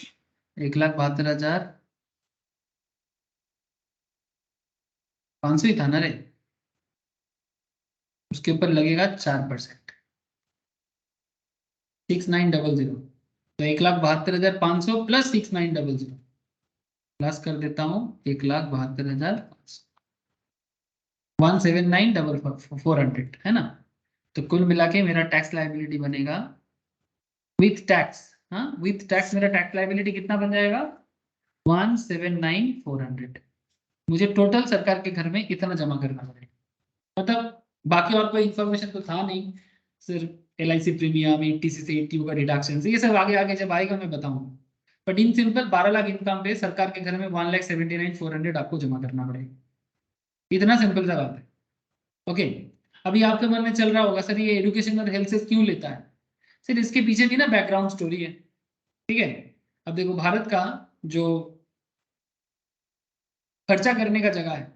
1,72,500 ही था ना रे। उसके ऊपर लगेगा 4%, 6900। तो 1,72,500 प्लस 6900 प्लस कर देता हूँ 1,72,500, 179,400 है ना। तो कुल मिला के मेरा टैक्स लाइबिलिटी बनेगा विथ टैक्स। हाँ विथ टैक्स मेरा टैक्स लाइबिलिटी कितना बन जाएगा? 179,400। मुझे टोटल सरकार के घर में इतना जमा करना पड़ेगा। मतलब बाकी और कोई इंफॉर्मेशन तो था नहीं, सिर्फ LIC प्रीमियम, 80 से 80 का रिडक्शन, ये सब आगे आगे जब आएगा मैं बताऊंगा। But in simple 12 lakh income पे सरकार के घर में 1,79,400 आपको जमा करना पड़ेगा। इतना सिंपल सा बात है। ओके, अभी आपके मन में चल रहा होगा सर ये एजुकेशन और हेल्थ से क्यों लेता है? सर इसके पीछे भी ना बैकग्राउंड स्टोरी है, ठीक है। अब देखो भारत का जो खर्चा करने का जगह है,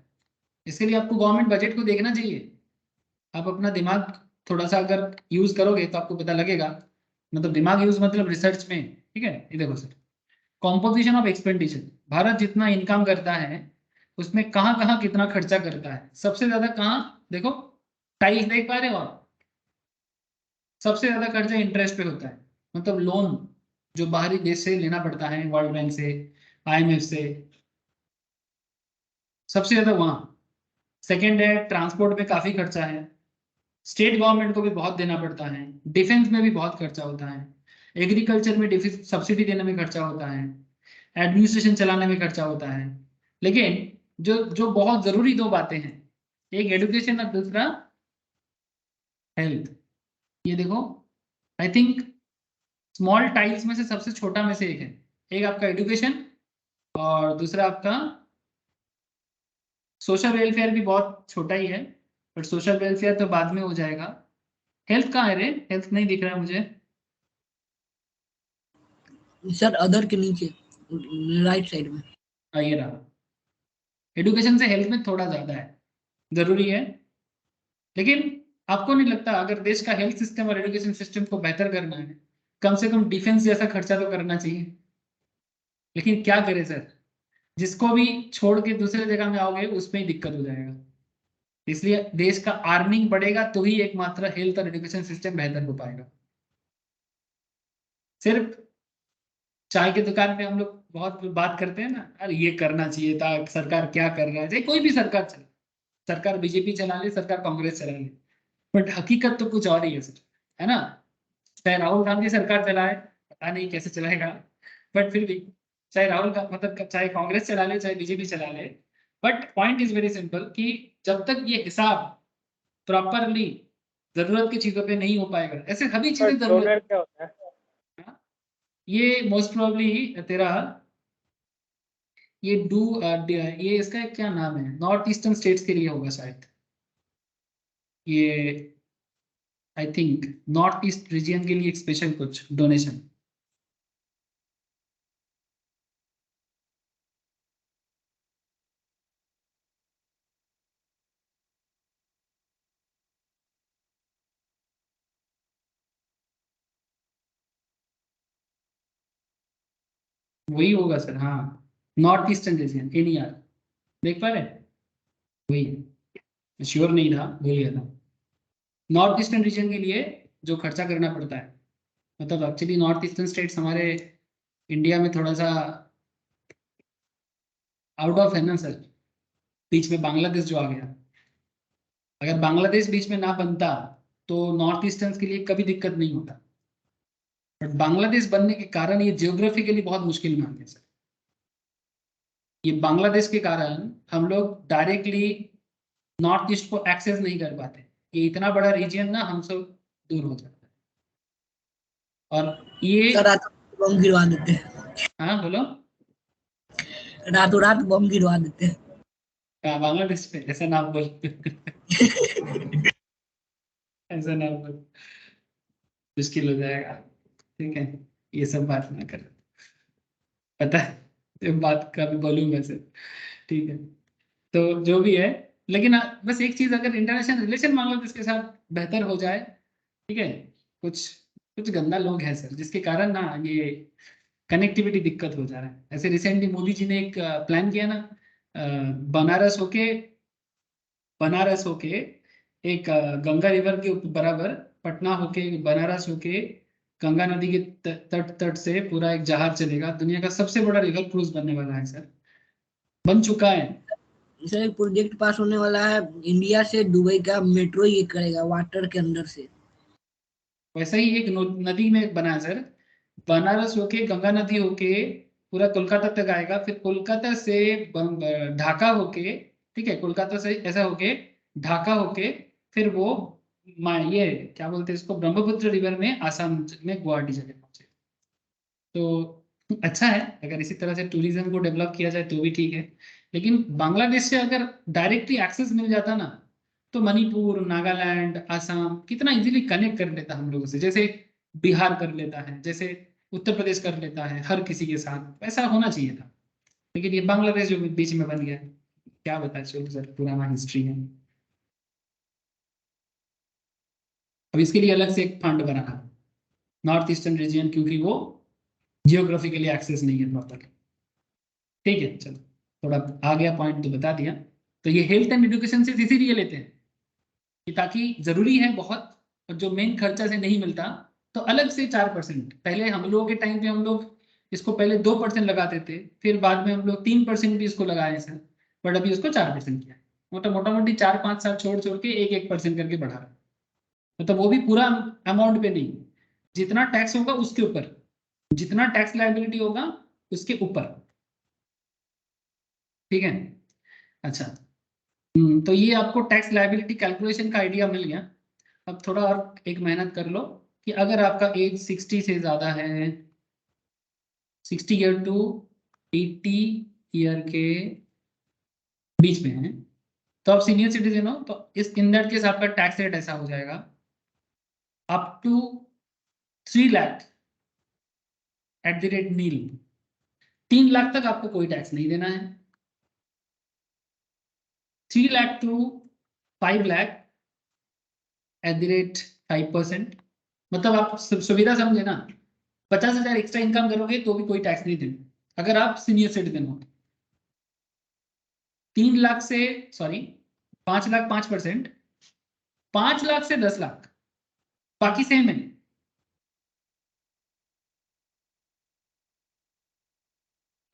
इसके लिए आपको गवर्नमेंट बजट को देखना चाहिए। आप अपना दिमाग थोड़ा सा अगर यूज करोगे तो आपको पता लगेगा, मतलब दिमाग यूज मतलब रिसर्च में, ठीक है। ये देखो sir, composition of expenditure, Bharat जितना इनकम करता है उसमें कहाँ कहाँ कितना खर्चा करता है। सबसे ज्यादा कहाँ देखो, टाइल्स देख पा रहे हो आप? सबसे ज्यादा खर्चा इंटरेस्ट पे होता है, मतलब लोन जो बाहरी देश से लेना पड़ता है, वर्ल्ड बैंक से, IMF से, सबसे ज्यादा वहां। सेकेंड है ट्रांसपोर्ट में काफी खर्चा है, स्टेट गवर्नमेंट को भी बहुत देना पड़ता है, डिफेंस में भी बहुत खर्चा होता है, एग्रीकल्चर में डिफेंस सब्सिडी देने में खर्चा होता है, एडमिनिस्ट्रेशन चलाने में खर्चा होता है। लेकिन जो जो बहुत जरूरी दो बातें हैं, एक एजुकेशन और दूसरा हेल्थ। ये देखो, आई थिंक स्मॉल टाइल्स में से सबसे छोटा में से एक है। एक आपका एजुकेशन और दूसरा आपका सोशल वेलफेयर भी बहुत छोटा ही है, बट सोशल वेलफेयर तो बाद में हो जाएगा। हेल्थ कहाँ है रे? हेल्थ नहीं दिख रहा है मुझे। Sir, other के नीचे राइट साइड में. ये रहा। एडुकेशन से हेल्थ में थोड़ा ज्यादा है, जरूरी है। लेकिन आपको नहीं लगता अगर देश का हेल्थ सिस्टम और एजुकेशन सिस्टम को बेहतर करना है, कम से कम डिफेंस जैसा खर्चा तो करना चाहिए? लेकिन क्या करें सर, जिसको भी छोड़ के दूसरे जगह में आओगे उसमें ही दिक्कत हो जाएगा। इसलिए देश का अर्निंग बढ़ेगा तो ही एकमात्र हेल्थ और एजुकेशन सिस्टम बेहतर हो पाएगा। सिर्फ चाय की दुकान में हम लोग बहुत बात करते हैं ना, अरे ये करना चाहिए था, सरकार क्या कर रहा है, चाहे कोई भी सरकार चले, सरकार BJP चला ले, सरकार कांग्रेस चला ले, बट हकीकत तो कुछ और ही है सर, है ना। चाहे राहुल गांधी सरकार चलाए, पता नहीं कैसे चलाएगा, बट फिर भी चाहे राहुल का मतलब चाहे कांग्रेस चला ले चाहे BJP चला ले, but point is very simple कि जब तक ये हिसाब प्रॉपरली जरूरत की चीजों पे नहीं हो पाएगा, ऐसे सभी चीजें जरूरत। क्या होता है? ये मोस्ट प्रोबेबली तेरा ये ये इसका क्या नाम है, नॉर्थ ईस्टर्न स्टेट्स के लिए होगा शायद। ये I think north east region के लिए एक स्पेशल कुछ डोनेशन। वही होगा सर, हाँ नॉर्थ ईस्टर्न रीजन, NER। देख पा रहे हैं? वही, श्योर नहीं था, भूल गया था। नॉर्थ ईस्टर्न रीजन के लिए जो खर्चा करना पड़ता है, मतलब एक्चुअली नॉर्थ ईस्टर्न स्टेट्स हमारे इंडिया में थोड़ा सा आउट ऑफ है ना सर, बीच में बांग्लादेश जो आ गया। अगर बांग्लादेश बीच में ना बनता तो नॉर्थ ईस्टर्न के लिए कभी दिक्कत नहीं होता। बट बांग्लादेश बनने के कारण ये जियोग्राफिकली बहुत मुश्किल में आ गया सर। ये बांग्लादेश के कारण हम लोग डायरेक्टली नॉर्थ ईस्ट को एक्सेस नहीं कर पाते। ये इतना बड़ा रीजन ना हमसे दूर हो जाता है। और ये सर रातों रात बम गिरवा देते हैं, हाँ बोलो। रातों रात बम गिरवा देते हैं। बांग्लादेश पे ऐसा ना बोल ऐसा ना बोल, मुश्किल हो जाएगा। ठीक है, ये सब बात ना कर, पता है ये बात कभी बोलूंगा सर। ठीक है, तो जो भी है, लेकिन बस एक चीज, अगर इंटरनेशनल रिलेशन बांग्लादेश के साथ बेहतर हो जाए, ठीक है। कुछ कुछ गंदा लोग हैं सर, जिसके कारण ना ये कनेक्टिविटी दिक्कत हो जा रहा है। ऐसे रिसेंटली मोदी जी ने एक प्लान किया ना, बनारस होके एक गंगा रिवर के बराबर, पटना होके सर होके गंगा नदी के तट से पूरा एक जहाज चलेगा। दुनिया का सबसे बड़ा रिवर क्रूज बनने वाला है सर, बन चुका है। सर एक प्रोजेक्ट पास होने वाला है, इंडिया से दुबई का मेट्रो ये करेगा वाटर के अंदर से। वैसा ही एक नदी में बना है सर, बनारस होके गंगा नदी होके पूरा कोलकाता तक आएगा, फिर कोलकाता से ढाका होके, ठीक है, कोलकाता से ऐसा होके ढाका होके फिर वो ये क्या बोलते हैं इसको, ब्रह्मपुत्र रिवर में आसाम में गुवाहाटी जाके पहुंचे। तो अच्छा है, अगर इसी तरह से टूरिज्म को डेवलप किया जाए तो भी ठीक है। लेकिन बांग्लादेश से अगर डायरेक्टली एक्सेस मिल जाता ना, तो मणिपुर, नागालैंड, आसाम कितना इजीली कनेक्ट कर लेता हम लोगों से, जैसे बिहार कर लेता है, जैसे उत्तर प्रदेश कर लेता है हर किसी के साथ, वैसा होना चाहिए था। लेकिन ये बांग्लादेश जो बीच में बन गया, क्या बताए, चलो सर पुराना हिस्ट्री है। अब इसके लिए अलग से एक फंड बनाना, नॉर्थ ईस्टर्न रीजन, क्योंकि वो जियोग्राफिकली एक्सेस नहीं है प्रॉपर। ठीक है, चलो थोड़ा आ गया पॉइंट तो बता दिया। तो ये हेल्थ एंड एजुकेशन से इसीलिए लेते हैं कि ताकि जरूरी है बहुत, और जो मेन खर्चा से नहीं मिलता तो अलग से 4%। पहले हम लोगों के टाइम पे हम लोग इसको पहले 2% लगाते थे, फिर बाद में हम लोग 3% भी इसको लगाए सर, बट अभी उसको 4% किया। मोटा मोटी 4-5 साल छोड़ छोड़ के 1-1% करके बढ़ा रहा है। मतलब वो भी पूरा अमाउंट पे नहीं, जितना टैक्स होगा उसके ऊपर, जितना टैक्स लायबिलिटी होगा उसके ऊपर। ठीक है, अच्छा। तो ये आपको टैक्स लायबिलिटी कैलकुलेशन का आइडिया मिल गया। अब थोड़ा और एक मेहनत कर लो कि अगर आपका एज 60 से ज्यादा है, 60 ईयर टू 80 ईयर के बीच में है, तो आप सीनियर सिटीजन हो, तो इस इन दैट केस आपका टैक्स रेट ऐसा हो जाएगा, up to 3 lakh at the rate nil. 3 lakh तक आपको कोई टैक्स नहीं देना है। 3 lakh to 5 lakh at the rate 5%। मतलब आप सुविधा समझे ना, 50,000 एक्स्ट्रा इनकम करोगे तो भी कोई टैक्स नहीं देना अगर आप सीनियर सिटीजन हो। 3 लाख से, सॉरी 5 लाख 5%, 5 लाख से 10 लाख बाकी सेम है,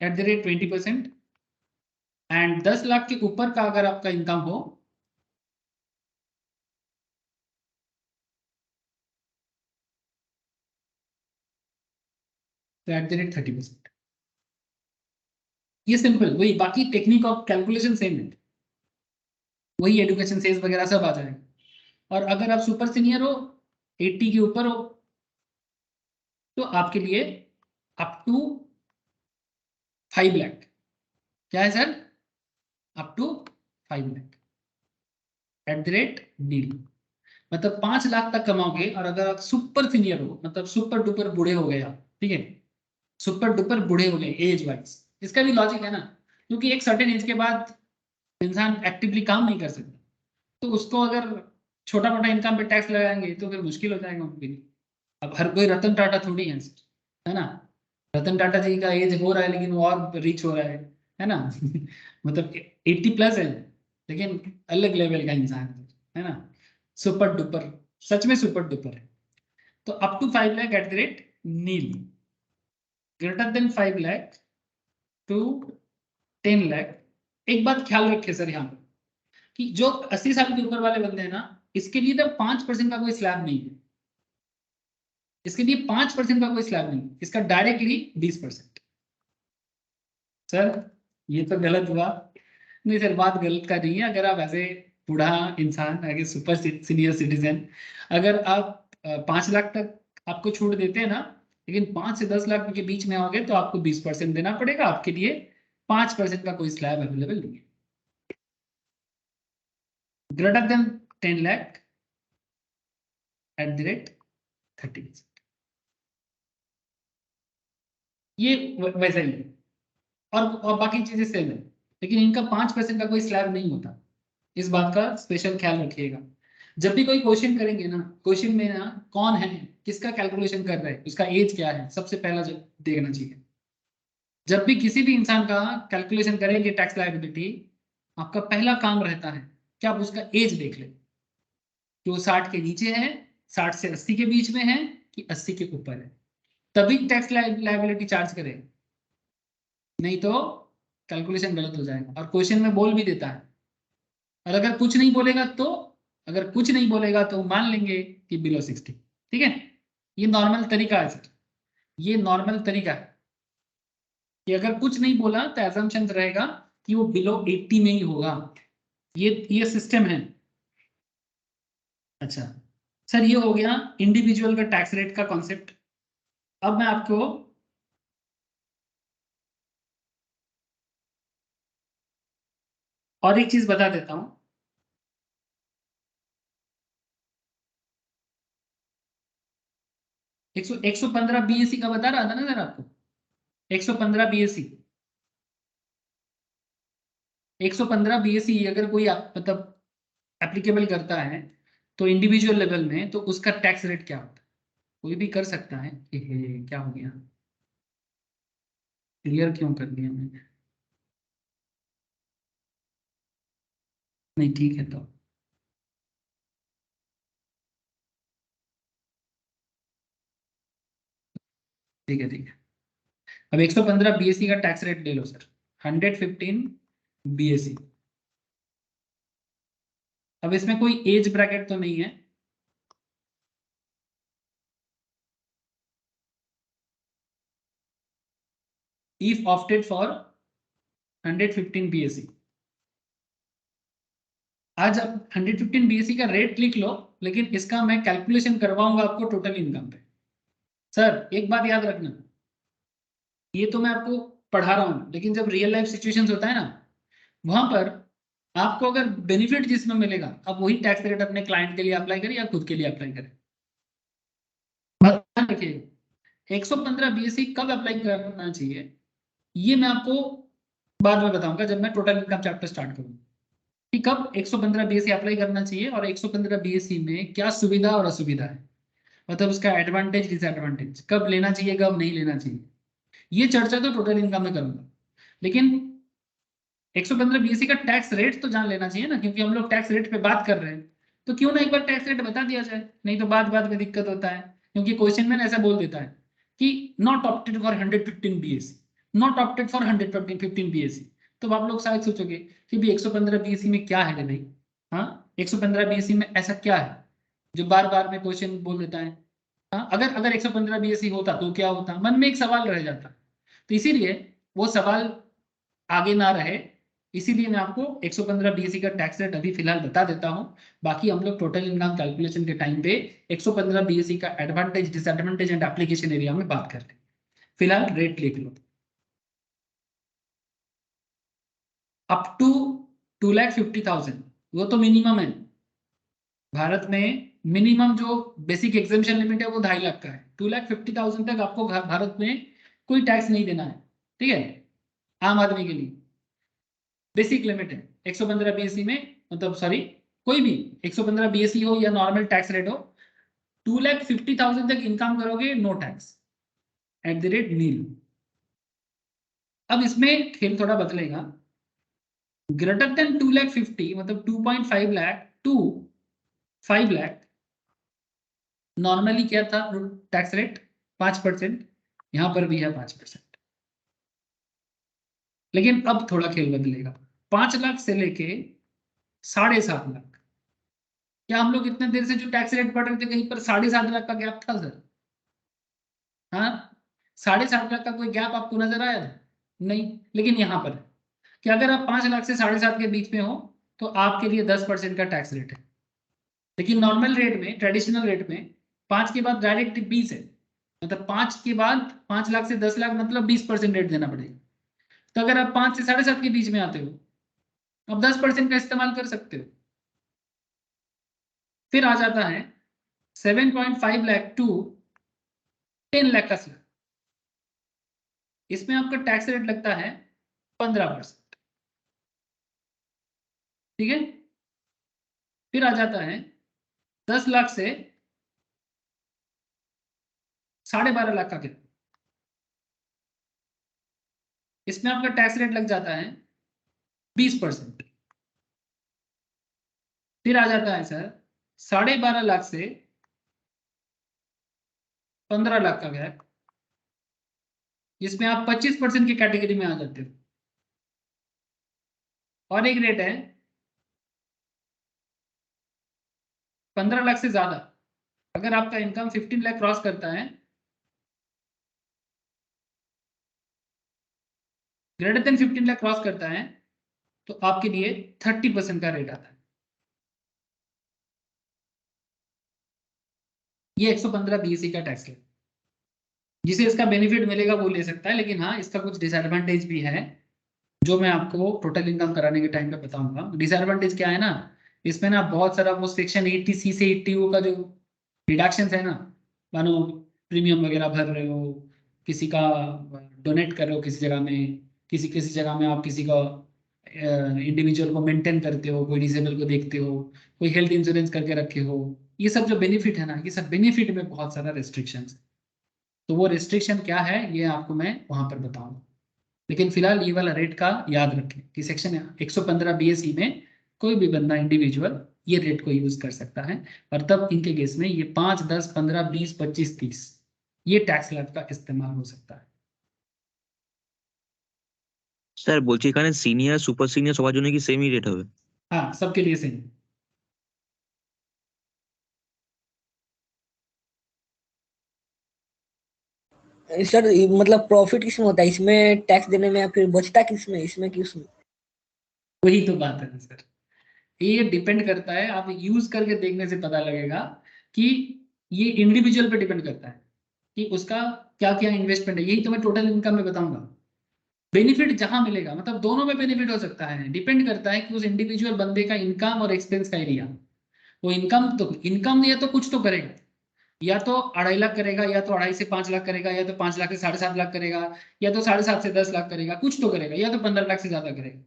eight the rate 20%। And 10 lakh के ऊपर का अगर आपका इनकम हो तो एट द रेट 30%। ये सिंपल, वही बाकी टेक्निक ऑफ कैलकुलेशन सेम है, वही एजुकेशन सेस वगैरह सब आ जाएगा। और अगर आप सुपर सीनियर हो, 80 के ऊपर हो, तो आपके लिए अप टू 5 लाख, क्या है sir, up to 5 lakh at the rate nil. मतलब 5 लाख तक कमाओगे, और अगर आप सुपर सीनियर हो, मतलब सुपर डुपर बूढ़े हो गए आप, ठीक है, सुपर डुपर बूढ़े हो गए एज वाइज, इसका भी लॉजिक है ना, क्योंकि एक सर्टेन एज के बाद इंसान एक्टिवली काम नहीं कर सकता, तो उसको अगर छोटा मोटा इनकम पे टैक्स लगाएंगे तो फिर मुश्किल हो जाएगा उनके लिए। अब हर कोई रतन टाटा थोड़ी है ना। रतन टाटा जी का एज हो रहा है लेकिन वो और रिच हो रहा है ना मतलब 80+ है, लेकिन अलग लेवल का इंसान है ना, सुपर डुपर, सच में सुपर डुपर है। तो up to 5 lakh at the rate nil, greater than 5 lakh to 10 lakh. एक बात ख्याल रखे सर यहाँ पर, कि जो 80 साल के ऊपर वाले बंदे हैं ना, इसके लिए तो 5% का कोई स्लैब नहीं है। इसके लिए 5% का कोई स्लैब नहीं, इसका डायरेक्टली 20%। सर ये तो गलत हुआ। नहीं सर, बात गलत कर रही है। अगर आप ऐसे बूढ़ा इंसान, आगे सुपर सीनियर सिटीजन, अगर आप 5 लाख तक आपको छूट देते हैं ना, लेकिन 5 से 10 लाख के बीच में आओगे तो आपको 20% देना पड़ेगा। आपके लिए 5% का कोई स्लैब अवेलेबल नहीं है। ग्रेटर देन 10 लाख @30%, ये वैसा ही है। और बाकी चीजें सेम है, लेकिन इनका 5% का कोई स्लैब नहीं होता। इस बात का स्पेशल ख्याल रखिएगा। जब भी कोई क्वेश्चन करेंगे ना, क्वेश्चन में ना कौन है, किसका कैलकुलेशन कर रहा है, उसका एज क्या है, सबसे पहला जो देखना चाहिए। जब भी किसी भी इंसान का कैलकुलेशन करेंगे टैक्स लायबिलिटी, आपका पहला काम रहता है कि आप उसका एज देख लें कि वो 60 के नीचे है, 60 से 80 के बीच में है, कि 80 के ऊपर है, तभी टैक्स लायबिलिटी चार्ज करें। नहीं तो कैलकुलेशन गलत हो जाएगा। और क्वेश्चन में बोल भी देता है, और अगर कुछ नहीं बोलेगा तो, अगर कुछ नहीं बोलेगा तो मान लेंगे कि बिलो 60। ठीक है, ये नॉर्मल तरीका है सर, ये नॉर्मल तरीका है कि अगर कुछ नहीं बोला तो एजम्पशन रहेगा कि वो बिलो 80 में ही होगा। ये सिस्टम है। अच्छा सर, ये हो गया इंडिविजुअल का टैक्स रेट का कॉन्सेप्ट। अब मैं आपको और एक चीज बता देता हूं। 115 बीएससी का बता रहा था ना सर आपको, 115 बीएससी, 115 बीएससी अगर कोई मतलब एप्लीकेबल करता है तो इंडिविजुअल लेवल में, तो उसका टैक्स रेट क्या होता है। कोई भी कर सकता है। क्या हो गया, क्लियर क्यों कर दिया मैंने? नहीं ठीक है, तो ठीक है ठीक है। अब 115 बीएससी का टैक्स रेट ले लो सर, 115 बीएससी। अब इसमें कोई एज ब्रैकेट तो नहीं है, इफ ऑप्टेड फॉर 115 बीएससी। आज आप 115 बीएससी का रेट लिख लो, लेकिन इसका मैं कैलकुलेशन करवाऊंगा आपको टोटल इनकम पे। सर एक बात याद रखना, ये तो मैं आपको पढ़ा रहा हूं, लेकिन जब रियल लाइफ सिचुएशंस होता है ना, वहां पर आपको अगर बेनिफिट जिसमें मिलेगा, आप वही टैक्स रेट अपने क्लाइंट के लिए अप्लाई करें या खुद के लिए अप्लाई करें। ध्यान रखिएगा, 115 बीएससी कब अप्लाई करना चाहिए ये मैं आपको बाद में बताऊंगा, जब मैं टोटल इनकम चैप्टर स्टार्ट करूंगा कि कब 115 बीएससी अप्लाई करना चाहिए और 115 बीएससी में क्या सुविधा और असुविधा है, मतलब उसका एडवांटेज डिसएडवांटेज, कब लेना चाहिए कब नहीं लेना चाहिए। ये चर्चा तो टोटल इनकम में करूंगा, लेकिन 115 बीएससी का टैक्स रेट तो जान लेना चाहिए ना, क्योंकि हम लोग टैक्स रेट पे बात कर रहे हैं। तो क्यों ना एक बार टैक्स रेट बता दिया जाए, नहीं तो बात बात में दिक्कत होता है। क्योंकि क्वेश्चन में ऐसा बोल देता है कि not opted for 115 BSc, not opted for 115 BSc. तो आप लोग शायद सोचोगे कि भी 115 बीएससी में क्या है भाई। हाँ, 115 बीएससी में ऐसा क्या है जो बार बार में क्वेश्चन बोल देता है। हाँ, अगर अगर 115 बीएससी होता तो क्या होता, मन में एक सवाल रह जाता। तो इसीलिए वो सवाल आगे ना रहे, इसीलिए मैं आपको 115 बीएससी का टैक्स रेट अभी फिलहाल बता देता हूं। बाकी हम लोग टोटल इनकम कैलकुलेशन के टाइम पे 115 बीएससी का advantage disadvantage and application area में बात करते हैं। फिलहाल रेट लिख लो, अप टू 2,50,000, वो तो मिनिमम है। भारत में मिनिमम जो बेसिक एग्जेम्पशन लिमिट है वो 2.5 लाख का है। 2,50,000 तक आपको भारत में कोई टैक्स नहीं देना है। ठीक है, आम आदमी के लिए बेसिक लिमिट है 115 बीएससी में, मतलब सॉरी कोई भी 115 बीएससी हो या नॉर्मल टैक्स रेट हो, 2,50,000 तक इनकम करोगे नो टैक्स @नील। अब इसमें खेल थोड़ा बदलेगा, ग्रेटर देन 2,50,000 मतलब 2.5 लाख टू 5 लाख नॉर्मली क्या था टैक्स रेट 5%, यहां पर भी है 5%। लेकिन अब थोड़ा खेल बदलेगा, 5 लाख से लेके 7.5 लाख। क्या हम लोग इतने देर से जो टैक्स रेट पढ़ रहे थे कहीं पर 7.5 लाख का गैप था सर? हाँ, 7.5 लाख का कोई गैप आपको नजर आया था? नहीं। लेकिन यहाँ पर है कि अगर आप 5 लाख से 7.5 के बीच में हो तो आपके लिए 10% का टैक्स रेट है। लेकिन नॉर्मल रेट में, ट्रेडिशनल रेट में 5 के बाद डायरेक्ट 20 है। मतलब 5 के बाद 5 लाख से 10 लाख मतलब 20% रेट देना पड़ेगा। तो अगर आप 5 से 7.5 के बीच में आते हो, आप 10% का इस्तेमाल कर सकते हो। फिर आ जाता है 7.5 लाख टू 10 लाख का स्लैब। इसमें आपका टैक्स रेट लगता है 15%। ठीक है। फिर आ जाता है 10 लाख से 12.5 लाख का कितना। इसमें आपका टैक्स रेट लग जाता है 20%। फिर आ जाता है सर 12.5 लाख से 15 लाख का गैप, जिसमें आप 25% की कैटेगरी में आ जाते हो। और एक रेट है 15 लाख से ज्यादा। अगर आपका इनकम 15 लाख क्रॉस करता है, ग्रेटर देन 15 लाख क्रॉस करता है, तो आपके लिए 30% का रेट आता है। ये 115 बीएसई का टैक्स है। जिसे इसका बेनिफिट मिलेगा वो ले सकता है, लेकिन हाँ इसका कुछ डिसएडवांटेज भी है जो मैं आपको टोटल इनकम कराने के टाइम पे बताऊंगा। डिसएडवांटेज क्या है ना, इसमें ना बहुत सारा वो सेक्शन 80C से 80O का जो डिडक्शन है ना, मानो प्रीमियम वगैरह भर रहे हो, किसी का डोनेट कर रहे हो किसी जगह में, किसी किसी जगह में आप किसी का इंडिविजुअल को मेंटेन करते हो, कोई डिसेबल को देखते हो, कोई हेल्थ इंश्योरेंस करके रखे हो, ये सब जो बेनिफिट है ना, ये सब बेनिफिट में बहुत सारा रेस्ट्रिक्शन है। तो वो रेस्ट्रिक्शन क्या है ये आपको मैं वहां पर बताऊंगा। लेकिन फिलहाल ये वाला रेट का याद रखें कि सेक्शन 115 बीएसई में कोई भी बंदा इंडिविजुअल ये रेट को यूज कर सकता है। और तब इनके केस में ये 5, 10, 15, 20, 25, 30 ये टैक्स स्लैब का इस्तेमाल हो सकता है। স্যার বলছি এখানে সিনিয়র সুপার সিনিয়র সবার জন্য কি সেমই রেট হবে? हाँ, सबके लिए सेम। सर मतलब प्रॉफिट किसमें होता है, इसमें टैक्स देने में या फिर बचता किसमें, इसमें कि उसमें? वही तो बात है ना सर, ये डिपेंड करता है, आप यूज करके देखने से पता लगेगा कि ये इंडिविजुअल पे डिपेंड करता है कि उसका क्या क्या इन्वेस्टमेंट है। यही तो मैं टोटल इनकम में बताऊंगा। बेनिफिट जहां मिलेगा, मतलब दोनों में बेनिफिट हो सकता है, डिपेंड करता है कि उस इंडिविजुअल बंदे का इनकम और एक्सपेंस का एरिया। वो इनकम या तो कुछ तो करेगा, या तो 2.5 लाख करेगा, या तो 2.5 से 5 लाख करेगा, या तो 5 लाख से 7.5 लाख करेगा, या तो 7.5 से 10 लाख करेगा, कुछ तो करेगा, या तो 15 लाख से ज्यादा करेगा।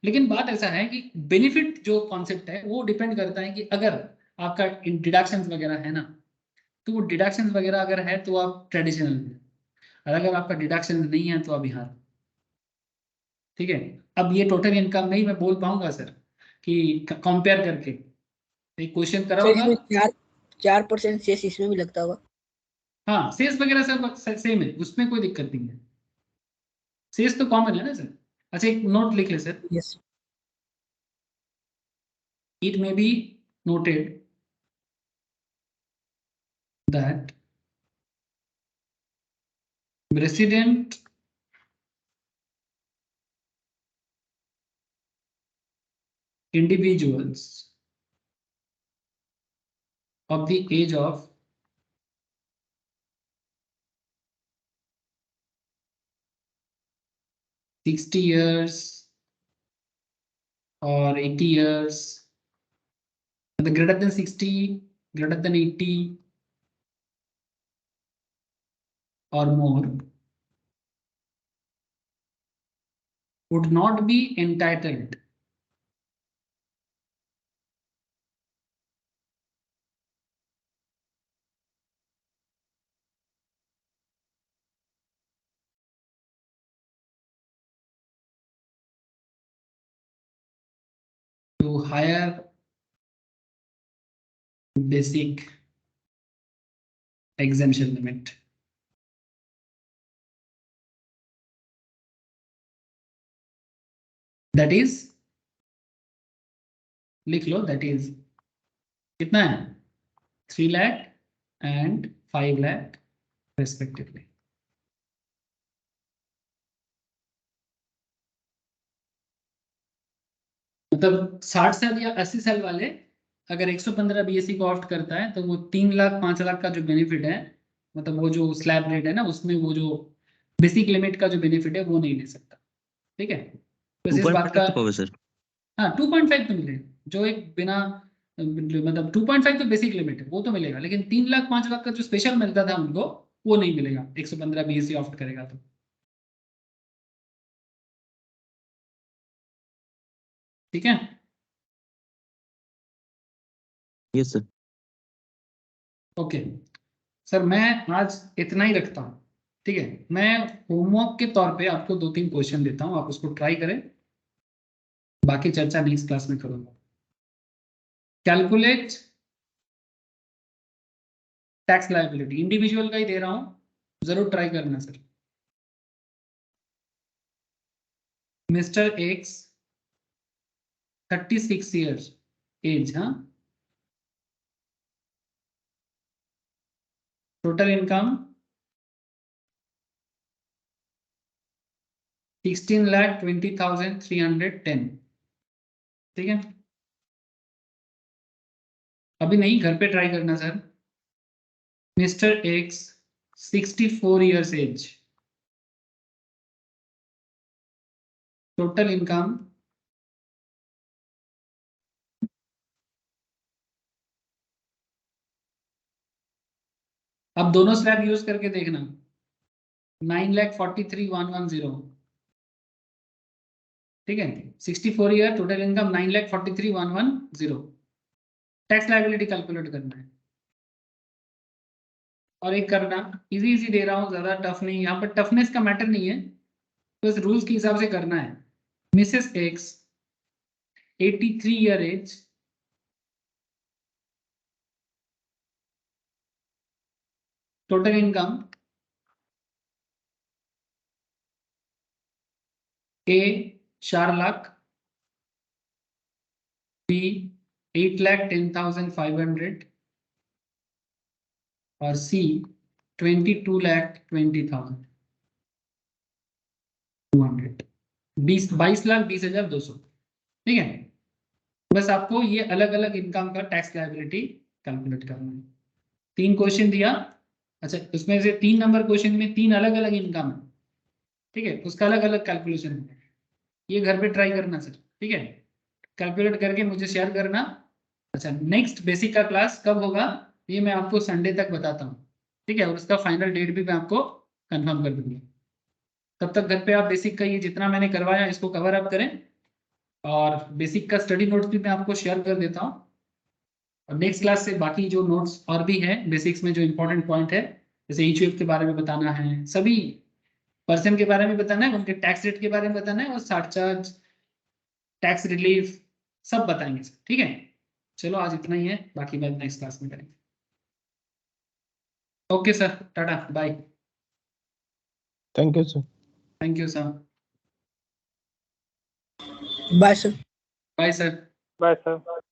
लेकिन बात ऐसा है कि बेनिफिट जो कॉन्सेप्ट है वो डिपेंड करता है कि अगर आपका डिडक्शन वगैरह है ना, तो वो डिडक्शन वगैरह अगर है तो आप ट्रेडिशनल में, और अगर आपका डिडक्शन नहीं है तो आप यहाँ। ठीक है। अब ये टोटल इनकम नहीं मैं बोल पाऊंगा सर कि कंपेयर करके, एक क्वेश्चन करा सर होगा। इसमें 4% सेस इसमें भी लगता होगा? हाँ, सेल्स वगैरह सब सेम है, उसमें कोई दिक्कत नहीं है। सेल्स तो कॉमन है ना सर। अच्छा, एक नोट लिख ले sir. Yes. It may be noted that resident individuals of the age of 60 years or 80 years, the greater than 60, greater than 80 or more, would not be entitled to higher basic exemption limit. That is, लिख लो, that is कितना है, 3 lakh and 5 lakh respectively. मतलब 60 साल या 80 साल वाले अगर 115 BSc को ऑप्ट करता है तो वो 3 लाख 5 लाख का जो बेनिफिट है, मतलब वो जो स्लैब रेट है ना, उसमें वो जो बेसिक लिमिट का जो बेनिफिट है वो नहीं ले सकता। ठीक है, तो इस बात का, तो पावे सर। हाँ 2.5 तो मिलेगा, जो एक बिना मतलब 2.5 तो बेसिक लिमिट है वो तो मिलेगा, लेकिन 3 लाख 5 लाख का जो स्पेशल मिलता था उनको वो नहीं मिलेगा 115 बीएससी ऑप्ट करेगा तो। ठीक है, यस सर। ओके सर, मैं आज इतना ही रखता हूँ। ठीक है, मैं होमवर्क के तौर पे आपको 2-3 क्वेश्चन देता हूँ, आप उसको ट्राई करें, बाकी चर्चा नेक्स्ट क्लास में करूंगा। कैलकुलेट टैक्स लायबिलिटी, इंडिविजुअल का ही दे रहा हूँ, जरूर ट्राई करना sir. Mister X 36 years age, हाँ, टोटल इनकम 16,20,310। ठीक है, अभी नहीं, घर पे ट्राई करना sir. Mister X 64 years age, total income अब दोनों स्लैब यूज करके देखना, 9,43,110। ठीक है, 64 year, total income 9,43,110। Tax liability calculate करना है। और एक करना, इजी इजी दे रहा हूँ, ज्यादा टफ नहीं, यहाँ पर टफनेस का मैटर नहीं है, बस रूल्स के हिसाब से करना है। Mrs X 83 year age, total income A 4 lakh, B 8,10,500 और सी 22,20,200, 22,20,200। ठीक है, बस आपको ये अलग अलग इनकम का टैक्स लायबिलिटी कैलकुलेट करना है। 3 क्वेश्चन दिया, अच्छा उसमें से 3 नंबर क्वेश्चन में 3 अलग अलग इनकम है। ठीक है, उसका अलग अलग कैलकुलेशन है, ये घर पे ट्राई करना सर। ठीक है, कैलकुलेट करके मुझे शेयर करना। अच्छा, नेक्स्ट बेसिक का क्लास कब होगा ये मैं आपको संडे तक बताता हूँ। ठीक है, और उसका फाइनल डेट भी मैं आपको कंफर्म कर दूंगा। तब तक घर पे आप बेसिक का ये जितना मैंने करवाया इसको कवर अप करें, और बेसिक का स्टडी नोट्स भी मैं आपको शेयर कर देता हूँ। और नेक्स्ट क्लास से बाकी जो नोट्स और भी है बेसिक्स में जो इंपॉर्टेंट पॉइंट है, जैसे ईचयूएफ के बारे में बताना है, सभी पर्सन के बारे में बताना है, उनके टैक्स रेट के बारे में बताना है, और साठ चार्ज, टैक्स रिलीफ सब बताएंगे सर। ठीक है, चलो आज इतना ही है, बाकी बात नेक्स्ट क्लास में करेंगे। Okay sir, tata bye. Thank you sir. Thank you sir. Bye sir. Bye sir. Bye sir.